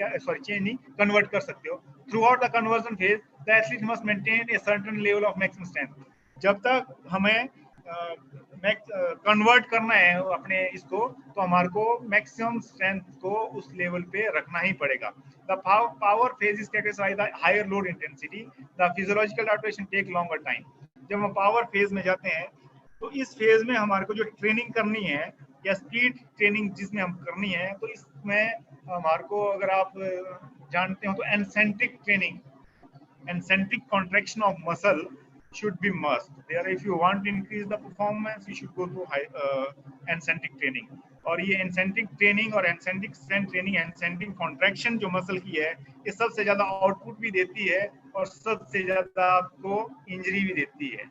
नहीं कन्वर्ट कर सकते हो। Through out the conversion phase the athlete must maintain a certain level of maximum strength. जब तक हमें कन्वर्ट करना है अपने इसको, तो हमारे को मैक्सिमम स्ट्रेंथ को उस लेवल पे रखना ही पड़ेगा। The power phase is characterized by higher load intensity, the physiological adaptation take longer time. जब हम पावर फेज में जाते हैं तो इस फेज में हमारे को जो ट्रेनिंग करनी है या स्पीड ट्रेनिंग जिसमें हम करनी है, तो इसमें हमारे को, अगर आप जानते हो तो eccentric training, eccentric contraction of muscle should be must there. If you want to increase the performance you should go to eccentric training। और ये eccentric training और eccentric strength training, eccentric contraction जो मसल की है, ये सबसे ज्यादा आउटपुट भी देती है और सबसे ज्यादा आपको इंजरी भी देती है।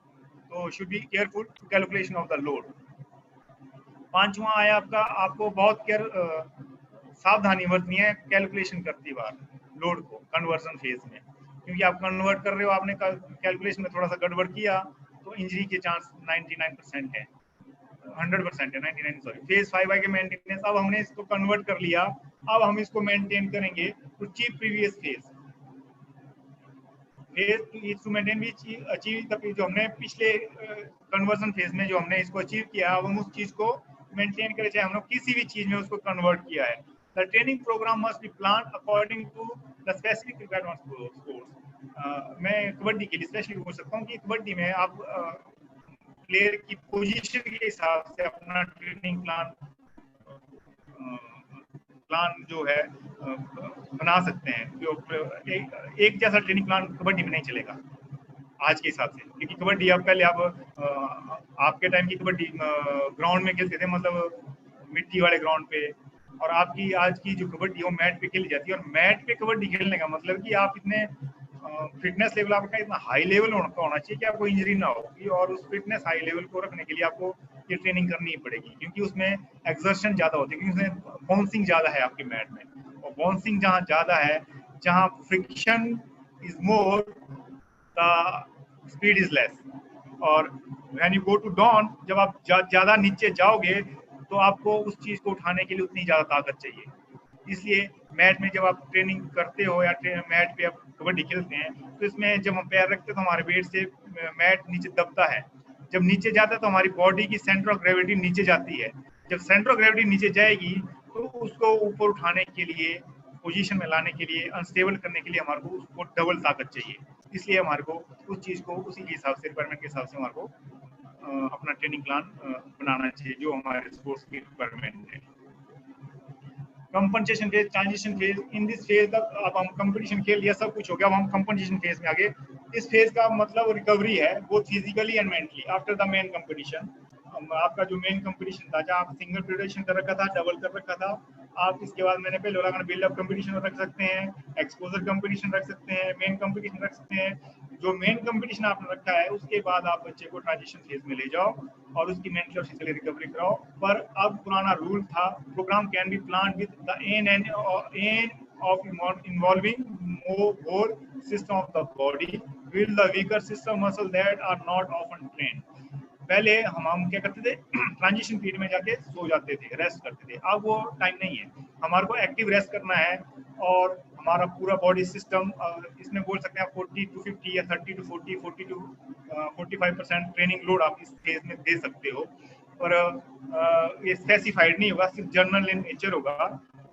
तो should be careful to calculation of the load। पांचवा आया आपका, आपको बहुत सावधानी बरतनी है कैलकुलेशन करती बार लोड को कन्वर्जन फेज में, क्योंकि आप कन्वर्ट कर रहे हो, आपने कैलकुलेशन में थोड़ा सा गड़बड़ किया तो इंजरी के चांस 99% है, 100% है, 99 सॉरी। फेज 5 के मेंटेनेंस, अब हमने इसको कन्वर्ट कर लिया, अब हम इसको मेंटेन करेंगे to achieve previous phase to maintain which achieve the, जो हमने पिछले कन्वर्जन फेज में जो हमने इसको अचीव किया, अब हम उस चीज को मेंटेन करें, चाहे हम लोग किसी भी चीज में उसको कन्वर्ट किया है। The training program must be planned according to the specific requirements of sports। मैं कबड्डी के लिए स्पेशली बोल सकता हूँ कि कबड्डी में आप प्लेयर की पोजीशन के हिसाब से अपना ट्रेनिंग प्लान जो है बना सकते हैं। जो एक जैसा ट्रेनिंग प्लान कबड्डी में नहीं चलेगा आज के हिसाब से, क्योंकि कबड्डी आप पहले आपके टाइम की कबड्डी ग्राउंड में खेलते थे, मतलब मिट्टी वाले ग्राउंड पे, और आपकी आज की जो कबड्डी वो मैट पे खेली जाती है। और मैट पे कबड्डी खेलने का मतलब कि आप इतने फिटनेस लेवल आपका इतना हाई लेवल होना चाहिए कि आपको इंजरी ना होगी, और उस फिटनेस हाई लेवल को रखने के लिए आपको ये ट्रेनिंग करनी ही पड़ेगी, क्योंकि उसमें एक्सर्शन ज्यादा होती है, क्योंकि उसमें बाउंसिंग ज्यादा है आपके मैट में, और बाउंसिंग जहाँ ज्यादा है, जहाँ friction is more the speed is less. और when you go to down, जब आप ज्यादा नीचे जाओगे तो आपको उस चीज को उठाने के लिए उतनी ज्यादा ताकत चाहिए। इसलिए मैट में जब आप ट्रेनिंग करते हो या मैट पे आप कबड्डी खेलते हैं, तो इसमें जब हम पैर रखते हैं तो हमारे वेट से मैट नीचे दबता है, जब नीचे जाता है तो हमारी बॉडी की सेंटर ऑफ ग्रेविटी नीचे जाती है। जब सेंटर ऑफ ग्रेविटी नीचे जाएगी तो उसको ऊपर उठाने के लिए, पोजीशन में लाने के लिए, अनस्टेबल करने के लिए हमारे को उसको डबल ताकत चाहिए। इसलिए हमारे को उस चीज को उसी के हिसाब से, रिक्वायरमेंट के हिसाब से हमारे को अपना ट्रेनिंग प्लान बनाना चाहिए जो हमारे स्पोर्ट्स की रिक्वायरमेंट है। Compensation phase, transition phase, in this phase अब हम कंपटीशन खेल लिया, सब कुछ हो गया, अब हम कंपटीशन फेज में आगे। इस फेज का मतलब रिकवरी है, both physically and mentally after the main competition. आपका जो मेन कंपटीशन था, जहाँ आप सिंगल फेडरेशन कर रखा था, डबल कर रखा था, आप इसके बाद मैंने पहले बोला बिल्डअप कंपटीशन रख सकते हैं, एक्सपोजर कंपटीशन रख सकते हैं, मेन कंपटीशन रख सकते हैं। जो मेन कंपटीशन आपने रखा है उसके बाद आप बच्चे को ट्रांजिशन फेज में ले जाओ और उसकी मेंटल और फिजिकल रिकवरी कराओ। पर अब पुराना रूल था, program can be plan with the an of involving more system of the body will the weaker system muscle that are not often trained। पहले हम क्या करते थे, ट्रांजिशन पीरियड में जाके सो जाते थे, रेस्ट करते थे। अब वो टाइम नहीं है, हमारे को एक्टिव रेस्ट करना है और हमारा पूरा बॉडी सिस्टम, इसमें बोल सकते हैं 40 to 50 या 30 to 40, 40 to 45% ट्रेनिंग लोड आप इस फेज में दे सकते हो। पर ये स्पेसिफाइड नहीं होगा, सिर्फ जनरल इन नेचर होगा।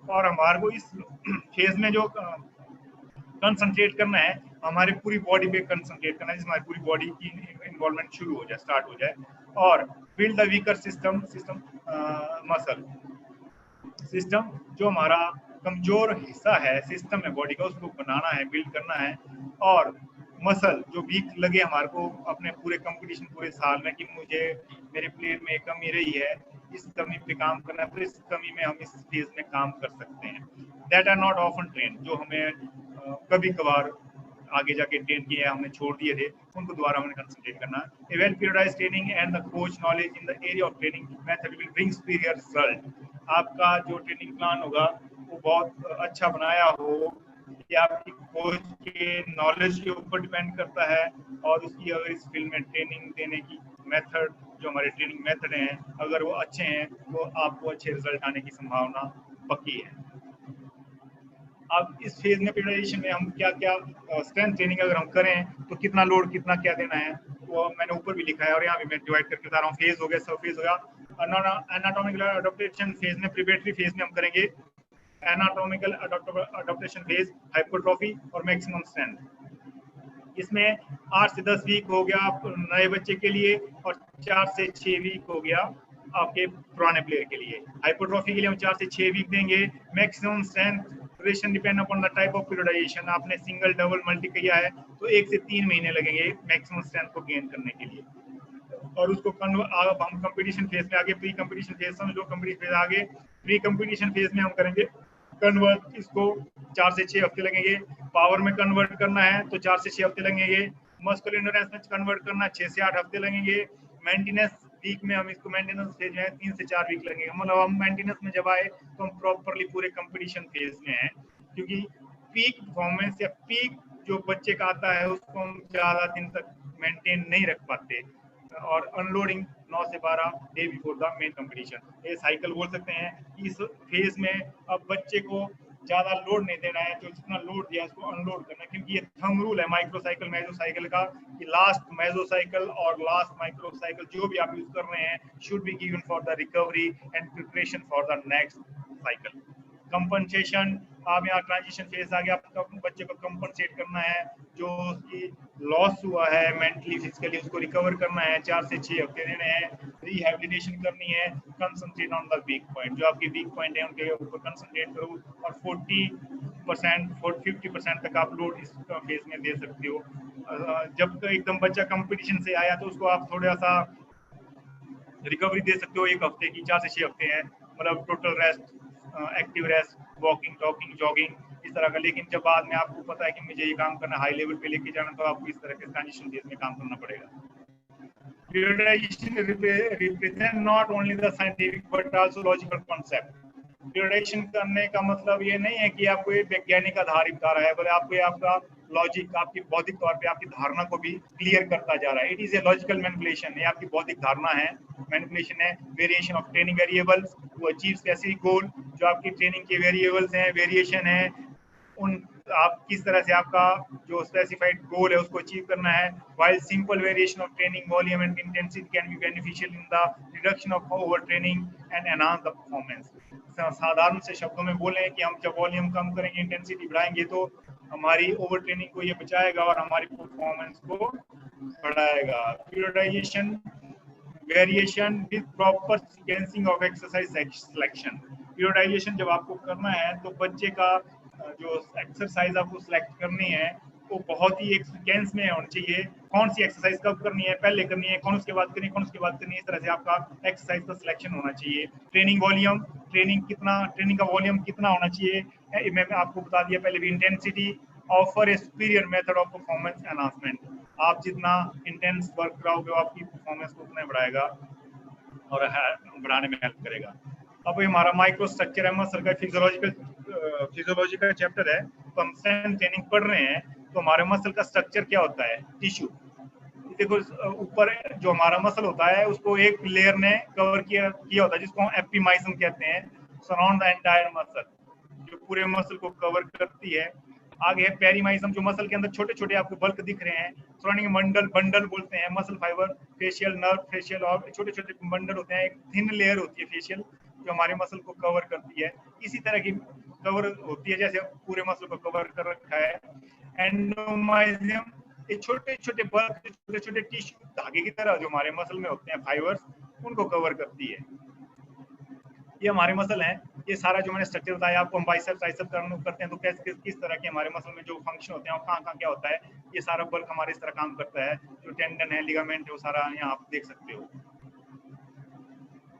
और हमारे को इस फेज में जो कंसंट्रेट करना है, हमारे पूरी बॉडी पे कंसंट्रेट करना है, जिसमें हमारी पूरी बॉडी की इन्वॉल्वमेंट शुरू हो जाए, स्टार्ट हो जाए। और build the weaker system muscle system, जो हमारा कमजोर हिस्सा है सिस्टम है बॉडी का, उसको बनाना है, बिल्ड करना है। और मसल जो वीक लगे हमारे को अपने पूरे कंपटीशन पूरे साल में कि मुझे मेरे प्लेयर में कमी रही है, इस कमी पे काम करना है, तो इस कमी में हम इस फेज में काम कर सकते हैं। That are not often train, जो हमें कभी कभार आगे जाके ट्रेन किए, हमने छोड़ दिए थे, उनको दोबारा हमें कंसंट्रेट करना है। Well periodized training and the coach knowledge in the area of training method will bring superior result. आपका जो ट्रेनिंग प्लान होगा वो बहुत अच्छा बनाया हो, कि आपकी कोच के नॉलेज के ऊपर डिपेंड करता है। और उसकी अगर इस फील्ड में ट्रेनिंग देने की मेथड, जो हमारे ट्रेनिंग मेथड हैं, अगर वो अच्छे हैं तो आपको अच्छे रिजल्ट आने की संभावना पक्की है। अब इस फेज में पीरियडाइजेशन में हम क्या क्या स्ट्रेंथ ट्रेनिंग अगर हम करें तो कितना लोड कितना क्या देना है, वो मैंने ऊपर भी लिखा है और यहाँ भी मैं डिवाइड करके बता रहा हूँ। फेज हो गया, सब फेज हो गया। एनाटॉमिकल अडॉप्टेशन फेज में, प्रिपरेटरी फेज में हम करेंगे एनाटॉमिकल अडॉप्टेशन फेज, हाइपरट्रॉफी और मैक्सिमम स्ट्रेंथ। इसमें 8 से 10 वीक हो गया नए बच्चे के लिए और 4 से 6 वीक हो गया आपके पुराने प्लेयर के लिए। हाइपरट्रॉफी के लिए हम 4 से 6 वीक देंगे। Maximum strength duration depend upon the type of periodisation. आपने सिंगल डबल मल्टी किया है तो 1 से 3 महीने लगेंगे मैक्सिमम स्ट्रेंथ को गेन करने के लिए। और उसको अब हम कंपटीशन फेज में आगे, प्री कंपटीशन फेज समझ लो, कंपटीशन फेज आगे, प्री कंपटीशन फेज में हम करेंगे कन्वर्ट, इसको 4 से 6 हफ्ते लगेंगे। पावर में कन्वर्ट करना है तो 4 से 6 हफ्ते लगेंगे। मस्कुलर एंड्योरेंस में कन्वर्ट करना 6 से 8 हफ्ते लगेंगे। मेंटेनेंस वीक में हम इसको मेंटेनेंस फेज में 3 से 4 वीक लगेंगे। मतलब हम मेंटेनेंस में जब आए तो हम प्रॉपरली पूरे कंपटीशन फेज में हैं, क्योंकि पीक परफॉर्मेंस या पीक जो बच्चे का आता है उसको हम ज्यादा दिन तक मेंटेन नहीं रख पाते। और अनलोडिंग 9 से 12 day before the main competition, ये साइकिल बोल सकते हैं। इस फेज में अब बच्चे को ज्यादा लोड नहीं देना है, जो जितना लोड दिया उसको अनलोड करना है, क्योंकि ये थंब रूल है माइक्रोसाइकिल मेसोसाइकिल का कि लास्ट मेसोसाइकिल और लास्ट माइक्रोसाइकिल जो भी आप यूज कर रहे हैं should be given for the recovery and preparation for the next cycle. Compensation, आप यहाँ ट्रांजिशन फेज आ गया, आपको बच्चे को कंपनसेट करना है, जो उसकी लॉस हुआ है मेंटली फिजिकली उसको रिकवर करना है। 4 से 6 हफ्ते देने हैं। रिहेबिलिटेशन करनी है। Concentrate on the weak point, जो आपके वीक पॉइंट है उनके ऊपर कंसंट्रेट करो। और 40% 50% तक आप लोड इस फेज में दे सकते हो। जब एकदम बच्चा कंपटीशन से आया तो उसको आप थोड़ा सा रिकवरी दे सकते हो, 1 हफ्ते की। 4 से 6 हफ्ते हैं, मतलब total rest, active rest, walking, talking, jogging, इस तरह का। लेकिन जब बाद में आपको पता है कि मुझे ये काम करना, हाई लेवल पे लेके जाना, तो आपको इस तरह के ट्रांजिशन फेज में काम करना पड़ेगा। Periodization represent not only the scientific but also logical concept। Periodization करने का मतलब ये नहीं है कि आपको एक वैज्ञानिक आधारित बता रहा है, बल्कि आपको आपका लॉजिक, आपकी बौद्धिक तौर पे आपकी धारणा को भी क्लियर करता जा रहा है। It is a logical manipulation, ये आपकी बौद्धिक धारणा है, मैनिपुलेशन है। Variation of training variables to achieve specific goal, जो आपकी ट्रेनिंग के वेरिएबल्स हैं, वेरिएशन है, उन आप किस तरह से आपका जो स्पेसिफाइड गोल है उसको अचीव करना है। while simple variation of training volume and intensity can be beneficial in the reduction of over training and enhance the performance। साधारण से शब्दों में बोलें कि हम जब वॉल्यूम कम करेंगे, इंटेंसिटी बढ़ाएंगे, तो हमारी ओवर ट्रेनिंग को ये बचाएगा और हमारी परफॉर्मेंस को बढ़ाएगा। Periodisation variation with proper sequencing of exercise selection. Periodisation जब आपको करना है तो बच्चे का जो एक्सरसाइज आपको सिलेक्ट करनी है वो बहुत ही एक सीक्वेंस में होना चाहिए, कौन सी एक्सरसाइज कब करनी है, पहले करनी है, कौन उसके बाद करनी है, कौन उसके बाद करनी है, इस तरह से आपका एक्सरसाइज का सिलेक्शन होना चाहिए। ट्रेनिंग वॉल्यूम, ट्रेनिंग का वॉल्यूम कितना होना चाहिए, मैं आपको बता दिया पहले भी। Intensity, offer A superior method of performance enhancement, आप जितना इंटेंस वर्क कराओगे आपकी परफॉर्मेंस को उतना बढ़ाएगा और बढ़ाने में हेल्प करेगा। अब ये हमारा माइक्रो स्ट्रक्चर है मसल का, फिजियोलॉजी का चैप्टर है, तो हम स्ट्रेंथ ट्रेनिंग पढ़ रहे हैं, तो हमारे मसल का स्ट्रक्चर क्या होता है, टिश्यू। देखो ऊपर जो हमारा मसल होता है उसको एक लेयर ने कवर किया होता है जिसको हम एपिमाइजम कहते हैं, सराउंड द एंटायर मसल, जो पूरे मसल को कवर करती है। आगे है पेरीमाइजम, जो मसल के अंदर छोटे छोटे आपको बल्क दिख रहे हैं, सराउंडिंग बंडल बोलते हैं, muscle fibre, facial nerve, facial और छोटे छोटे बंडल होते हैं, एक थिन लेयर होती है फेशियल जो हमारे मसल को कवर करती है, इसी तरह की कवर होती है जैसे पूरे मसल को कवर कर रखा है। एंडोमाइजम, ये छोटे छोटे बल्क, छोटे छोटे टिश्यू धागे की तरह जो हमारे मसल में होते हैं, फाइबर्स, उनको कवर करती है। ये हमारे मसल हैं, ये सारा जो मैंने स्ट्रक्चर बताया आपको, हम बाइसेप्स ट्राइसेप्स करते हैं तो किस तरह के हमारे मसल में जो फंक्शन होते हैं और कहाँ क्या होता है, ये सारा बल्क हमारे इस तरह काम करता है, जो टेंडन है, लिगामेंट है, वो सारा यहाँ आप देख सकते हो।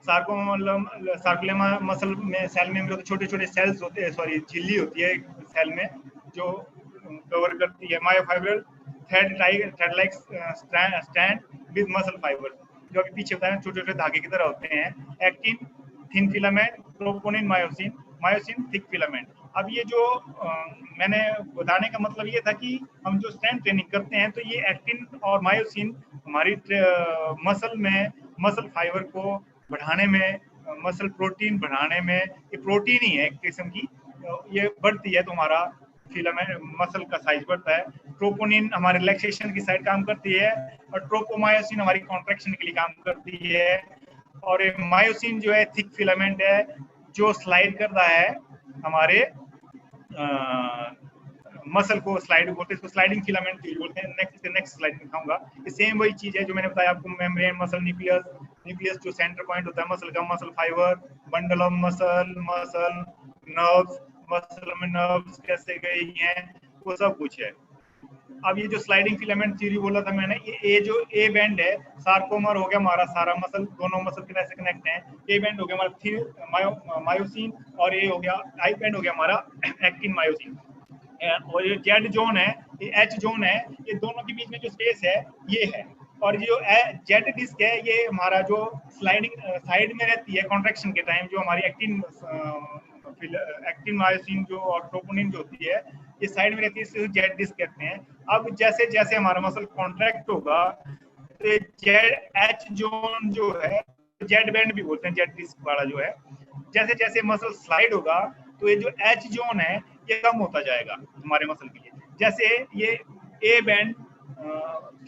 सार्कोलेमा मसल में सेल में छोटे छोटे सेल्स होते हैं, सॉरी झिल्ली होती है सेल में जो कवर करती है। Myofibril thread like strand with muscle fibre, जो अभी पीछे बताया छोटे छोटे धागे की तरह होते हैं। Actin thin filament, troponin myosin, myosin thick filament. अब ये जो मैंने बताने का मतलब ये था कि हम जो स्ट्रेंथ ट्रेनिंग करते हैं तो ये एक्टिन और मायोसिन हमारी मसल में मसल फाइबर को बढ़ाने में, मसल प्रोटीन बढ़ाने में, ये प्रोटीन ही है एक किस्म की, ये बढ़ती है तो हमारा फिलामेंट मसल का साइज बढ़ता है। ट्रोपोनिन हमारे रिलैक्सेशन की साइड काम करती है और ट्रोपोमायोसिन हमारी कॉन्ट्रैक्शन के लिए काम करती है। और ये मायोसिन जो है थिक फिलामेंट है जो स्लाइड करता है हमारे मसल को, स्लाइड बोलते हैं इसको, स्लाइडिंग फिलामेंट बोलते हैं। नेक्स्ट स्लाइड में दिखाऊंगा। ये सेम वही चीज है जो मैंने बताया आपको, मेम्ब्रेन, मसल न्यूक्लियस जो सेंटर पॉइंट होता है मसल का, muscle fibre, bundle of muscle nerves, muscle में नर्व्स कैसे गई हैं, वो सब कुछ है। अब ये जो स्लाइडिंग फिलामेंट थ्योरी बोला था मैंने, ये जो ए बैंड है, सार्कोमर हो गया हमारा सारा मसल, दोनों मसल के कैसे कनेक्ट हैं। ए बैंड हो गया हमारा मायोसिन और ये हो गया आई बैंड हो गया हमारा एक्टिन मायोसिन। और ये जेड जोन है, ये एच जोन है, ये दोनों के बीच में जो स्पेस है ये है। और जो जेड डिस्क है ये हमारा जो स्लाइडिंग साइड में रहती है कॉन्ट्रैक्शन के टाइम, जो हमारी एक्टिन मायोसिन जो और ट्रोपोनिन जो होती है ये साइड में रहती है, इसे जेड डिस्क कहते हैं। अब जैसे जैसे हमारा मसल कॉन्ट्रैक्ट होगा तो जेड एच जोन जो है, जेड बैंड भी बोलते हैं, जेड डिस्क वाला जो है, जैसे जैसे मसल स्लाइड होगा तो ये जो एच जोन है ये कम होता जाएगा हमारे मसल के लिए। जैसे ये ए बैंड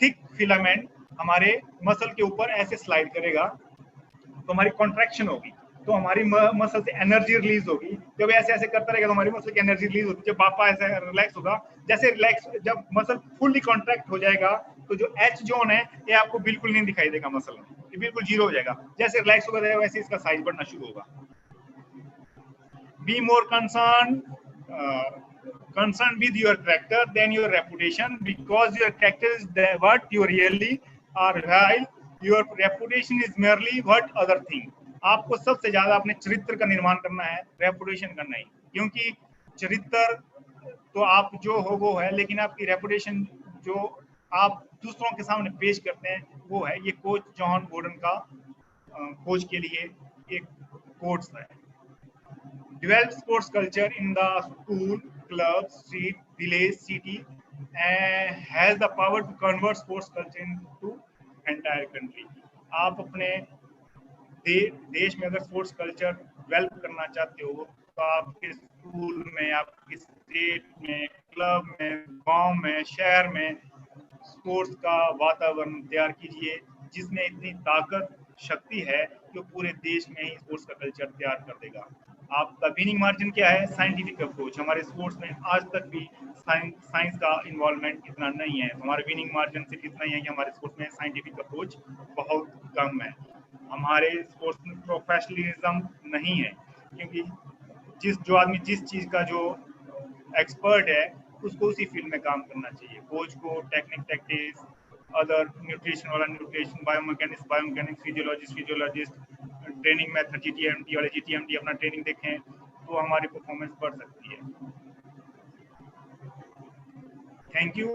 थिक फिलामेंट हमारे मसल के ऊपर ऐसे स्लाइड करेगा तो हमारी कॉन्ट्रैक्शन होगी, तो हमारी मसल से एनर्जी रिलीज होगी। जब ऐसे ऐसे करता रहेगा तो हमारी मसल की एनर्जी रिलीज होगी। जब पापा ऐसे रिलैक्स होगा, जैसे रिलैक्स, जब मसल फुल्ली कॉन्ट्रैक्ट हो जाएगा तो जो एच जोन है ये आपको बिल्कुल नहीं दिखाई देगा मसल में, ये बिल्कुल जीरो हो जाएगा। जैसे रिलैक्स होगा वैसे इसका साइज बढ़ना शुरू होगा। Be more concerned with your character than your reputation, because your character is what you really are, while your reputation is merely what other thing. आपको सबसे ज्यादा अपने चरित्र का निर्माण करना है, रेपुटेशन का नहीं, क्योंकि चरित्र तो आप जो हो वो है, लेकिन आपकी रेपुटेशन जो आप दूसरों के सामने पेश करते हैं वो है। ये कोच जॉन गॉर्डन का कोच के लिए एक कोट्स है। Develop sports culture in the school, club, street, village, city, and has the power to convert sports culture into entire country. आप अपने देश में अगर स्पोर्ट्स कल्चर डेवलप करना चाहते हो तो आपके स्कूल में, आपके स्टेट में, क्लब में, गांव में, शहर में स्पोर्ट्स का वातावरण तैयार कीजिए जिसमें इतनी ताकत, शक्ति है जो पूरे देश में ही स्पोर्ट्स का कल्चर तैयार कर देगा। आपका विनिंग मार्जिन क्या है? Scientific approach. हमारे स्पोर्ट्स में आज तक भी साइंस का इन्वॉल्वमेंट इतना नहीं है, हमारे विनिंग मार्जिन सिर्फ इतना ही है कि हमारे स्पोर्ट्स में साइंटिफिक अप्रोच बहुत कम है। हमारे स्पोर्ट्स में प्रोफेशनलिज्म नहीं है, क्योंकि जो आदमी जिस चीज़ का जो एक्सपर्ट है उसको उसी फील्ड में काम करना चाहिए। कोच को टेक्निक टैक्टिक्स, अदर न्यूट्रिशन वाला nutrition, biomechanics, physiologist, training method GTMT वाले जीटीएमटी अपना ट्रेनिंग देखें तो हमारी परफॉर्मेंस बढ़ सकती है। Thank you.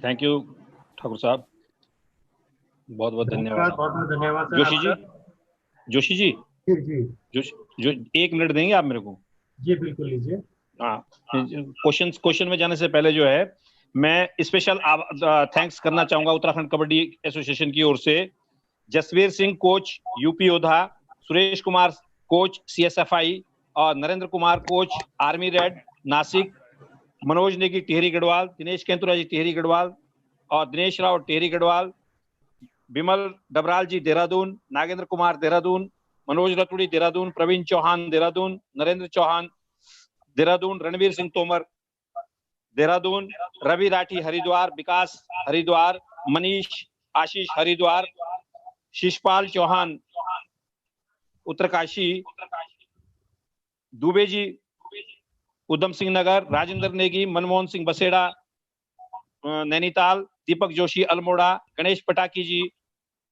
Thank you Thakur साहब, बहुत बहुत धन्यवाद। बहुत बहुत धन्यवाद सर जोशी जी, आपका। जोशी जी, जी जो 1 मिनट देंगे आप मेरे को? जी बिल्कुल लीजिए। हाँ, क्वेश्चन में जाने से पहले जो है मैं स्पेशल थैंक्स करना चाहूंगा उत्तराखंड कबड्डी एसोसिएशन की ओर से जसवीर सिंह कोच यूपी योद्धा, सुरेश कुमार कोच सीएसएफआई और Narendra Kumar coach army red Nashik, Manoj Negi Tehri Garhwal, Dinesh Kentura ji Tehri Garhwal और दिनेश राव टिहरी गढ़वाल, बिमल डबराल जी देहरादून, नागेंद्र कुमार देहरादून, मनोज रतुड़ी देहरादून, प्रवीण चौहान देहरादून, नरेंद्र चौहान देहरादून, रणवीर सिंह तोमर देहरादून, रवि राठी हरिद्वार, विकास हरिद्वार, मनीष आशीष हरिद्वार, शिशपाल चौहान उत्तरकाशी, दुबे जी उधम सिंह नगर, राजेंद्र नेगी, मनमोहन सिंह बसेड़ा नैनीताल, दीपक जोशी अल्मोड़ा, गणेश पटाकी जी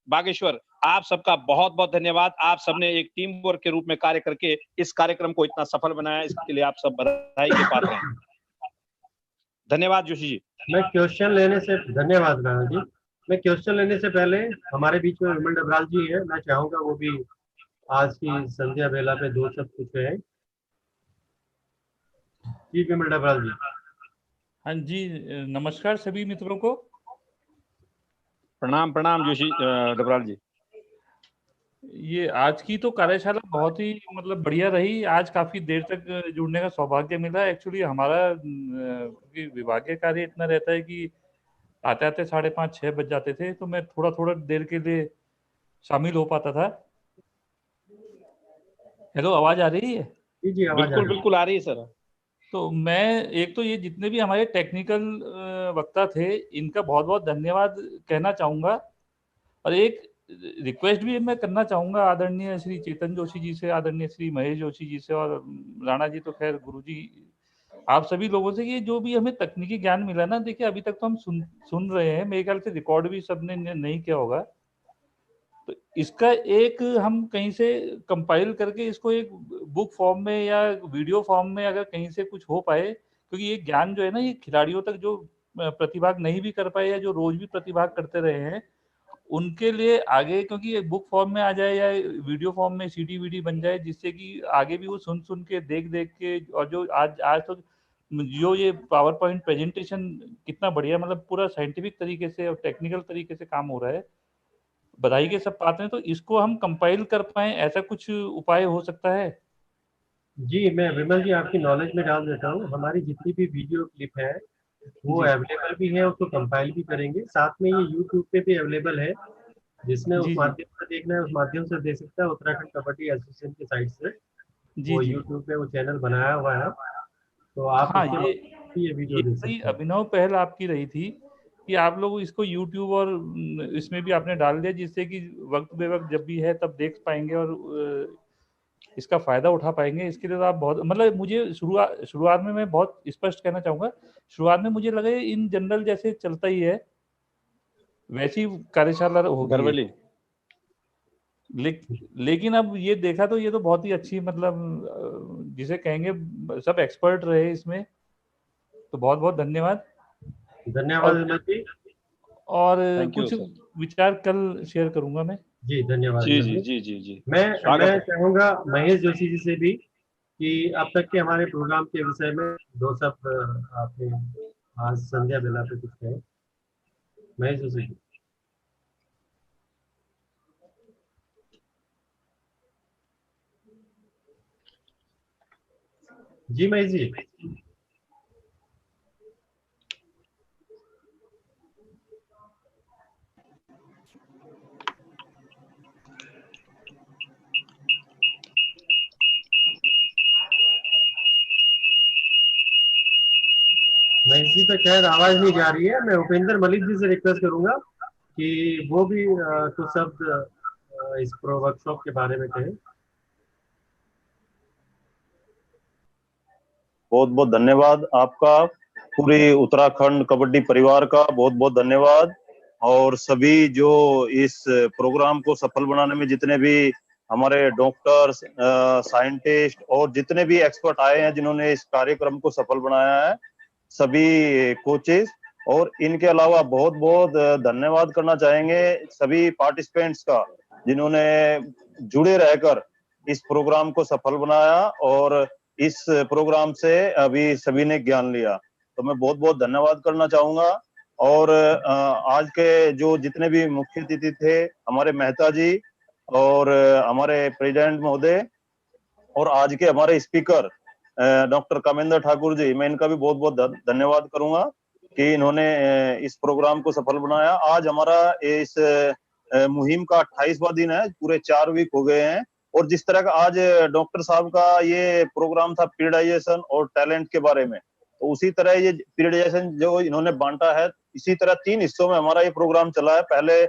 बागेश्वर। आप सबका बहुत बहुत धन्यवाद। आप सबने एक टीम वर्क के रूप में कार्य करके इस कार्यक्रम को इतना सफल बनाया, इसके लिए आप सब बधाई के पात्र हैं। धन्यवाद जोशी जी। मैं क्वेश्चन लेने से धन्यवाद राणा जी। मैं क्वेश्चन लेने से पहले हमारे बीच में विमल डबराल जी है, मैं चाहूंगा वो भी आज की संध्या बेला पे 2 शब्द कुछ है। जी विमल डबराल जी। हाँ जी, नमस्कार सभी मित्रों को। प्रणाम प्रणाम जोशी डबराल जी। ये आज की तो कार्यशाला बहुत ही मतलब बढ़िया रही। आज काफी देर तक जुड़ने का सौभाग्य मिला। एक्चुअली हमारा विभागीय कार्य इतना रहता है कि आते आते 5:30-6 बज जाते थे, तो मैं थोड़ा थोड़ा देर के लिए शामिल हो पाता था। हेलो, आवाज आ रही है? जी जी आवाज बिल्कुल बिल्कुल आ रही है सर। तो मैं एक तो ये जितने भी हमारे टेक्निकल वक्ता थे इनका बहुत बहुत धन्यवाद कहना चाहूँगा, और एक रिक्वेस्ट भी मैं करना चाहूँगा आदरणीय श्री चेतन जोशी जी से, आदरणीय श्री महेश जोशी जी से, और राणा जी तो खैर गुरुजी, आप सभी लोगों से, ये जो भी हमें तकनीकी ज्ञान मिला ना, देखिए अभी तक तो हम सुन रहे हैं, मेरे ख्याल से रिकॉर्ड भी सबने नहीं किया होगा, तो इसका एक हम कहीं से कंपाइल करके इसको एक बुक फॉर्म में या वीडियो फॉर्म में अगर कहीं से कुछ हो पाए, क्योंकि ये ज्ञान जो है ना, ये खिलाड़ियों तक जो प्रतिभाग नहीं भी कर पाए या जो रोज भी प्रतिभाग करते रहे हैं उनके लिए आगे, क्योंकि ये बुक फॉर्म में आ जाए या वीडियो फॉर्म में सीडी वीडी बन जाए, जिससे कि आगे भी वो सुन सुन के देख देख के, और जो आज तो जो ये पावर पॉइंट प्रेजेंटेशन कितना बढ़िया, मतलब पूरा साइंटिफिक तरीके से और टेक्निकल तरीके से काम हो रहा है, बधाई के सब पात्र हैं। तो इसको हम कंपाइल कर पाए, ऐसा कुछ उपाय हो सकता है? जी मैं विमल जी आपकी नॉलेज में डाल देता हूँ। हमारी जितनी भी वीडियो क्लिप है वो अवेलेबल भी है, उसको कंपाइल भी करेंगे, साथ में ये यूट्यूब पे भी अवेलेबल है, जिसने उस माध्यम से देखना है उस माध्यम से देख सकता है, उत्तराखंड कबड्डी एसोसिएशन की साइट से वो यूट्यूब पे वो चैनल बनाया हुआ है, तो आप हाँ, ये वीडियो देख सकते हैं। अभिनव पहल आपकी रही थी कि आप लोग इसको YouTube और इसमें भी आपने डाल दिया, जिससे कि वक्त बे वक्त जब भी है तब देख पाएंगे और इसका फायदा उठा पाएंगे। इसके लिए तो आप बहुत, मतलब मुझे शुरुआत में मैं बहुत स्पष्ट कहना चाहूंगा, शुरुआत में मुझे लगे इन जनरल जैसे चलता ही है वैसी कार्यशाला होगी, लेकिन अब ये देखा तो ये तो बहुत ही अच्छी, मतलब जिसे कहेंगे सब एक्सपर्ट रहे इसमें, तो बहुत बहुत धन्यवाद। और कुछ विचार कल शेयर करूंगा मैं। जी धन्यवाद। जी जी जी जी जी। मैं चाहूंगा महेश जोशी जी से भी कि अब तक के हमारे प्रोग्राम के विषय में 2 शब्द आपने आज संध्या बेला पे कुछ कहे। महेश जोशी जी। जी महेश जी। महेश जी तो शायद आवाज नहीं जा रही है। मैं उपेंद्र मलिक जी से रिक्वेस्ट करूंगा कि वो भी कुछ शब्द इस प्रो वर्कशॉप के बारे में कहें। बहुत बहुत धन्यवाद आपका, पूरे उत्तराखंड कबड्डी परिवार का बहुत बहुत धन्यवाद। और सभी जो इस प्रोग्राम को सफल बनाने में जितने भी हमारे डॉक्टर्स, साइंटिस्ट और जितने भी एक्सपर्ट आए हैं जिन्होंने इस कार्यक्रम को सफल बनाया है, सभी कोचेस, और इनके अलावा बहुत बहुत धन्यवाद करना चाहेंगे सभी पार्टिसिपेंट्स का जिन्होंने जुड़े रहकर इस प्रोग्राम को सफल बनाया और इस प्रोग्राम से अभी सभी ने ज्ञान लिया। तो मैं बहुत बहुत धन्यवाद करना चाहूंगा। और आज के जो जितने भी मुख्य अतिथि थे, हमारे मेहता जी और हमारे प्रेसिडेंट महोदय और आज के हमारे स्पीकर डॉक्टर कामेंद्र ठाकुर जी, मैं इनका भी बहुत बहुत धन्यवाद करूंगा कि इन्होंने इस प्रोग्राम को सफल बनाया। आज हमारा इस मुहिम का 28वां दिन है, पूरे 4 वीक हो गए हैं। और जिस तरह का आज डॉक्टर साहब का ये प्रोग्राम था पीरियडाइजेशन और टैलेंट के बारे में, तो उसी तरह ये पीरियडाइजेशन जो इन्होंने बांटा है, इसी तरह 3 हिस्सों में हमारा ये प्रोग्राम चला है। पहले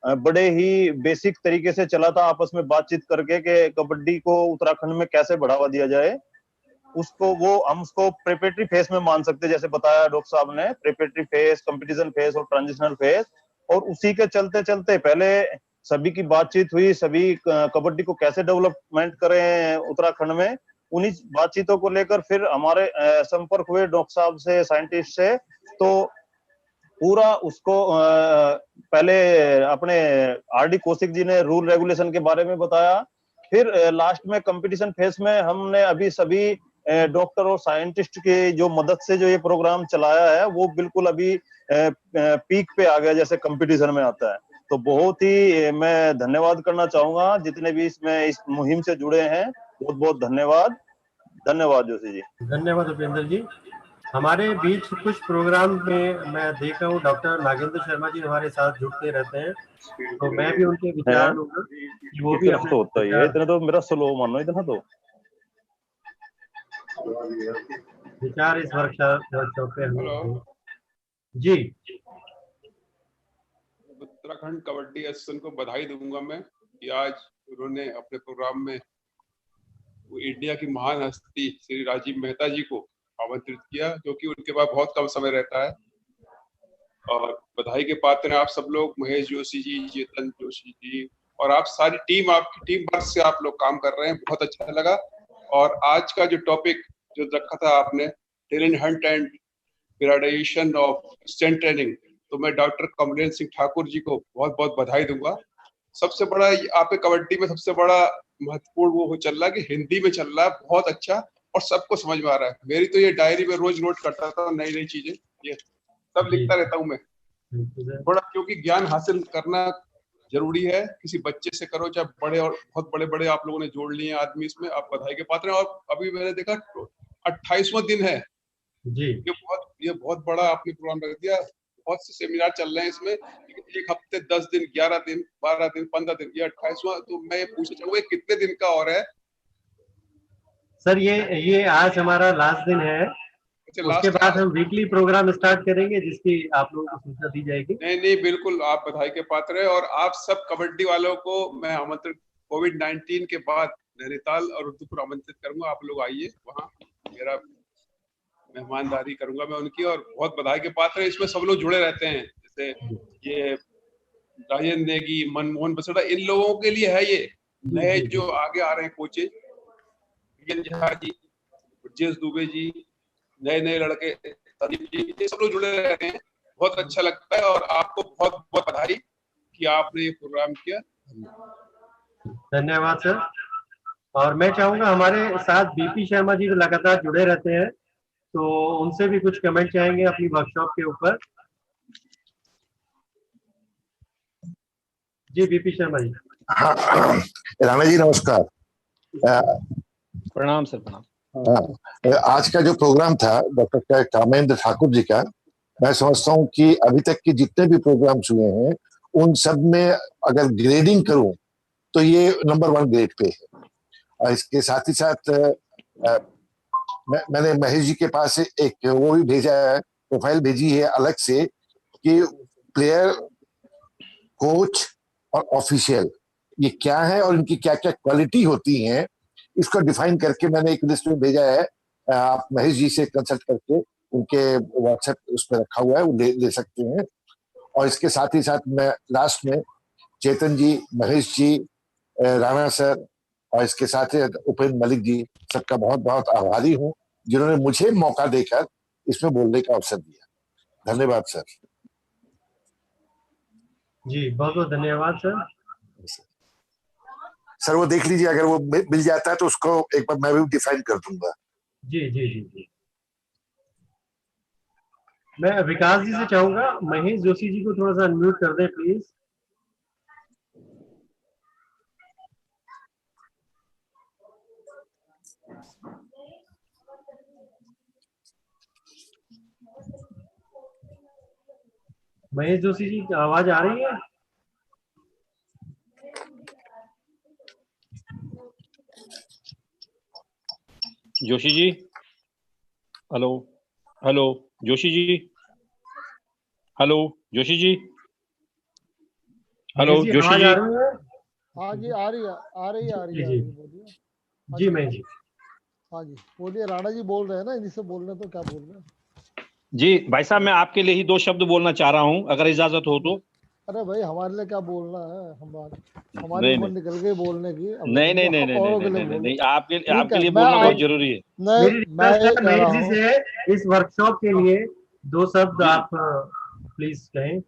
बड़े ही बेसिक तरीके से चला था, आपस में बातचीत करके कि कबड्डी को उत्तराखंड में कैसे बढ़ावा दिया जाए। हम उसको प्रिपरेटरी फेज में मान सकते हैं, जैसे बताया डॉक्टर साहब ने, प्रिपरेटरी फेज, कंपटीशन फेज और ट्रांजिशनल फेज। और उसी के चलते चलते पहले सभी की बातचीत हुई, सभी कबड्डी को कैसे डेवलपमेंट करें उत्तराखंड में, उन्हीं बातचीतों को लेकर फिर हमारे संपर्क हुए डॉक्टर साहब से, साइंटिस्ट से। तो पूरा उसको पहले अपने आरडी कौशिक जी ने रूल रेगुलेशन के बारे में बताया, फिर लास्ट में कंपटीशन फेज में हमने अभी सभी डॉक्टर और साइंटिस्ट की जो मदद से जो ये प्रोग्राम चलाया है वो बिल्कुल अभी पीक पे आ गया जैसे कंपटीशन में आता है। तो बहुत ही मैं धन्यवाद करना चाहूंगा जितने भी इसमें इस मुहिम से जुड़े हैं, बहुत बहुत धन्यवाद। धन्यवाद जोशी जी। धन्यवाद उपेंद्र जी। हमारे बीच कुछ प्रोग्राम में मैं देख रहा हूँ डॉक्टर नागेंद्र शर्मा जी हमारे साथ जुड़ते रहते हैं, तो मैं भी उनके विचार लूंगा कि वो भी अपने तो होता ही है, इतना तो मेरा स्लो मानो, इतना तो विचार इस वर्कशॉप पे हम जी। उत्तराखंड कबड्डी एसोसिएशन को बधाई दूंगा मैं कि आज उन्होंने अपने प्रोग्राम में इंडिया की महान हस्ती श्री राजीव मेहता जी को आमंत्रित किया, जो कि उनके पास बहुत कम समय रहता है। और बधाई के पात्र हैं आप सब लोग, महेश जोशी जी, चेतन जोशी जी और आप सारी टीम, आपकी टीम वर्क से आप लोग काम कर रहे हैं, बहुत अच्छा लगा। और आज का जो टॉपिक जो रखा था आपने, talent hunt and periodisation of strength training, तो मैं डॉक्टर कमलेश सिंह ठाकुर जी को बहुत बहुत बधाई दूंगा। सबसे बड़ा आपके कबड्डी में सबसे बड़ा महत्वपूर्ण वो चल रहा है कि हिंदी में चल रहा है, बहुत अच्छा और सबको समझ में आ रहा है। मेरी तो ये डायरी में रोज नोट करता था नई नई चीजें, ये सब लिखता रहता हूँ मैं थोड़ा, क्योंकि ज्ञान हासिल करना जरूरी है। किसी बच्चे से करो चाहे बड़े, और बहुत बड़े बड़े आप लोगों ने जोड़ लिए आदमी इसमें, आप बधाई के पात्र हैं। और अभी मैंने देखा 28वां दिन है जी, ये बहुत बड़ा आपने प्रोग्राम रख दिया। बहुत से सेमिनार चल रहे हैं इसमें, एक हफ्ते 10 दिन 11 दिन 12 दिन 15 दिन, ये 28वां। तो मैं ये पूछना चाहूंगा कितने दिन का और है सर? ये आज हमारा लास्ट दिन है, उसके बाद हम वीकली प्रोग्राम स्टार्ट करेंगे जिसकी आप लोगों को सूचना दी जाएगी। नहीं बिल्कुल, आप बधाई के पात्र है। और आप सब कबड्डी वालों को मैं आमंत्रित कोविड-19 के बाद नैनीताल और रुद्रपुर आमंत्रित करूंगा, आप लोग आइए, वहाँ मेरा मेहमानदारी करूंगा मैं उनकी। और बहुत बधाई के पात्र है, इसमें सब लोग जुड़े रहते हैं, जैसे ये राजेंद्र नेगी, मनमोहन बसड़ा, इन लोगों के लिए है ये नए जो आगे आ रहे हैं कोचेज, झा जी, ब्रजेश दुबे जी, नए लड़के, संदीप जी, ये सब लोग जुड़े रहते हैं, बहुत अच्छा लगता है। और आपको बहुत बहुत बधाई कि आपने ये प्रोग्राम किया। धन्यवाद सर। और मैं चाहूंगा हमारे साथ बीपी शर्मा जी जो लगातार जुड़े रहते हैं, तो उनसे भी कुछ कमेंट चाहेंगे अपनी वर्कशॉप के ऊपर। जी बीपी शर्मा जी। राणा जी नमस्कार। प्रणाम सर, प्रणाम। आज का जो प्रोग्राम था डॉक्टर कामेंद्र ठाकुर जी का, मैं समझता हूँ कि अभी तक के जितने भी प्रोग्राम्स हुए हैं उन सब में अगर ग्रेडिंग करूं तो ये नंबर 1 ग्रेड पे है। इसके साथ ही साथ मैंने महेश जी के पास एक वो भी भेजा है, प्रोफाइल भेजी है अलग से कि प्लेयर, कोच और ऑफिशियल ये क्या है और इनकी क्या क्या क्वालिटी होती हैं, इसको डिफाइन करके मैंने एक लिस्ट में भेजा है। आप महेश जी से कंसल्ट करके उनके व्हाट्सएप उस पर रखा हुआ है, वो ले सकते हैं। और इसके साथ ही साथ मैं लास्ट में चेतन जी, महेश जी, राणा सर और इसके साथ ही उपेंद्र मलिक जी, सबका बहुत बहुत आभारी हूँ जिन्होंने मुझे मौका देकर इसमें बोलने का अवसर दिया। धन्यवाद सर। जी बहुत बहुत धन्यवाद सर। सर वो देख लीजिए, अगर वो मिल जाता है तो उसको एक बार मैं भी डिफाइन कर दूंगा। जी जी जी जी। मैं विकास जी से चाहूंगा महेश जोशी जी को थोड़ा सा अनम्यूट कर दें प्लीज। महेश जोशी जी की आवाज आ रही है? Joshi ji, hello hello Joshi ji, hello Joshi ji, hello Joshi ji. हाँ जी आ रही है बोलिए। जी मैं जी। हाँ जी बोलिए, राणा जी बोल रहे हैं ना, इन्हीं से बोल रहे हैं तो क्या बोल रहे हैं? जी भाई साहब, मैं आपके लिए ही 2 शब्द बोलना चाह रहा हूं, अगर इजाजत हो तो। अरे भाई हमारे लिए क्या बोलना है, हमारी उम्र निकल गई बोलने की। नहीं, आपके लिए बोलना बहुत जरूरी है। मेरी रिक्वेस्ट है महेश जी से, इस वर्कशॉप के लिए 2 शब्द आप प्लीज कहें।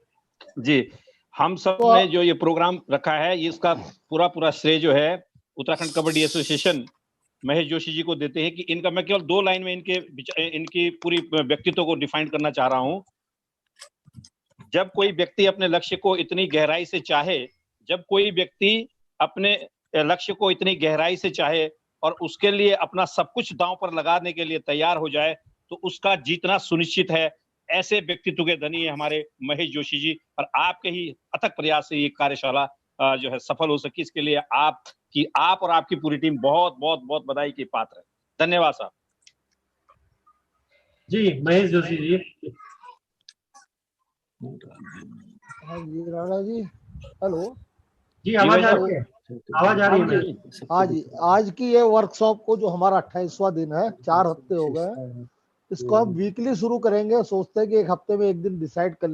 जी, हम सब ने जो ये प्रोग्राम रखा है, ये इसका पूरा श्रेय जो है उत्तराखंड कबड्डी एसोसिएशन महेश जोशी जी को देते हैं कि इनका, मैं केवल 2 लाइन में इनकी पूरी व्यक्तित्व को डिफाइन करना चाह रहा हूं। जब कोई व्यक्ति अपने लक्ष्य को इतनी गहराई से चाहे, जब कोई व्यक्ति अपने लक्ष्य को इतनी गहराई से चाहे और उसके लिए अपना सब कुछ दांव पर लगाने के लिए तैयार हो जाए, तो उसका जीतना सुनिश्चित है। ऐसे व्यक्तित्व के धनी है हमारे महेश जोशी जी, और आपके ही अथक प्रयास से ये कार्यशाला जो है सफल हो सकी। इसके लिए आप और आपकी पूरी टीम बहुत बहुत बहुत बधाई की पात्र है। धन्यवाद साहब। जी महेश जोशी जी। हाँ जी राणा जी, हेलो जी आवाज आ रही है? आवाज आ रही है? हाँ जी, आज की ये वर्कशॉप को जो हमारा 28वां दिन है, 4 हफ्ते हो गए, इसको हम वीकली शुरू करेंगे। सोचते हैं कि एक हफ्ते में एक दिन डिसाइड कर